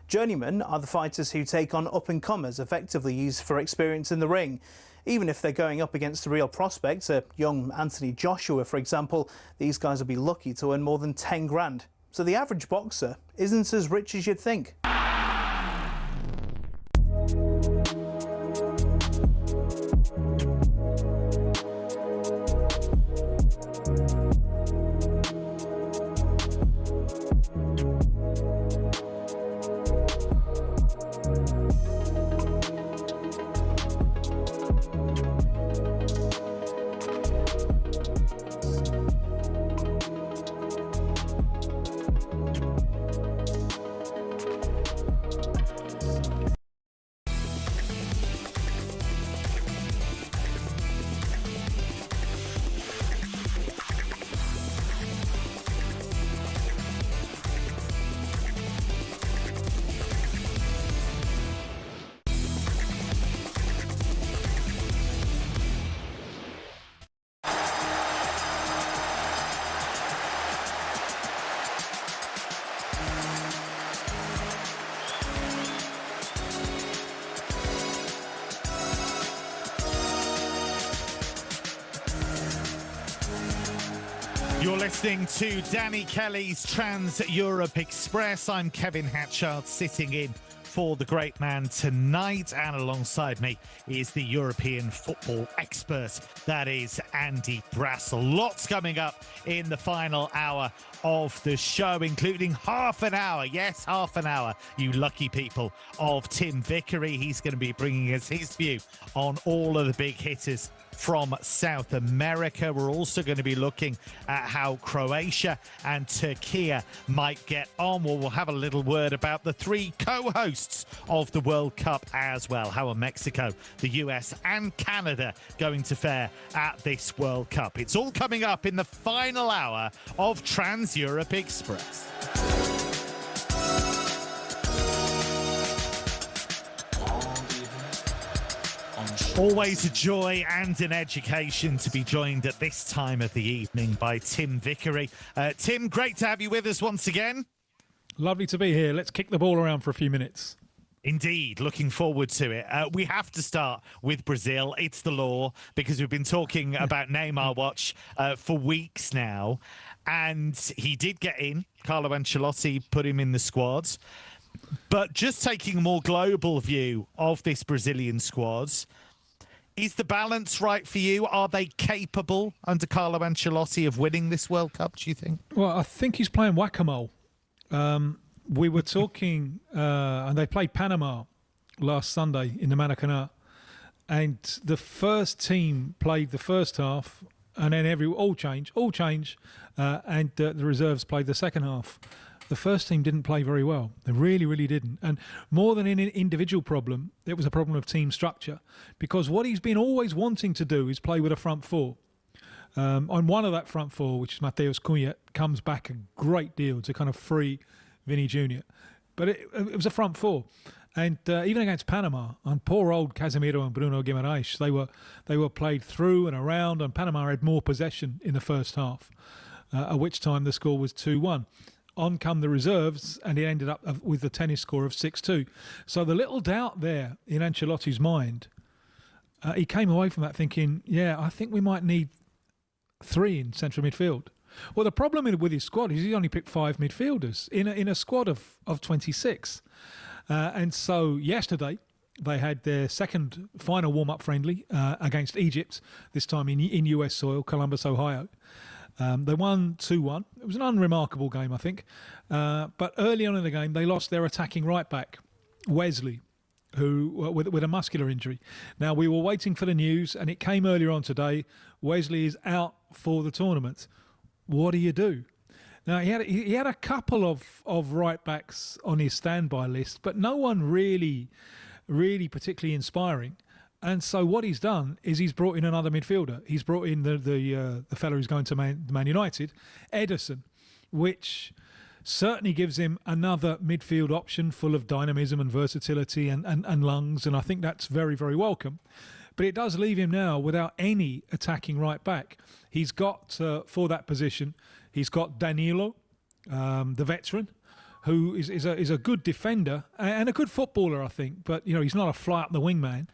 O: Journeymen are the fighters who take on up-and-comers, effectively used for experience in the ring. Even if they're going up against a real prospect, a young Anthony Joshua, for example, these guys will be lucky to earn more than 10 grand. So the average boxer isn't as rich as you'd think.
B: You're listening to Danny Kelly's Trans-Europe Express. I'm Kevin Hatchard, sitting in for the great man tonight, and alongside me is the European football expert, that is Andy Brassell. Lots coming up in the final hour of the show, including half an hour, yes, half an hour, you lucky people, of Tim Vickery. He's going to be bringing us his view on all of the big hitters from South America. We're also going to be looking at how Croatia and Turkey might get on. We'll have a little word about the 3 co-hosts of the World Cup as well. How are Mexico, the US and Canada going to fare at this World Cup? It's all coming up in the final hour of Trans-Europe Express. Always a joy and an education to be joined at this time of the evening by Tim Vickery. Tim, great to have you with us once again.
Q: Lovely to be here. Let's kick the ball around for a few minutes.
B: Indeed, looking forward to it. We have to start with Brazil. It's the law, because we've been talking about Neymar watch for weeks now. And he did get in. Carlo Ancelotti put him in the squad. But just taking a more global view of this Brazilian squad, is the balance right for you? Are they capable under Carlo Ancelotti of winning this World Cup, do you think?
Q: Well, I think he's playing whack-a-mole. We were talking, and they played Panama last Sunday in the Maracanã, and the first team played the first half, and then all change, and the reserves played the second half. the first team didn't play very well. They really, really didn't. And more than an individual problem, it was a problem of team structure. Because what he's been always wanting to do is play with a front four. On one of that front four, which is Mateus Cunha, comes back a great deal to kind of free Vinny Jr. But it was a front four. And even against Panama, on poor old Casemiro and Bruno Guimaraes, they were played through and around, and Panama had more possession in the first half, at which time the score was 2-1. On come the reserves, and it ended up with the tennis score of 6-2. So the little doubt there in Ancelotti's mind, he came away from that thinking, yeah, I think we might need 3 in central midfield. Well, the problem with his squad is he only picked 5 midfielders in a squad of 26. And so yesterday they had their second final warm-up friendly against Egypt, this time in US soil, Columbus, Ohio. They won 2-1. It was an unremarkable game, I think. But early on in the game, they lost their attacking right-back, Wesley, who with a muscular injury. Now, we were waiting for the news, and it came earlier on today. Wesley is out for the tournament. What do you do? Now, he had a couple of right-backs on his standby list, but no one really particularly inspiring. And so what he's done is he's brought in another midfielder. He's brought in the fellow who's going to Man United, Ederson, which certainly gives him another midfield option full of dynamism and versatility and lungs, and I think that's very, very welcome. But it does leave him now without any attacking right back. He's got, for that position, he's got Danilo, the veteran, who is a good defender and a good footballer, I think. But, he's not a fly-up-the-wing man.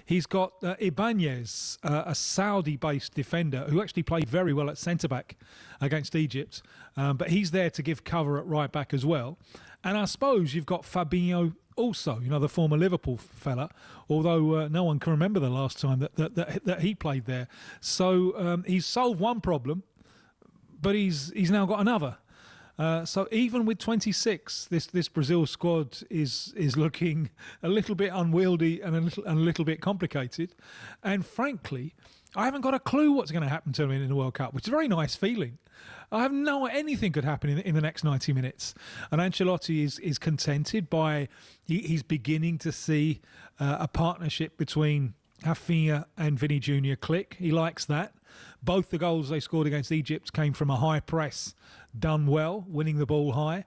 Q: He's got Ibanez, a Saudi-based defender who actually played very well at centre-back against Egypt. But he's there to give cover at right-back as well. And I suppose you've got Fabinho also, the former Liverpool fella, although no one can remember the last time that he played there. So he's solved one problem, but he's now got another. So even with 26, this Brazil squad is looking a little bit unwieldy and a little bit complicated. And frankly, I haven't got a clue what's going to happen to them in the World Cup, which is a very nice feeling. I have anything could happen in the next 90 minutes. And Ancelotti is contented by, he's beginning to see a partnership between Rafinha and Vinny Jr. click. He likes that. Both the goals they scored against Egypt came from a high press, done well, winning the ball high.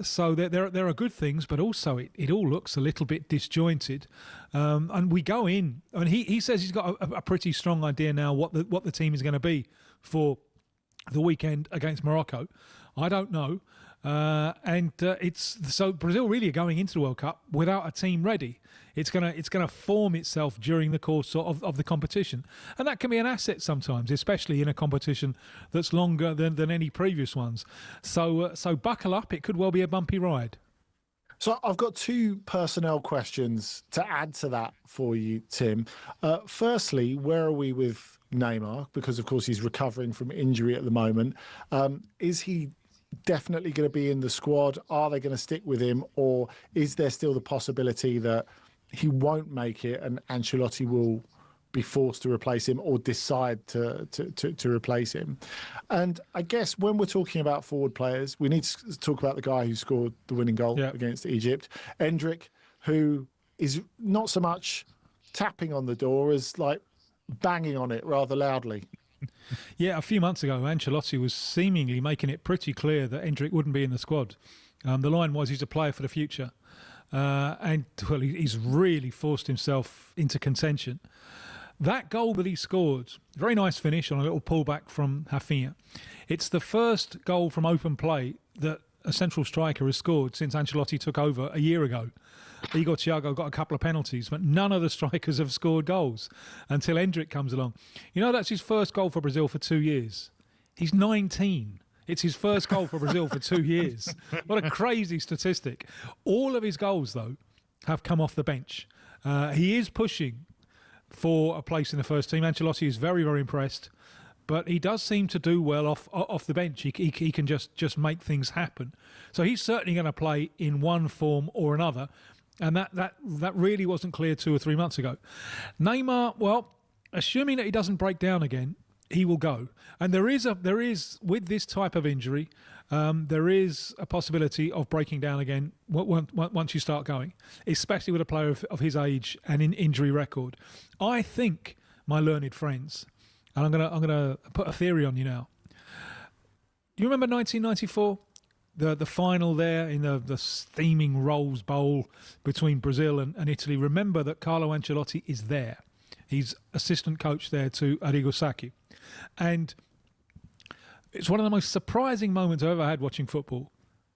Q: So there are good things, but also it all looks a little bit disjointed. And we go in, and he says he's got a pretty strong idea now what the team is going to be for the weekend against Morocco. I don't know. So Brazil really are going into the World Cup without a team ready. It's gonna form itself during the course of the competition, and that can be an asset sometimes, especially in a competition that's longer than any previous ones. So buckle up. It could well be a bumpy ride.
C: So I've got 2 personnel questions to add to that for you, Tim. Firstly, where are we with Neymar? Because, of course, he's recovering from injury at the moment. Is he definitely going to be in the squad? Are they going to stick with him? Or is there still the possibility that he won't make it and Ancelotti will be forced to replace him or decide to replace him? And I guess when we're talking about forward players, we need to talk about the guy who scored the winning goal against Egypt, Endrick, who is not so much tapping on the door as like banging on it rather loudly.
Q: Yeah, a few months ago, Ancelotti was seemingly making it pretty clear that Endrick wouldn't be in the squad. The line was he's a player for the future. And well, he's really forced himself into contention. That goal that he scored, very nice finish on a little pullback from Rafinha. It's the first goal from open play that a central striker has scored since Ancelotti took over a year ago. Igor Thiago got a couple of penalties, but none of the strikers have scored goals until Endrick comes along. That's his first goal for Brazil for 2 years. He's 19. It's his first goal for Brazil for 2 years. What a crazy statistic. All of his goals, though, have come off the bench. He is pushing for a place in the first team. Ancelotti is very, very impressed. But he does seem to do well off the bench. He can just make things happen. So he's certainly going to play in one form or another. And that really wasn't clear 2 or 3 months ago. Neymar, well, assuming that he doesn't break down again, he will go. And there is with this type of injury, there is a possibility of breaking down again once you start going, especially with a player of his age and in injury record. I think, my learned friends, and I'm gonna put a theory on you now. You remember 1994? The final there in the steaming Rose Bowl between Brazil and Italy. Remember that Carlo Ancelotti is there. He's assistant coach there to Arrigo Sacchi. And it's one of the most surprising moments I've ever had watching football.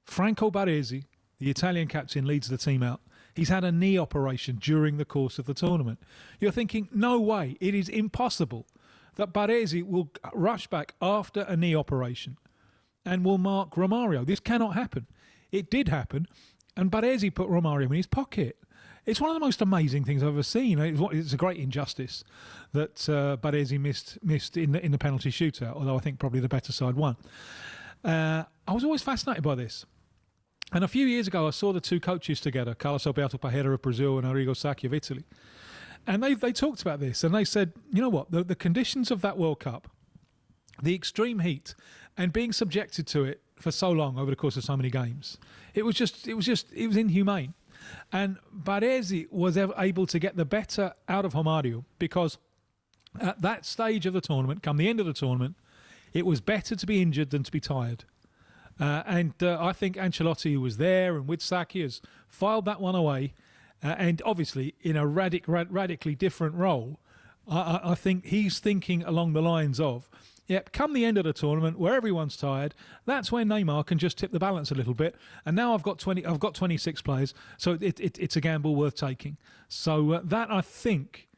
Q: Franco Baresi, the Italian captain, leads the team out. He's had a knee operation during the course of the tournament. You're thinking, no way, it is impossible that Baresi will rush back after a knee operation and will mark Romario. This cannot happen. It did happen, and Baresi put Romario in his pocket. It's one of the most amazing things I've ever seen. It's a great injustice that Baresi missed in the penalty shootout, although I think probably the better side won. I was always fascinated by this. And a few years ago, I saw the two coaches together, Carlos Alberto Parreira of Brazil and Arrigo Sacchi of Italy. And they talked about this, and they said, you know what, the conditions of that World Cup, the extreme heat, and being subjected to it for so long over the course of so many games, it was inhumane. And Baresi was able to get the better out of Romario because at that stage of the tournament, come the end of the tournament, it was better to be injured than to be tired. And I think Ancelotti, who was there and with Sacchi, has filed that one away. And obviously, in a radically different role, I think he's thinking along the lines of, yep, come the end of the tournament where everyone's tired, that's when Neymar can just tip the balance a little bit. And now I've got 26 players, so it's a gamble worth taking. So that, I think,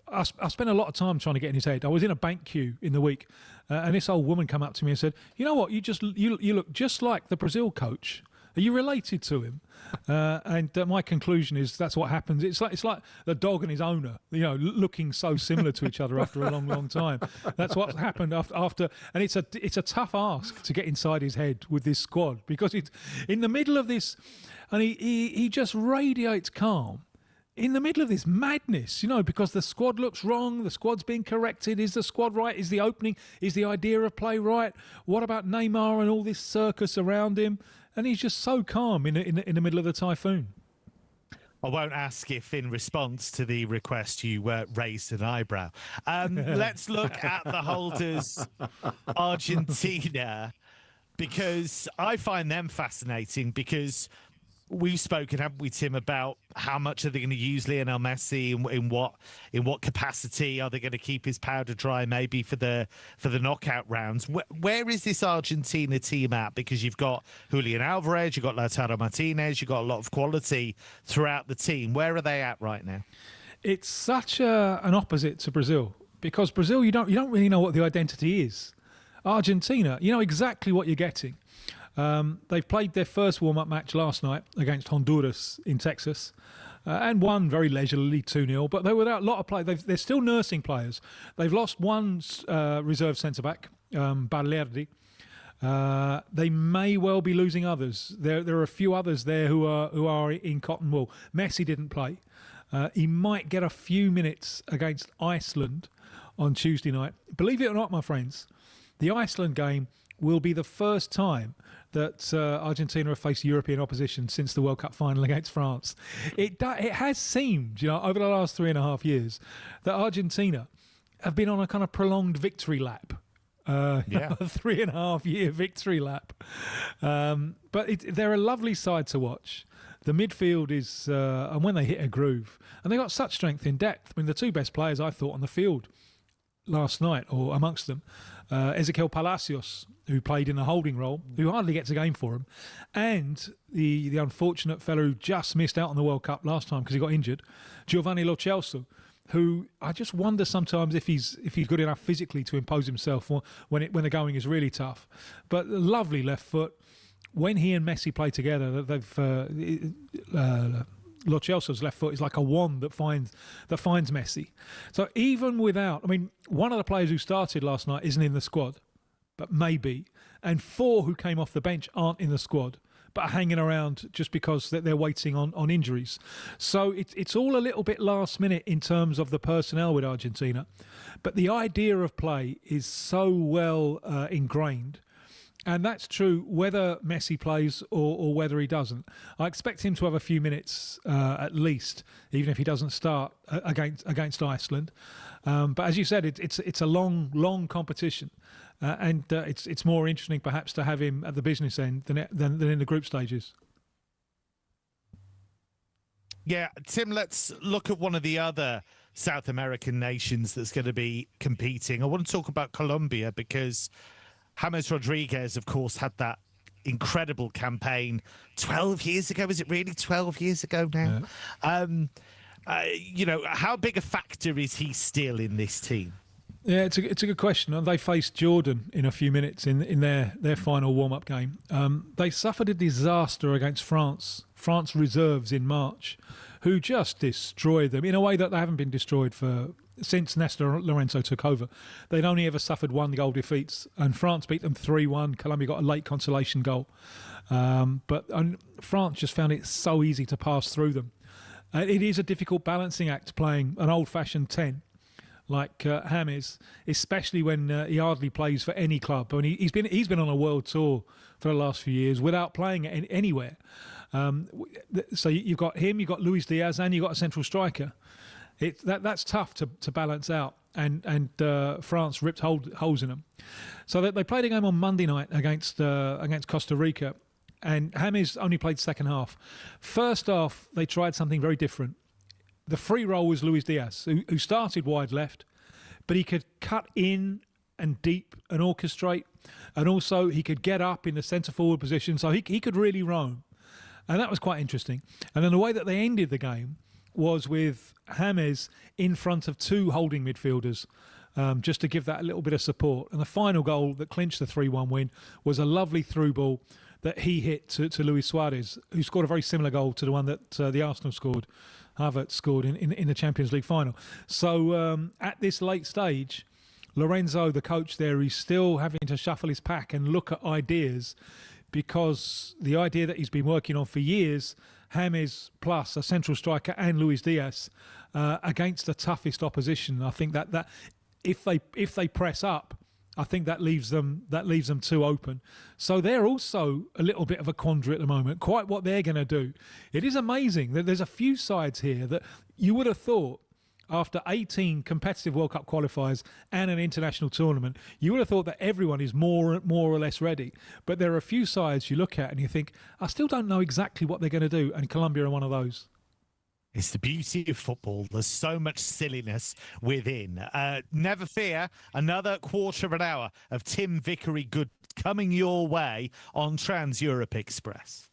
Q: I spent a lot of time trying to get in his head. I was in a bank queue in the week, and this old woman came up to me and said, "You know what? You look just like the Brazil coach. Are you related to him?" And my conclusion is that's what happens. It's like the dog and his owner, looking so similar to each other after a long, long time. That's what happened after. And it's a tough ask to get inside his head with this squad because it's in the middle of this, and he just radiates calm. In the middle of this madness, because the squad looks wrong, the squad's being corrected. Is the squad right? Is the opening? Is the idea of play right? What about Neymar and all this circus around him? And he's just so calm in the middle of the typhoon.
B: I won't ask if, in response to the request, you raised an eyebrow. Let's look at the holders, Argentina, because I find them fascinating because we've spoken, haven't we, Tim, about how much are they going to use Lionel Messi and in what capacity are they going to keep his powder dry maybe for the knockout rounds? Where is this Argentina team at? Because you've got Julian Alvarez, you've got Lautaro Martinez, you've got a lot of quality throughout the team. Where are they at right now? It's such an opposite to Brazil because Brazil, you don't really know what the identity is. Argentina, you know exactly what you're getting. They've played their first warm-up match last night against Honduras in Texas and won very leisurely 2-0, but they were without a lot of play. They're still nursing players. They've lost one reserve centre-back, Balerdi. They may well be losing others. There are a few others there who are in cotton wool. Messi didn't play. He might get a few minutes against Iceland on Tuesday night. Believe it or not, my friends, the Iceland game will be the first time that Argentina have faced European opposition since the World Cup final against France. It has seemed, over the last 3.5 years, that Argentina have been on a kind of prolonged victory lap. A 3.5-year victory lap. But they're a lovely side to watch. The midfield is, and when they hit a groove, and they got such strength in depth. I mean, the two best players I thought on the field last night, or amongst them, Ezequiel Palacios, who played in a holding role, who hardly gets a game for him, and the unfortunate fellow who just missed out on the World Cup last time because he got injured, Giovanni Lo Celso, who I just wonder sometimes if he's good enough physically to impose himself when the going is really tough. But lovely left foot. When he and Messi play together, Lo Celso's left foot is like a wand that finds Messi. So even without, one of the players who started last night isn't in the squad, but maybe, and 4 who came off the bench aren't in the squad, but are hanging around just because they're waiting on injuries. So it's all a little bit last minute in terms of the personnel with Argentina, but the idea of play is so well ingrained.
Q: And that's true whether Messi plays or whether he doesn't. I expect him to have a few minutes at least, even if he doesn't start against Iceland. But as you said, it's a long competition, and it's more interesting perhaps to have him at the business end than in the group stages.
B: Yeah, Tim, let's look at one of the other South American nations that's going to be competing. I want to talk about Colombia because James Rodriguez, of course, had that incredible campaign 12 years ago. Is it really 12 years ago now? Yeah. How big a factor is he still in this team?
Q: Yeah, it's a good question. They faced Jordan in a few minutes in their final warm-up game. They suffered a disaster against France reserves in March, who just destroyed them in a way that they haven't been destroyed since Nestor Lorenzo took over. They'd only ever suffered 1-goal defeats, and France beat them 3-1. Colombia got a late consolation goal. But France just found it so easy to pass through them. It is a difficult balancing act playing an old-fashioned 10 like James, especially when he hardly plays for any club. I mean, he's been on a world tour for the last few years without playing anywhere. So you've got him, you've got Luis Diaz, and you've got a central striker. That's tough to balance out, and France ripped holes in them. So they played a game on Monday night against Costa Rica, and James only played second half. First half, they tried something very different. The free role was Luis Diaz, who started wide left, but he could cut in and deep and orchestrate, and also he could get up in the centre forward position, so he could really roam. And that was quite interesting. And then the way that they ended the game was with James in front of two holding midfielders, just to give that a little bit of support. And the final goal that clinched the 3-1 win was a lovely through ball that he hit to Luis Suarez, who scored a very similar goal to the one that the Arsenal scored, Havertz scored in the Champions League final. So at this late stage, Lorenzo, the coach there, is still having to shuffle his pack and look at ideas, because the idea that he's been working on for years, James plus a central striker and Luis Diaz against the toughest opposition. I think that if they press up, I think that leaves them too open. So they're also a little bit of a quandary at the moment. Quite what they're going to do. It is amazing that there's a few sides here that you would have thought, after 18 competitive World Cup qualifiers and an international tournament, you would have thought that everyone is more or less ready. But there are a few sides you look at and you think, I still don't know exactly what they're going to do, and Colombia are one of those.
B: It's the beauty of football. There's so much silliness within. Never fear, another quarter of an hour of Tim Vickery good coming your way on Trans-Europe Express.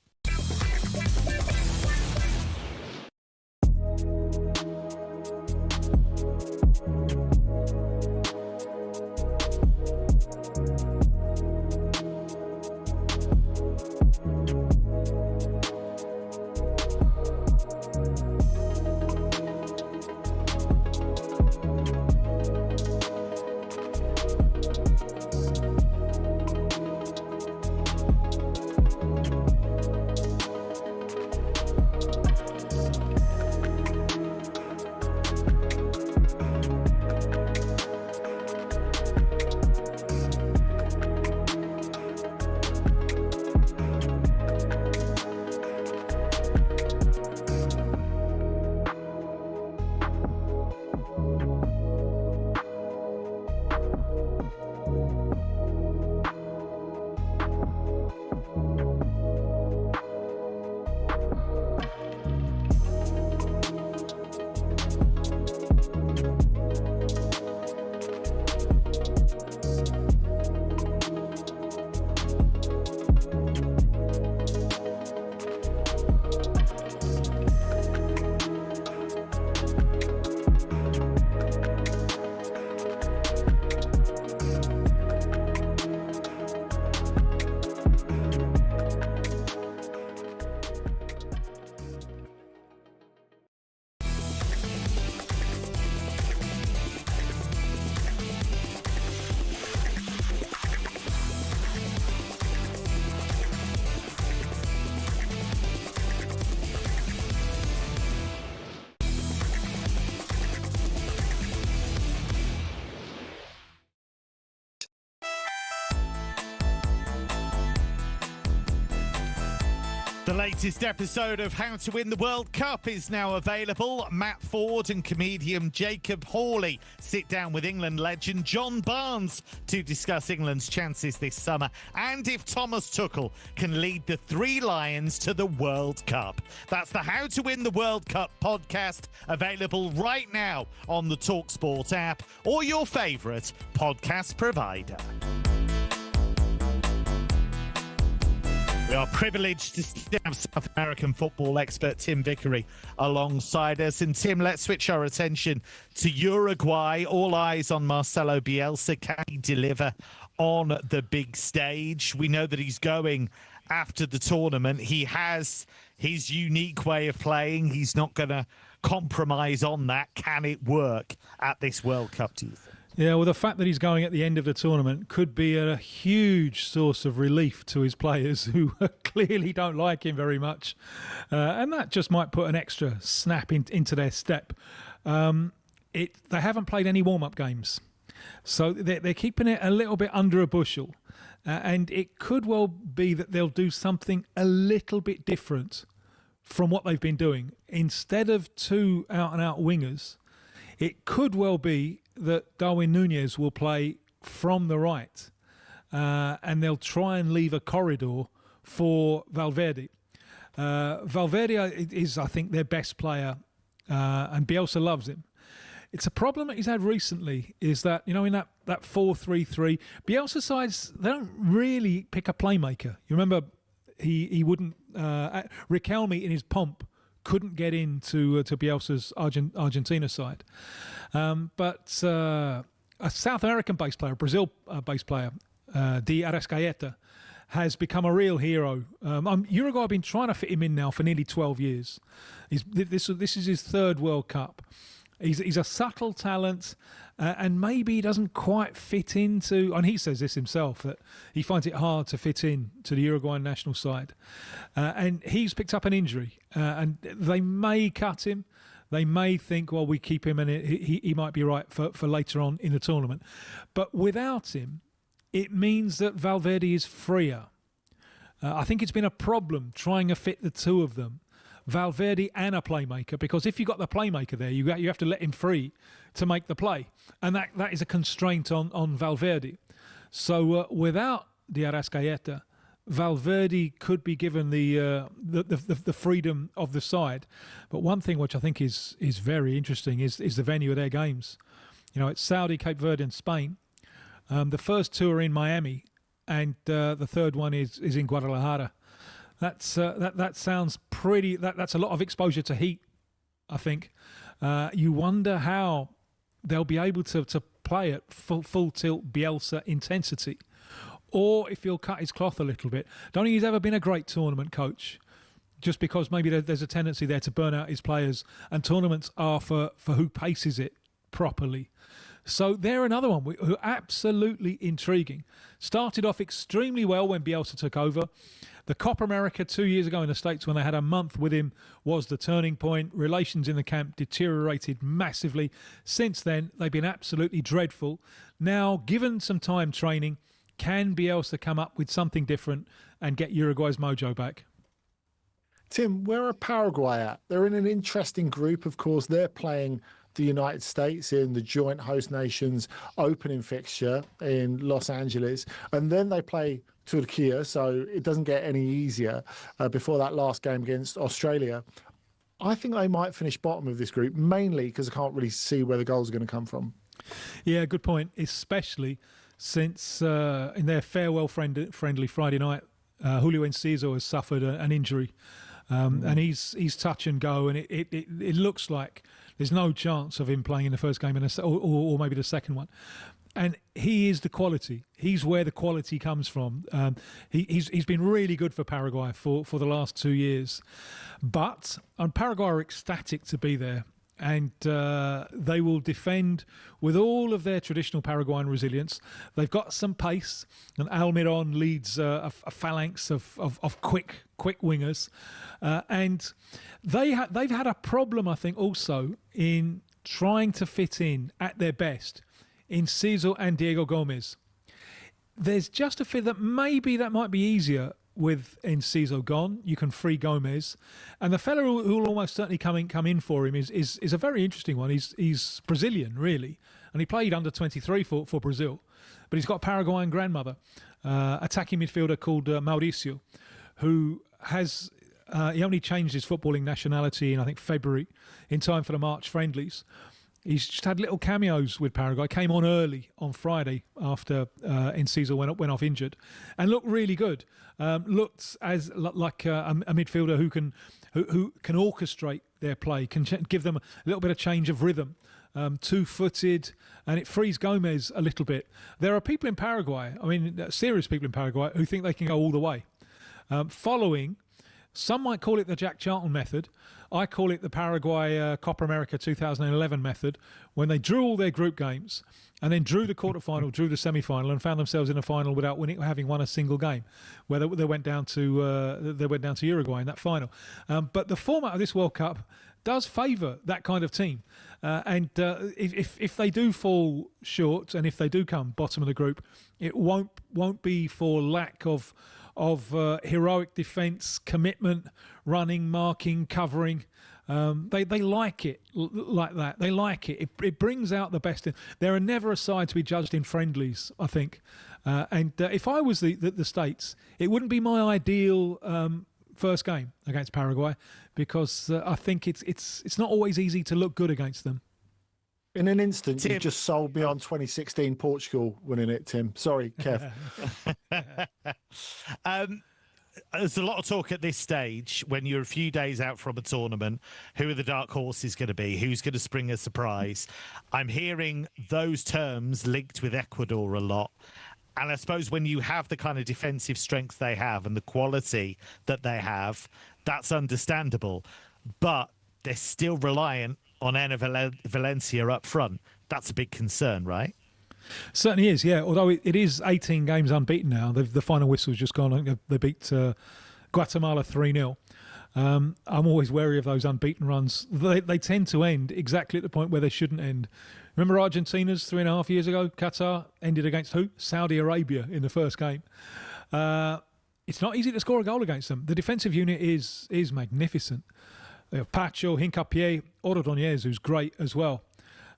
B: The latest episode of How to Win the World Cup is now available. Matt Ford and comedian Jacob Hawley sit down with England legend John Barnes to discuss England's chances this summer and if Thomas Tuchel can lead the Three Lions to the World Cup. That's the How to Win the World Cup podcast, available right now on the talkSPORT app or your favourite podcast provider. We are privileged to have South American football expert Tim Vickery alongside us. And Tim, let's switch our attention to Uruguay. All eyes on Marcelo Bielsa. Can he deliver on the big stage? We know that he's going after the tournament. He has his unique way of playing. He's not going to compromise on that. Can it work at this World Cup, do you think?
Q: Yeah, well, the fact that he's going at the end of the tournament could be a huge source of relief to his players who clearly don't like him very much. And that just might put an extra snap into their step. They haven't played any warm-up games. So they're keeping it a little bit under a bushel. And it could well be that they'll do something a little bit different from what they've been doing. Instead of two out-and-out wingers, it could well be that Darwin Núñez will play from the right and they'll try and leave a corridor for Valverde. Valverde is, I think, their best player and Bielsa loves him. It's a problem that he's had recently is that, you know, in that 4-3-3, Bielsa sides, they don't really pick a playmaker. You remember he wouldn't, Riquelme in his pomp couldn't get into Bielsa's Argentina side. But a South American-based player, a Brazil-based player, Di Arrascaeta, has become a real hero. Uruguay have been trying to fit him in now for nearly 12 years. This is his third World Cup. He's a subtle talent, and maybe he doesn't quite fit into, and he says this himself, that he finds it hard to fit in to the Uruguayan national side. And he's picked up an injury, and they may cut him. They may think, well, we keep him and he might be right for later on in the tournament. But without him, it means that Valverde is freer. I think it's been a problem trying to fit the two of them, Valverde and a playmaker, because if you've got the playmaker there, you have to let him free to make the play. And that is a constraint on Valverde. So without Di Arrascaeta, Valverde could be given the freedom of the side. But one thing which I think is very interesting is the venue of their games. You know, it's Saudi, Cape Verde and Spain. The first two are in Miami and the third one is in Guadalajara. That sounds pretty. That's a lot of exposure to heat, I think. You wonder how they'll be able to play at full tilt Bielsa intensity, or if he'll cut his cloth a little bit. Don't think he's ever been a great tournament coach, just because maybe there's a tendency there to burn out his players, and tournaments are for who paces it properly. So they're another one who are absolutely intriguing. Started off extremely well when Bielsa took over. The Copa America 2 years ago in the States, when they had a month with him, was the turning point. Relations in the camp deteriorated massively. Since then, they've been absolutely dreadful. Now, given some time training, can Bielsa come up with something different and get Uruguay's mojo back?
C: Tim, where are Paraguay at? They're in an interesting group, of course. They're playing the United States in the joint host nations opening fixture in Los Angeles. And then they play Turkey, so it doesn't get any easier before that last game against Australia. I think they might finish bottom of this group, mainly because I can't really see where the goals are going to come from.
Q: Yeah, good point, especially since in their farewell friendly Friday night, Julio Enciso has suffered an injury. And he's touch and go, and it looks like there's no chance of him playing in the first game or maybe the second one. And he is the quality. He's where the quality comes from. He's been really good for Paraguay for the last 2 years. But Paraguay are ecstatic to be there. And they will defend with all of their traditional Paraguayan resilience. They've got some pace, and Almiron leads a phalanx of quick wingers. And they've had a problem, I think, also in trying to fit in at their best in Enciso and Diego Gomez. There's just a fear that maybe that might be easier with Enciso gone, you can free Gomez, and the fella who will almost certainly come in for him is a very interesting one. He's Brazilian, really, and he played under 23 for Brazil, but he's got a Paraguayan grandmother, attacking midfielder called Mauricio, who has he only changed his footballing nationality in I think February, in time for the March friendlies. He's just had little cameos with Paraguay. Came on early on Friday after Enciso went off injured, and looked really good. Looked like a midfielder who can orchestrate their play, can give them a little bit of change of rhythm. 2-footed, and it frees Gomez a little bit. There are people in Paraguay, I mean, serious people in Paraguay, who think they can go all the way. Following, some might call it the Jack Charlton method. I call it the Paraguay Copa America 2011 method, when they drew all their group games and then drew the quarterfinal, drew the semi-final, and found themselves in a final without having won a single game, where they went down to Uruguay in that final. But the format of this World Cup does favour that kind of team, and if they do fall short and if they do come bottom of the group, it won't be for lack of heroic defence, commitment, running, marking, covering. They like it like that. They like it. It brings out the best. There are never a side to be judged in friendlies, I think. And if I was the States, it wouldn't be my ideal first game against Paraguay, because I think it's not always easy to look good against them.
C: In an instant, you just sold me on 2016 Portugal winning it, Tim. Sorry, Kev.
B: There's a lot of talk at this stage, when you're a few days out from a tournament, who are the dark horses going to be? Who's going to spring a surprise? I'm hearing those terms linked with Ecuador a lot. And I suppose when you have the kind of defensive strength they have and the quality that they have, that's understandable. But they're still reliant on Enner Valencia up front. That's a big concern, right?
Q: Certainly is, yeah. Although it is 18 games unbeaten now. The final whistle's just gone. They beat Guatemala 3-0. I'm always wary of those unbeaten runs. They tend to end exactly at the point where they shouldn't end. Remember Argentina's 3.5 years ago? Qatar ended against who? Saudi Arabia in the first game. It's not easy to score a goal against them. The defensive unit is magnificent. They have Pacho, Hincapié, Ordóñez, who's great as well.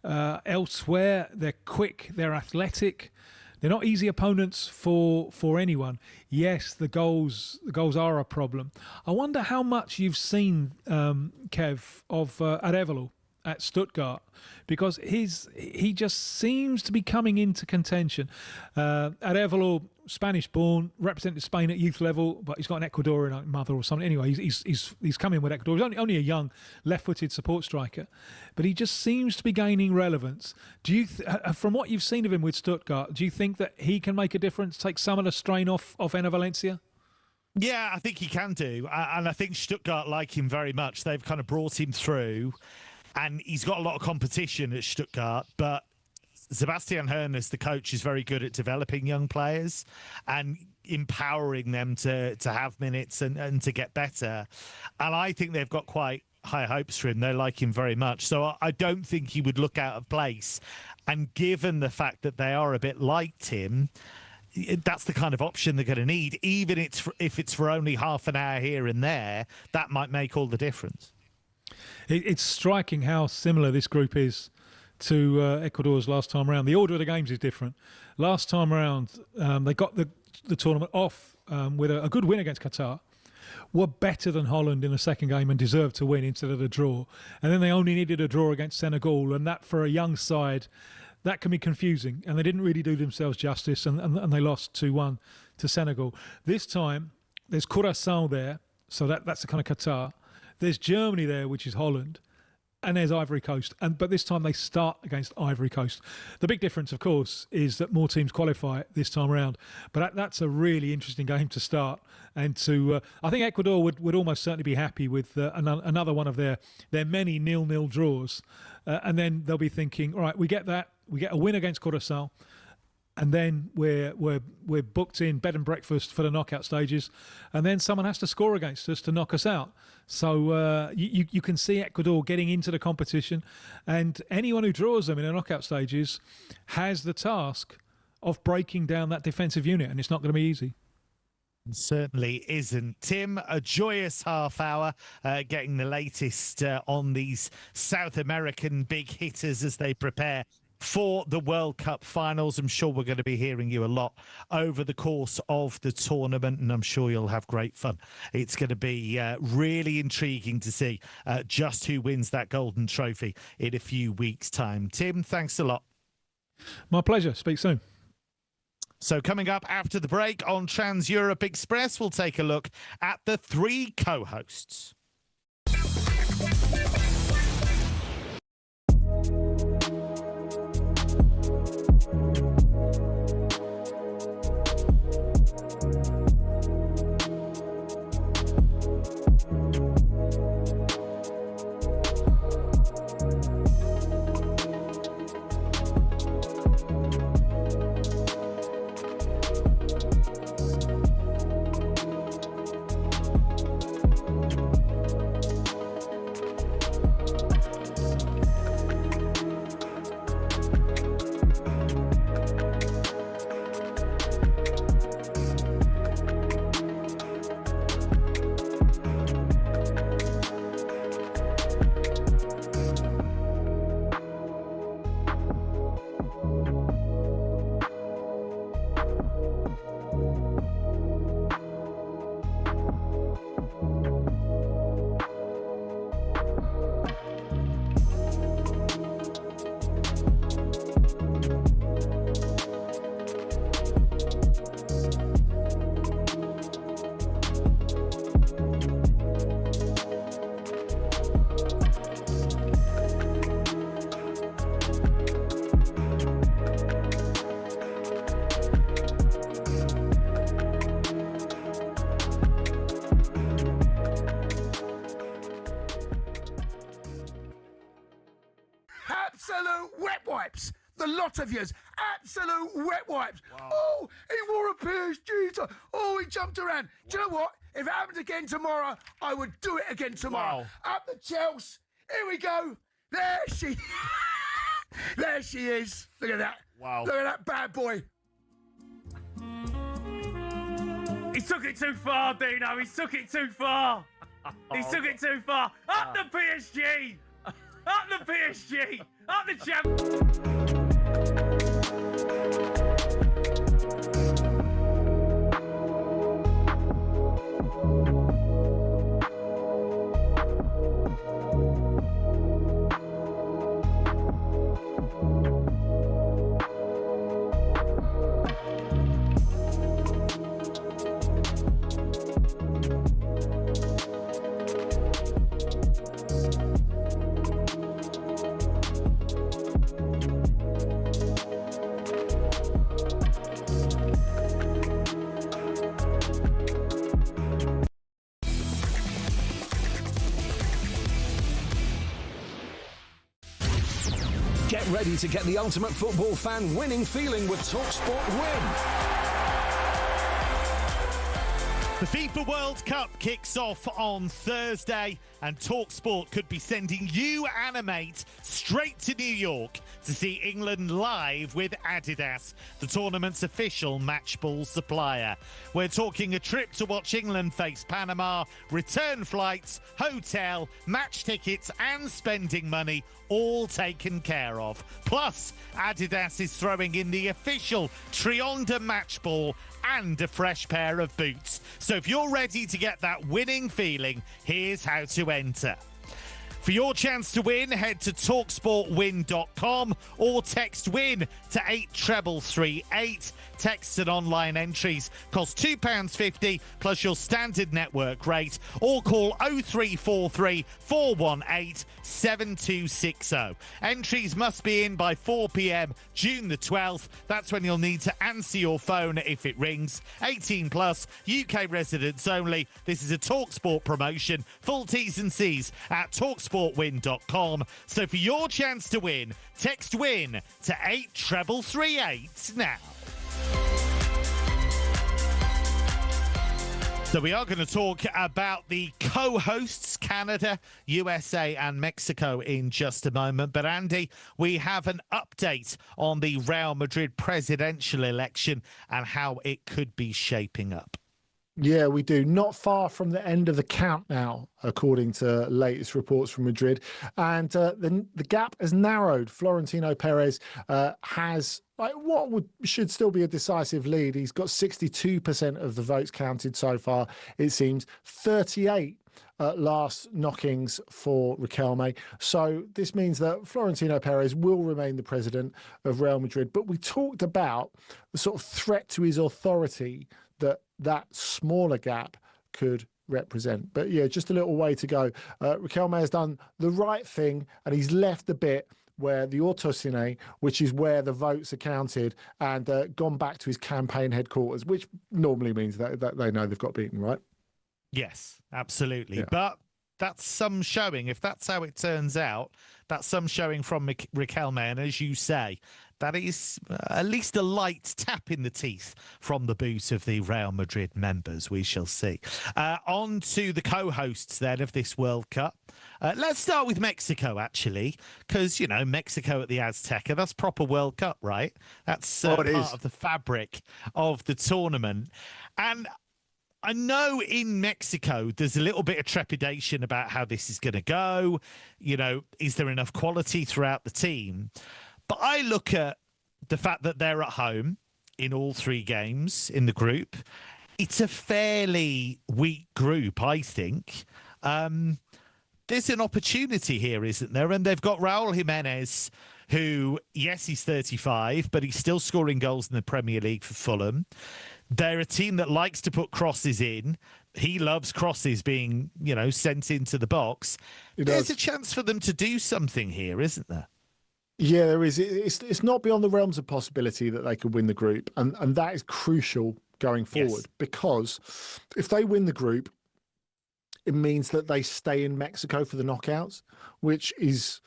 Q: Elsewhere, they're quick, they're athletic. They're not easy opponents for anyone. Yes, the goals are a problem. I wonder how much you've seen, Kev, of Arevalo at Stuttgart, because he just seems to be coming into contention. Arevalo, Spanish-born, represented Spain at youth level, but he's got an Ecuadorian mother or something. Anyway, he's come in with Ecuador. He's only a young left-footed support striker, but he just seems to be gaining relevance. Do you, from what you've seen of him with Stuttgart, do you think that he can make a difference, take some of the strain off Enner Valencia?
B: Yeah, I think he can do, and I think Stuttgart like him very much. They've kind of brought him through, and he's got a lot of competition at Stuttgart, but Sebastian Hoeneß, the coach, is very good at developing young players and empowering them to have minutes and to get better. And I think they've got quite high hopes for him. They like him very much. So I don't think he would look out of place. And given the fact that they are a bit like him, that's the kind of option they're going to need. Even if it's for only half an hour here and there, that might make all the difference.
Q: It's striking how similar this group is to Ecuador's last time around. The order of the games is different. Last time around, they got the tournament off with a good win against Qatar, were better than Holland in the second game and deserved to win instead of a draw. And then they only needed a draw against Senegal, and that, for a young side, that can be confusing. And they didn't really do themselves justice, and they lost 2-1 to Senegal. This time, there's Curaçao there, so that's the kind of Qatar. There's Germany there, which is Holland. And there's Ivory Coast. But this time they start against Ivory Coast. The big difference, of course, is that more teams qualify this time around. But that's a really interesting game to start. And I think Ecuador would almost certainly be happy with another one of their many 0-0 draws. And then they'll be thinking, all right, we get that. We get a win against Curaçao. And then we're booked in bed and breakfast for the knockout stages, and then someone has to score against us to knock us out. So you can see Ecuador getting into the competition, and anyone who draws them in the knockout stages has the task of breaking down that defensive unit, and it's not going to be easy.
B: Certainly isn't. Tim, a joyous half hour, getting the latest on these South American big hitters as they prepare for the World Cup finals. I'm sure we're going to be hearing you a lot over the course of the tournament, and I'm sure you'll have great fun. It's going to be really intriguing to see just who wins that golden trophy in a few weeks' time. Tim, thanks a lot.
Q: My pleasure. Speak soon.
B: So coming up after the break on Trans Europe Express, we'll take a look at the three co-hosts.
E: Absolute wet wipes. The lot of yous. Absolute wet wipes. Wow. Oh, he wore a PSG. Oh, he jumped around. Do you know what? If it happened again tomorrow, I would do it again tomorrow. Wow. Up the Chelsea. Here we go. There she There she is. Look at that. Wow. Look at that bad boy.
F: He took it too far, Dino. He took it too far. He took it too far. Up the PSG. Up the PSG. Up the champ.
J: Get ready to get the ultimate football fan winning feeling with talkSPORT Win.
B: The FIFA World Cup kicks off on Thursday, and talkSPORT could be sending you and a mate straight to New York to see England live with Adidas, the tournament's official match ball supplier. We're talking a trip to watch England face Panama, return flights, hotel, match tickets and spending money all taken care of. Plus, Adidas is throwing in the official Trionda match ball and a fresh pair of boots. So if you're ready to get that winning feeling, here's how to enter. For your chance to win, head to talksportwin.com or text WIN to 83338. Text and online entries cost £2.50 plus your standard network rate, or call 0343 418 7260. Entries must be in by 4 p.m. June the 12th. That's when you'll need to answer your phone if it rings. 18 plus, UK residents only. This is a TalkSPORT promotion. Full T's and C's at talksportwin.com. So for your chance to win, text WIN to 83338 now. So we are going to talk about the co-hosts, Canada, USA and Mexico, in just a moment. But Andy, we have an update on the Real Madrid presidential election and how it could be shaping up.
C: Yeah, we do. Not far from the end of the count now, according to latest reports from Madrid. And the gap has narrowed. Florentino Perez has should still be a decisive lead. He's got 62% of the votes counted so far, it seems. 38 last knockings for Riquelme. So this means that Florentino Perez will remain the president of Real Madrid. But we talked about the sort of threat to his authority that smaller gap could represent. But yeah, just a little way to go. Riquelme has done the right thing, and he's left the bit where the autocine, which is where the votes are counted, and gone back to his campaign headquarters, which normally means that they know they've got beaten, right?
B: Yes, absolutely.
C: Yeah.
B: But that's some showing. If that's how it turns out, that's some showing from Riquelme. And as you say, that is at least a light tap in the teeth from the boot of the Real Madrid members. We shall see. On to the co-hosts then of this World Cup. Let's start with Mexico, actually, because, you know, Mexico at the Azteca, that's proper World Cup, right? That's part of the fabric of the tournament. And I know in Mexico there's a little bit of trepidation about how this is going to go. You know, is there enough quality throughout the team? But I look at the fact that they're at home in all three games in the group. It's a fairly weak group, I think. There's an opportunity here, isn't there? And they've got Raul Jimenez, who, yes, he's 35, but he's still scoring goals in the Premier League for Fulham. They're a team that likes to put crosses in. He loves crosses being, you know, sent into the box. There's a chance for them to do something here, isn't there?
C: Yeah, there is. It's not beyond the realms of possibility that they could win the group. And that is crucial going forward, because if they win the group, it means that they stay in Mexico for the knockouts, which is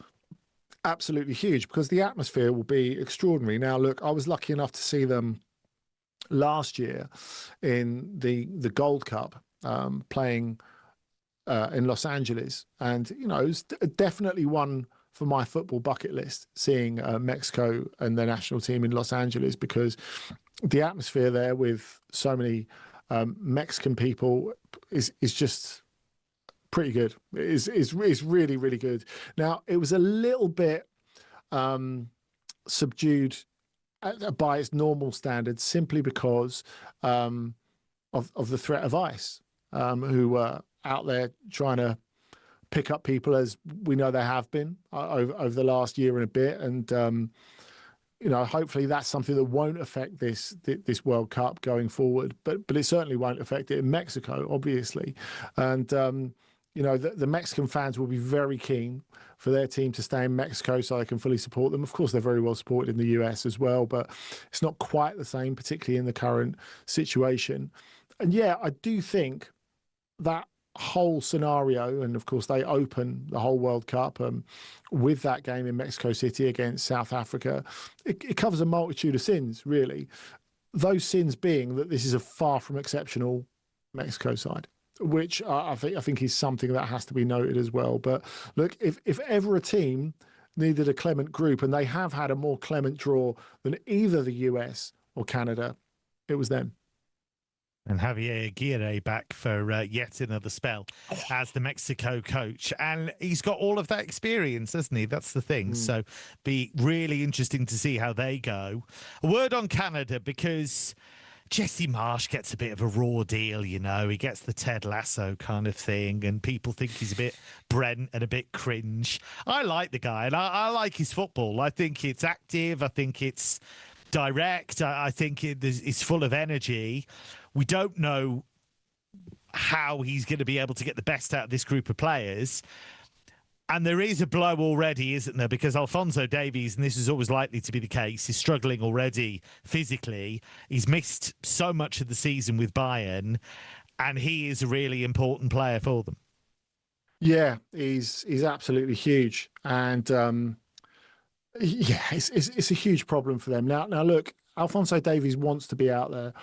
C: absolutely huge because the atmosphere will be extraordinary. Now, look, I was lucky enough to see them last year in the Gold Cup playing in Los Angeles. And, you know, it was definitely one for my football bucket list, seeing Mexico and their national team in Los Angeles, because the atmosphere there with so many Mexican people is just pretty good. It's really, really good. Now, it was a little bit subdued by its normal standards, simply because of the threat of ICE, who were out there trying to pick up people, as we know they have been over the last year and a bit. And you know, hopefully that's something that won't affect this World Cup going forward. But it certainly won't affect it in Mexico, obviously. And you know, the Mexican fans will be very keen for their team to stay in Mexico so they can fully support them. Of course, they're very well supported in the US as well, but it's not quite the same, particularly in the current situation. And yeah, I do think that whole scenario, and of course they open the whole World Cup with that game in Mexico City against South Africa, it covers a multitude of sins, really. Those sins being that this is a far from exceptional Mexico side, which I think is something that has to be noted as well. But look, if ever a team needed a clement group, and they have had a more clement draw than either the US or Canada, it was them.
B: And Javier Aguirre back for yet another spell as the Mexico coach. And he's got all of that experience, hasn't he? That's the thing. So be really interesting to see how they go. A word on Canada, because Jesse Marsch gets a bit of a raw deal, you know. He gets the Ted Lasso kind of thing, and people think he's a bit Brent and a bit cringe. I like the guy, and I like his football. I think it's active. I think it's direct. I think it's full of energy. We don't know how he's going to be able to get the best out of this group of players. And there is a blow already, isn't there? Because Alphonso Davies, and this is always likely to be the case, is struggling already physically. He's missed so much of the season with Bayern, and he is a really important player for them.
C: Yeah, he's absolutely huge. And yeah, it's a huge problem for them. Now look, Alphonso Davies wants to be out there,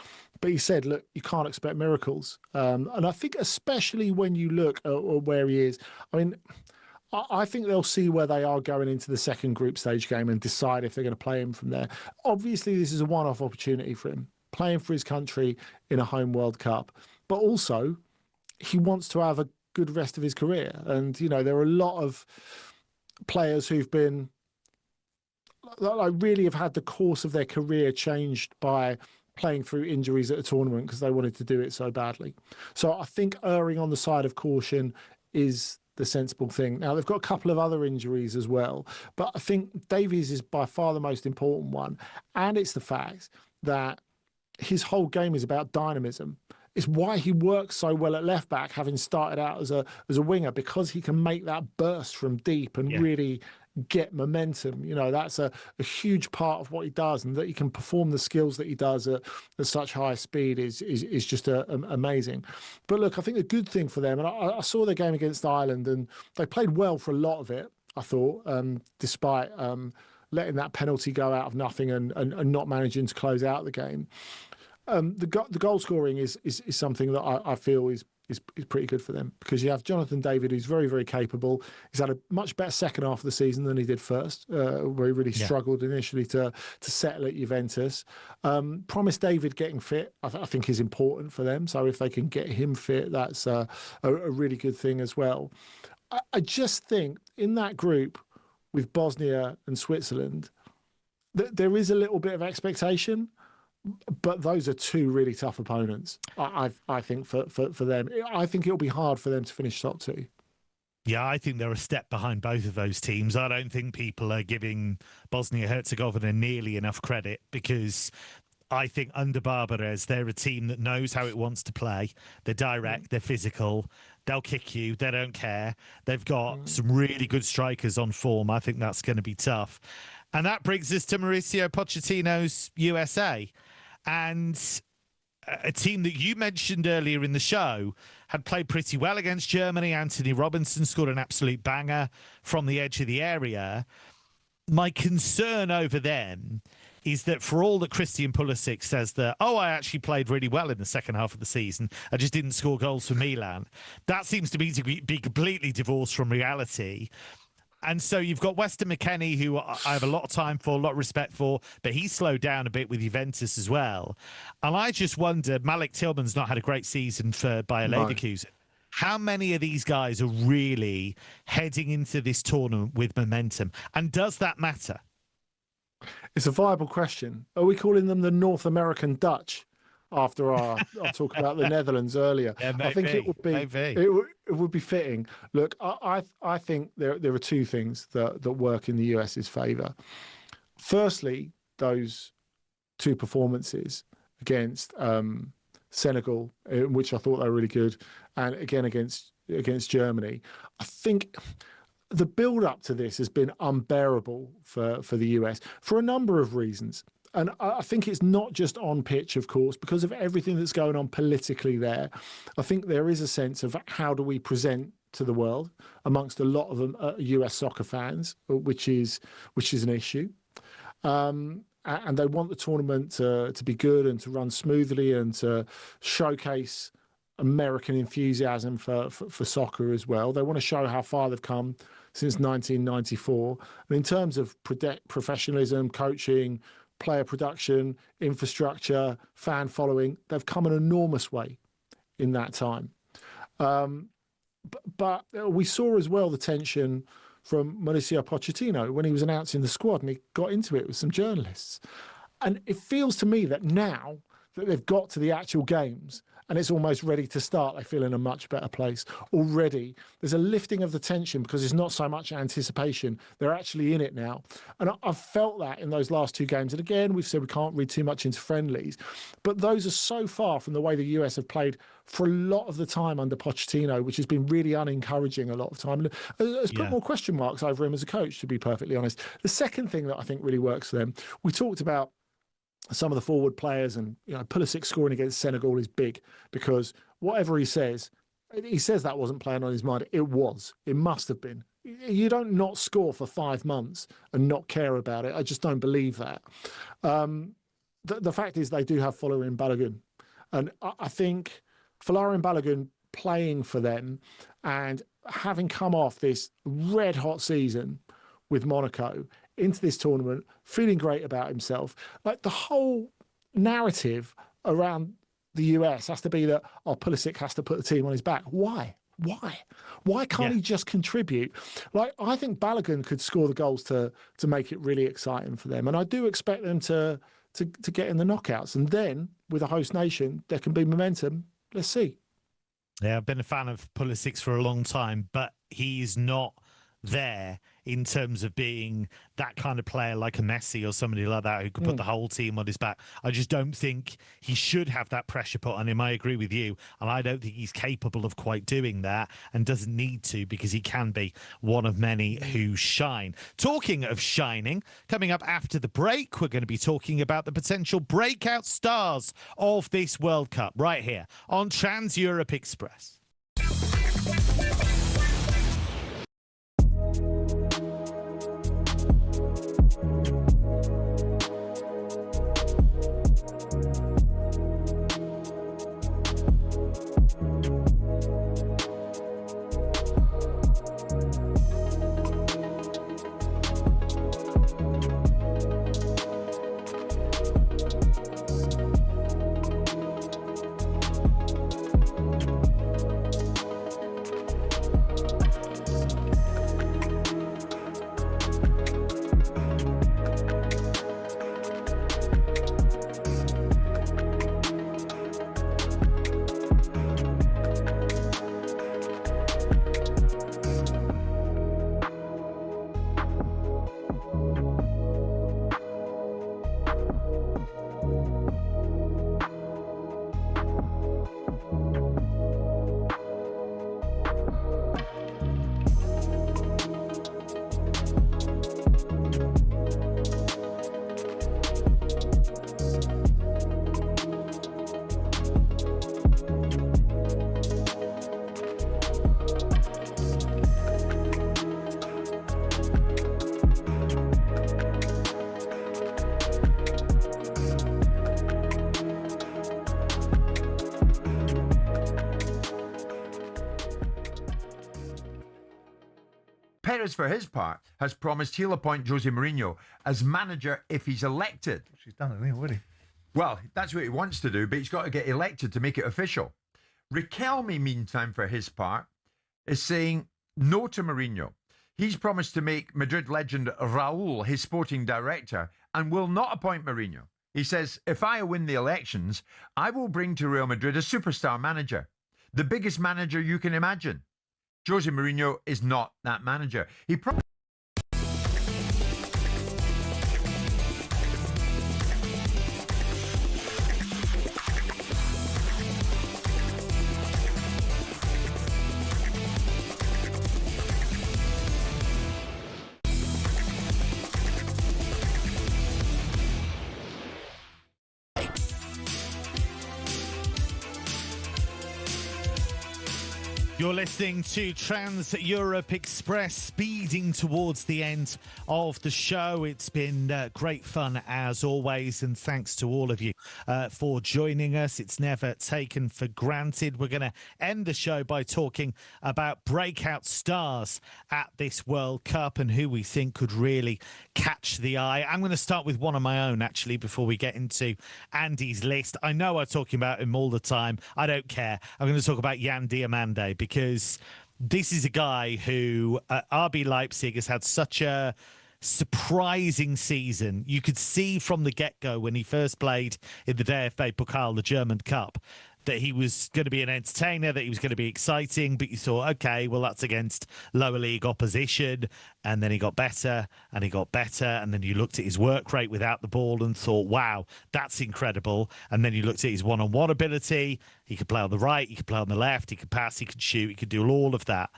C: but he said, look, you can't expect miracles. And I think especially when you look at where he is, I mean, I think they'll see where they are going into the second group stage game and decide if they're going to play him from there. Obviously, this is a one-off opportunity for him, playing for his country in a home World Cup. but also he wants to have a good rest of his career. And, you know, there are a lot of players who've been, like, really have had the course of their career changed by playing through injuries at a tournament because they wanted to do it so badly. So I think erring on the side of caution is the sensible thing. Now, they've got a couple of other injuries as well, but I think Davies is by far the most important one. And it's the fact that his whole game is about dynamism. It's why he works so well at left back, having started out as a winger, because he can make that burst from deep and really get momentum. You know, that's a huge part of what he does, and that he can perform the skills that he does at such high speed is just amazing. But look, I think a good thing for them, and I saw their game against Ireland, and they played well for a lot of it, I thought, despite letting that penalty go out of nothing and not managing to close out the game. The goal scoring is something that I feel is pretty good for them, because you have Jonathan David, who's very, very capable. He's had a much better second half of the season than he did first, where he really struggled initially to settle at Juventus. Promise David getting fit, I think, is important for them. So if they can get him fit, that's a really good thing as well. I just think in that group with Bosnia and Switzerland, there is a little bit of expectation. But those are two really tough opponents, I think, for them. I think it'll be hard for them to finish top two.
B: Yeah, I think they're a step behind both of those teams. I don't think people are giving Bosnia-Herzegovina nearly enough credit, because I think under Barbares, they're a team that knows how it wants to play. They're direct, they're physical, they'll kick you, they don't care. They've got some really good strikers on form. I think that's going to be tough. And that brings us to Mauricio Pochettino's USA. And a team that you mentioned earlier in the show had played pretty well against Germany. Anthony Robinson scored an absolute banger from the edge of the area. My concern over them is that, for all that Christian Pulisic says that, I actually played really well in the second half of the season, I just didn't score goals for Milan, that seems to be completely divorced from reality. And so you've got Weston McKennie, who I have a lot of time for, a lot of respect for, but he slowed down a bit with Juventus as well. And I just wonder, Malik Tillman's not had a great season for Bayer Leverkusen. How many of these guys are really heading into this tournament with momentum? And does that matter?
C: It's a viable question. Are we calling them the North American Dutch? After our talk about the Netherlands earlier, I think it would be it would be fitting. Look, I think there are two things that work in the US's favour. Firstly, those two performances against Senegal, in which I thought they were really good, and again against Germany. I think the build up to this has been unbearable for the US for a number of reasons. And I think it's not just on pitch, of course, because of everything that's going on politically there. I think there is a sense of how do we present to the world amongst a lot of them US soccer fans, which is an issue. And they want the tournament to be good and to run smoothly and to showcase American enthusiasm for soccer as well. They want to show how far they've come since 1994. And in terms of professionalism, coaching, player production, infrastructure, fan following, they've come an enormous way in that time. But we saw as well the tension from Mauricio Pochettino when he was announcing the squad, and he got into it with some journalists. And it feels to me that now that they've got to the actual games and it's almost ready to start, they feel in a much better place already. There's a lifting of the tension because there's not so much anticipation. They're actually in it now. And I've felt that in those last two games. And again, we've said we can't read too much into friendlies, but those are so far from the way the US have played for a lot of the time under Pochettino, which has been really unencouraging a lot of time. And has put more question marks over him as a coach, to be perfectly honest. The second thing that I think really works for them, we talked about some of the forward players, and Pulisic scoring against Senegal is big because whatever he says that wasn't playing on his mind. It was. It must have been. You don't not score for 5 months and not care about it. I just don't believe that. The fact is they do have Folarin Balogun, and I think Folarin Balogun playing for them and having come off this red hot season with Monaco into this tournament, feeling great about himself. Like the whole narrative around the US has to be that, oh, Pulisic has to put the team on his back. Why? Why can't he just contribute? Like, I think Balogun could score the goals to make it really exciting for them. And I do expect them to get in the knockouts. And then with a host nation, there can be momentum. Let's see.
B: Yeah, I've been a fan of Pulisic for a long time, but he's not there in terms of being that kind of player like a Messi or somebody like that who could put the whole team on his back. I just don't think he should have that pressure put on him. I agree with you. And I don't think he's capable of quite doing that and doesn't need to, because he can be one of many who shine. Talking of shining, coming up after the break, we're going to be talking about the potential breakout stars of this World Cup right here on Trans Europe Express.
H: Perez, for his part, has promised he'll appoint Jose Mourinho as manager if he's elected.
R: She's done it, already.
H: Well, that's what he wants to do, but he's got to get elected to make it official. Riquelme, meantime, for his part, is saying no to Mourinho. He's promised to make Madrid legend Raúl his sporting director and will not appoint Mourinho. He says, if I win the elections, I will bring to Real Madrid a superstar manager, the biggest manager you can imagine. Jose Mourinho is not that manager.
B: You're listening to Trans Europe Express, speeding towards the end of the show. It's been great fun as always, and thanks to all of you for joining us. It's never taken for granted. We're going to end the show by talking about breakout stars at this World Cup and who we think could really catch the eye. I'm going to start with one of my own, actually, before we get into Andy's list. I know I'm talking about him all the time. I don't care. I'm going to talk about Jan Diomande, because this is a guy who at RB Leipzig has had such a surprising season. You could see from the get-go when he first played in the DFB Pokal, the German Cup, that he was going to be an entertainer, that he was going to be exciting, but you thought, okay, well, that's against lower league opposition. And then he got better and he got better. And then you looked at his work rate without the ball and thought, wow, that's incredible. And then you looked at his one-on-one ability. He could play on the right, he could play on the left, he could pass, he could shoot, he could do all of that.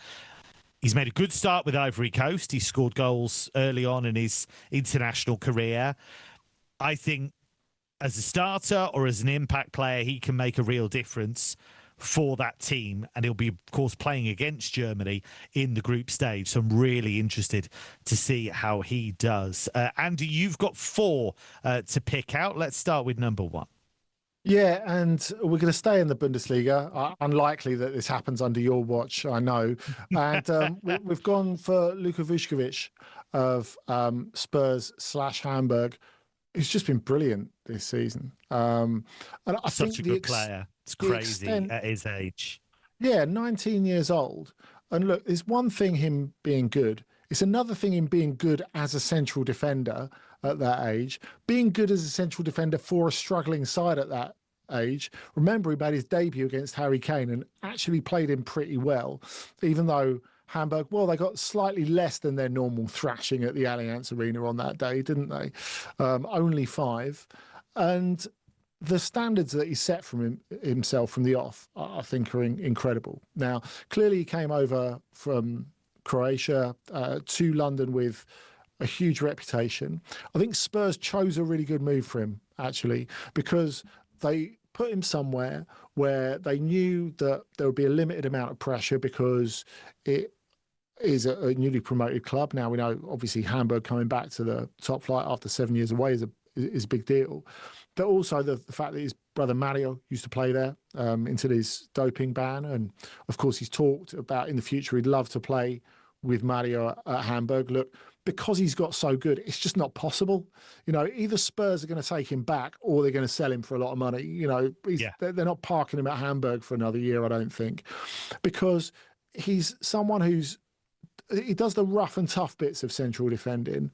B: He's made a good start with Ivory Coast. He scored goals early on in his international career. I think as a starter or as an impact player, he can make a real difference for that team. And he'll be, of course, playing against Germany in the group stage. So I'm really interested to see how he does. Andy, you've got four to pick out. Let's start with number one.
C: Yeah, and we're going to stay in the Bundesliga. Unlikely that this happens under your watch, I know. And we've gone for Luka Vučković of Spurs/Hamburg. He's just been brilliant this season. And I
B: Such
C: think
B: a good player. It's crazy at his age.
C: Yeah, 19 years old. And look, it's one thing him being good. It's another thing him being good as a central defender at that age. Being good as a central defender for a struggling side at that age. Remember, he made his debut against Harry Kane and actually played him pretty well, even though Hamburg, well, they got slightly less than their normal thrashing at the Allianz Arena on that day, didn't they? Only 5. And the standards that he set from himself from the off, I think, are incredible. Now, clearly he came over from Croatia to London with a huge reputation. I think Spurs chose a really good move for him, actually, because they put him somewhere where they knew that there would be a limited amount of pressure because it is a newly promoted club. Now we know, obviously, Hamburg coming back to the top flight after 7 years away is a big deal. But also the fact that his brother Mario used to play there until his doping ban. And, of course, he's talked about in the future he'd love to play with Mario at Hamburg. Look, because he's got so good, it's just not possible. You know, either Spurs are going to take him back or they're going to sell him for a lot of money. You know, they're not parking him at Hamburg for another year, I don't think, because he's someone he does the rough and tough bits of central defending,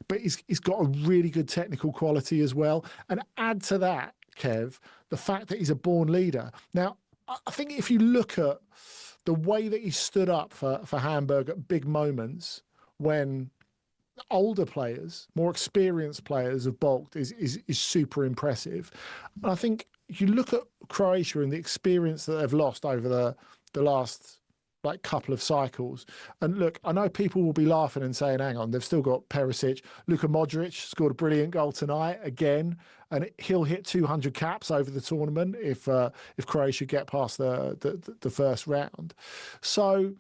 C: but he's got a really good technical quality as well. And add to that, Kev, the fact that he's a born leader. Now, I think if you look at the way that he stood up for Hamburg at big moments when older players, more experienced players have balked is super impressive. And I think you look at Croatia and the experience that they've lost over the last couple of cycles. And look, I know people will be laughing and saying, hang on, they've still got Perisic. Luka Modric scored a brilliant goal tonight again, and he'll hit 200 caps over the tournament if Croatia get past the first round. So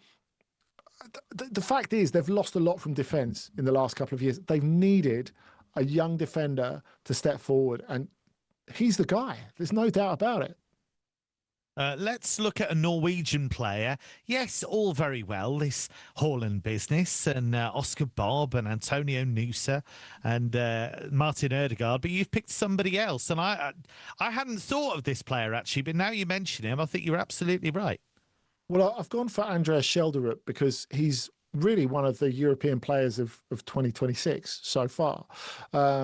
C: the fact is they've lost a lot from defence in the last couple of years. They've needed a young defender to step forward, and he's the guy. There's no doubt about it.
B: Let's look at a Norwegian player. Yes, all very well, this Haaland business, and Oscar Bob and Antonio Nusa and Martin Ødegaard, but you've picked somebody else. And I hadn't thought of this player, actually, but now you mention him, I think you're absolutely right.
C: Well, I've gone for Andreas Schelderup because he's really one of the European players of 2026 so far,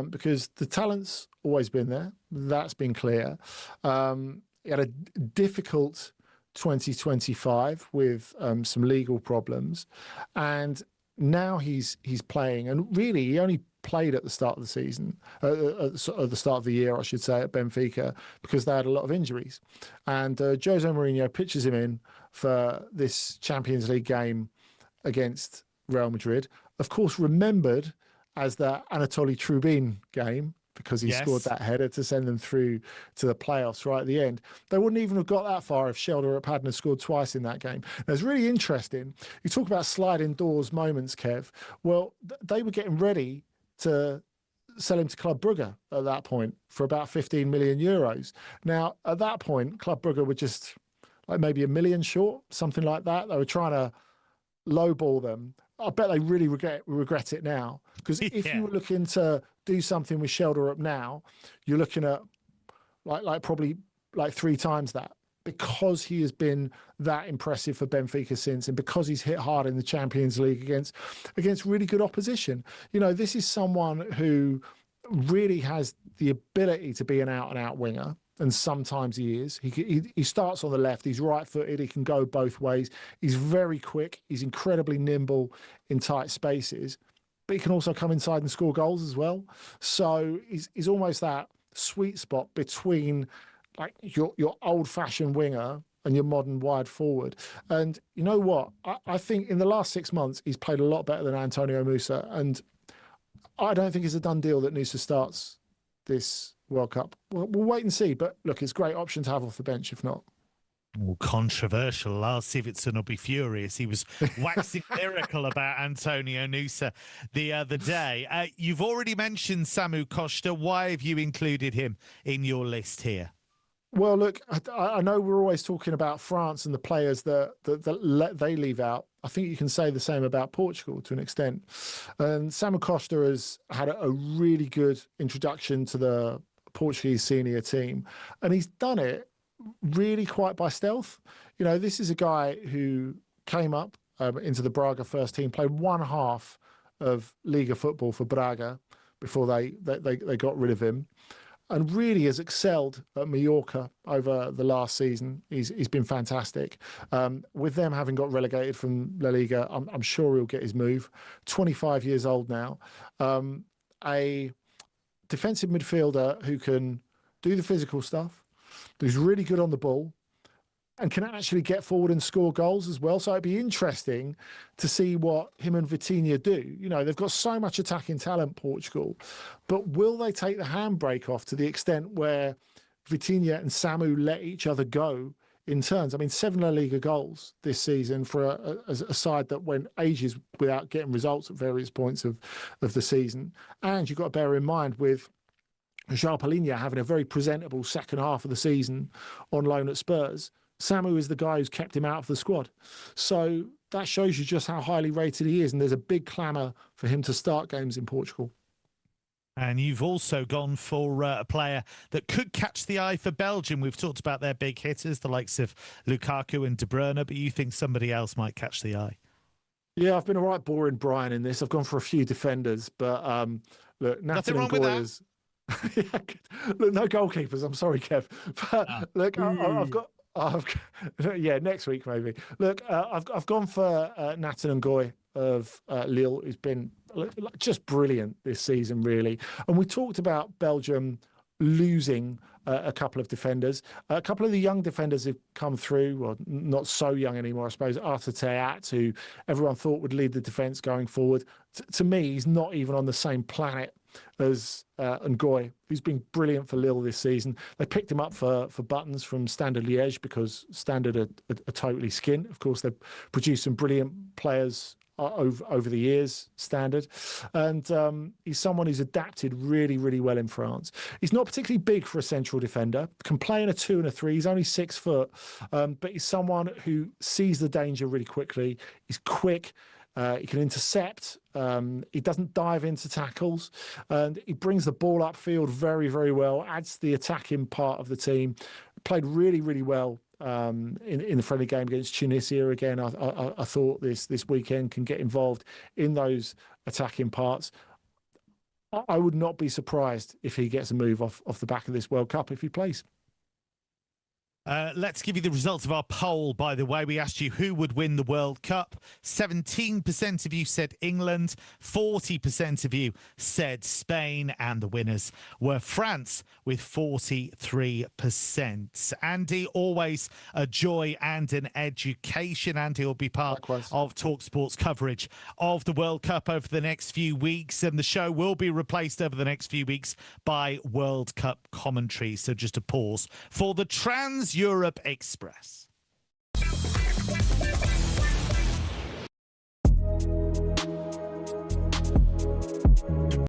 C: because the talent's always been there. That's been clear. He had a difficult 2025 with some legal problems, and now he's playing. And really, he only played at the start of the season, at the start of the year, I should say, at Benfica, because they had a lot of injuries. And Jose Mourinho pitches him in for this Champions League game against Real Madrid. Of course, remembered as the Anatoly Trubin game, because he scored that header to send them through to the playoffs right at the end. They wouldn't even have got that far if Schelderup hadn't scored twice in that game. Now, it's really interesting. You talk about sliding doors moments, Kev. Well, they were getting ready to sell him to Club Brugge at that point for about 15 million euros. Now, at that point, Club Brugge were just like maybe $1 million short, something like that. They were trying to lowball them. I bet they really regret it now, because if you were looking to do something with Schelderup now, you're looking at probably 3 times that, because he has been that impressive for Benfica since, and because he's hit hard in the Champions League against really good opposition. You know, this is someone who really has the ability to be an out-and-out winger. And sometimes he is. He starts on the left. He's right-footed. He can go both ways. He's very quick. He's incredibly nimble in tight spaces. But he can also come inside and score goals as well. So he's almost that sweet spot between your old-fashioned winger and your modern wide forward. And you know what? I think in the last 6 months he's played a lot better than Antonio Nusa. And I don't think it's a done deal that Nusa starts this World Cup. We'll wait and see, but look, it's a great option to have off the bench if not.
B: Controversial. Lars Sivertson will be furious. He was waxing lyrical about Antonio Nusa the other day. You've already mentioned Samu Costa. Why have you included him in your list here?
C: Well, look, I know we're always talking about France and the players that they leave out. I think you can say the same about Portugal to an extent. And Samuel Costa has had a really good introduction to the Portuguese senior team, and he's done it really quite by stealth. You know, this is a guy who came up into the Braga first team, played one half of Liga football for Braga before they got rid of him, and really has excelled at Mallorca over the last season. He's been fantastic. With them having got relegated from La Liga, I'm sure he'll get his move. 25 years old now. A defensive midfielder who can do the physical stuff, who's really good on the ball, and can actually get forward and score goals as well. So it'd be interesting to see what him and Vitinha do. You know, they've got so much attacking talent, Portugal, but will they take the handbrake off to the extent where Vitinha and Samu let each other go in turns? I mean, 7 La Liga goals this season for a side that went ages without getting results at various points of the season. And you've got to bear in mind with João Palhinha having a very presentable second half of the season on loan at Spurs, Samu is the guy who's kept him out of the squad. So that shows you just how highly rated he is. And there's a big clamour for him to start games in Portugal.
B: And you've also gone for a player that could catch the eye for Belgium. We've talked about their big hitters, the likes of Lukaku and De Bruyne, but you think somebody else might catch the eye?
C: Yeah, I've been a right boring Brian in this. I've gone for a few defenders, but look, Nathan and Goyers. Look, no goalkeepers. I'm sorry, Kev. But look, yeah, next week maybe. Look, I've gone for Nathan Ngoy of Lille, who's been just brilliant this season, really. And we talked about Belgium losing a couple of defenders. A couple of the young defenders have come through, well, not so young anymore, I suppose. Arthur Théat, who everyone thought would lead the defence going forward. To me, he's not even on the same planet as Ngoy, who's been brilliant for Lille this season. They picked him up for Buttons from Standard Liège because Standard are totally skint. Of course, they've produced some brilliant players over the years, Standard. And he's someone who's adapted really, really well in France. He's not particularly big for a central defender, can play in a 2 and a 3. He's only 6 foot, but he's someone who sees the danger really quickly. He's quick. He can intercept. He doesn't dive into tackles, and he brings the ball upfield very, very well. Adds the attacking part of the team. Played really, really well in the friendly game against Tunisia. Again, I thought this weekend can get involved in those attacking parts. I would not be surprised if he gets a move off the back of this World Cup if he plays.
B: Let's give you the results of our poll, by the way. We asked you who would win the World Cup. 17% of you said England, 40% of you said Spain, and the winners were France with 43%. Andy, always a joy and an education. Andy will be part of talkSPORT's coverage of the World Cup over the next few weeks, and the show will be replaced over the next few weeks by World Cup commentary. So just a pause for the Trans Europe Express.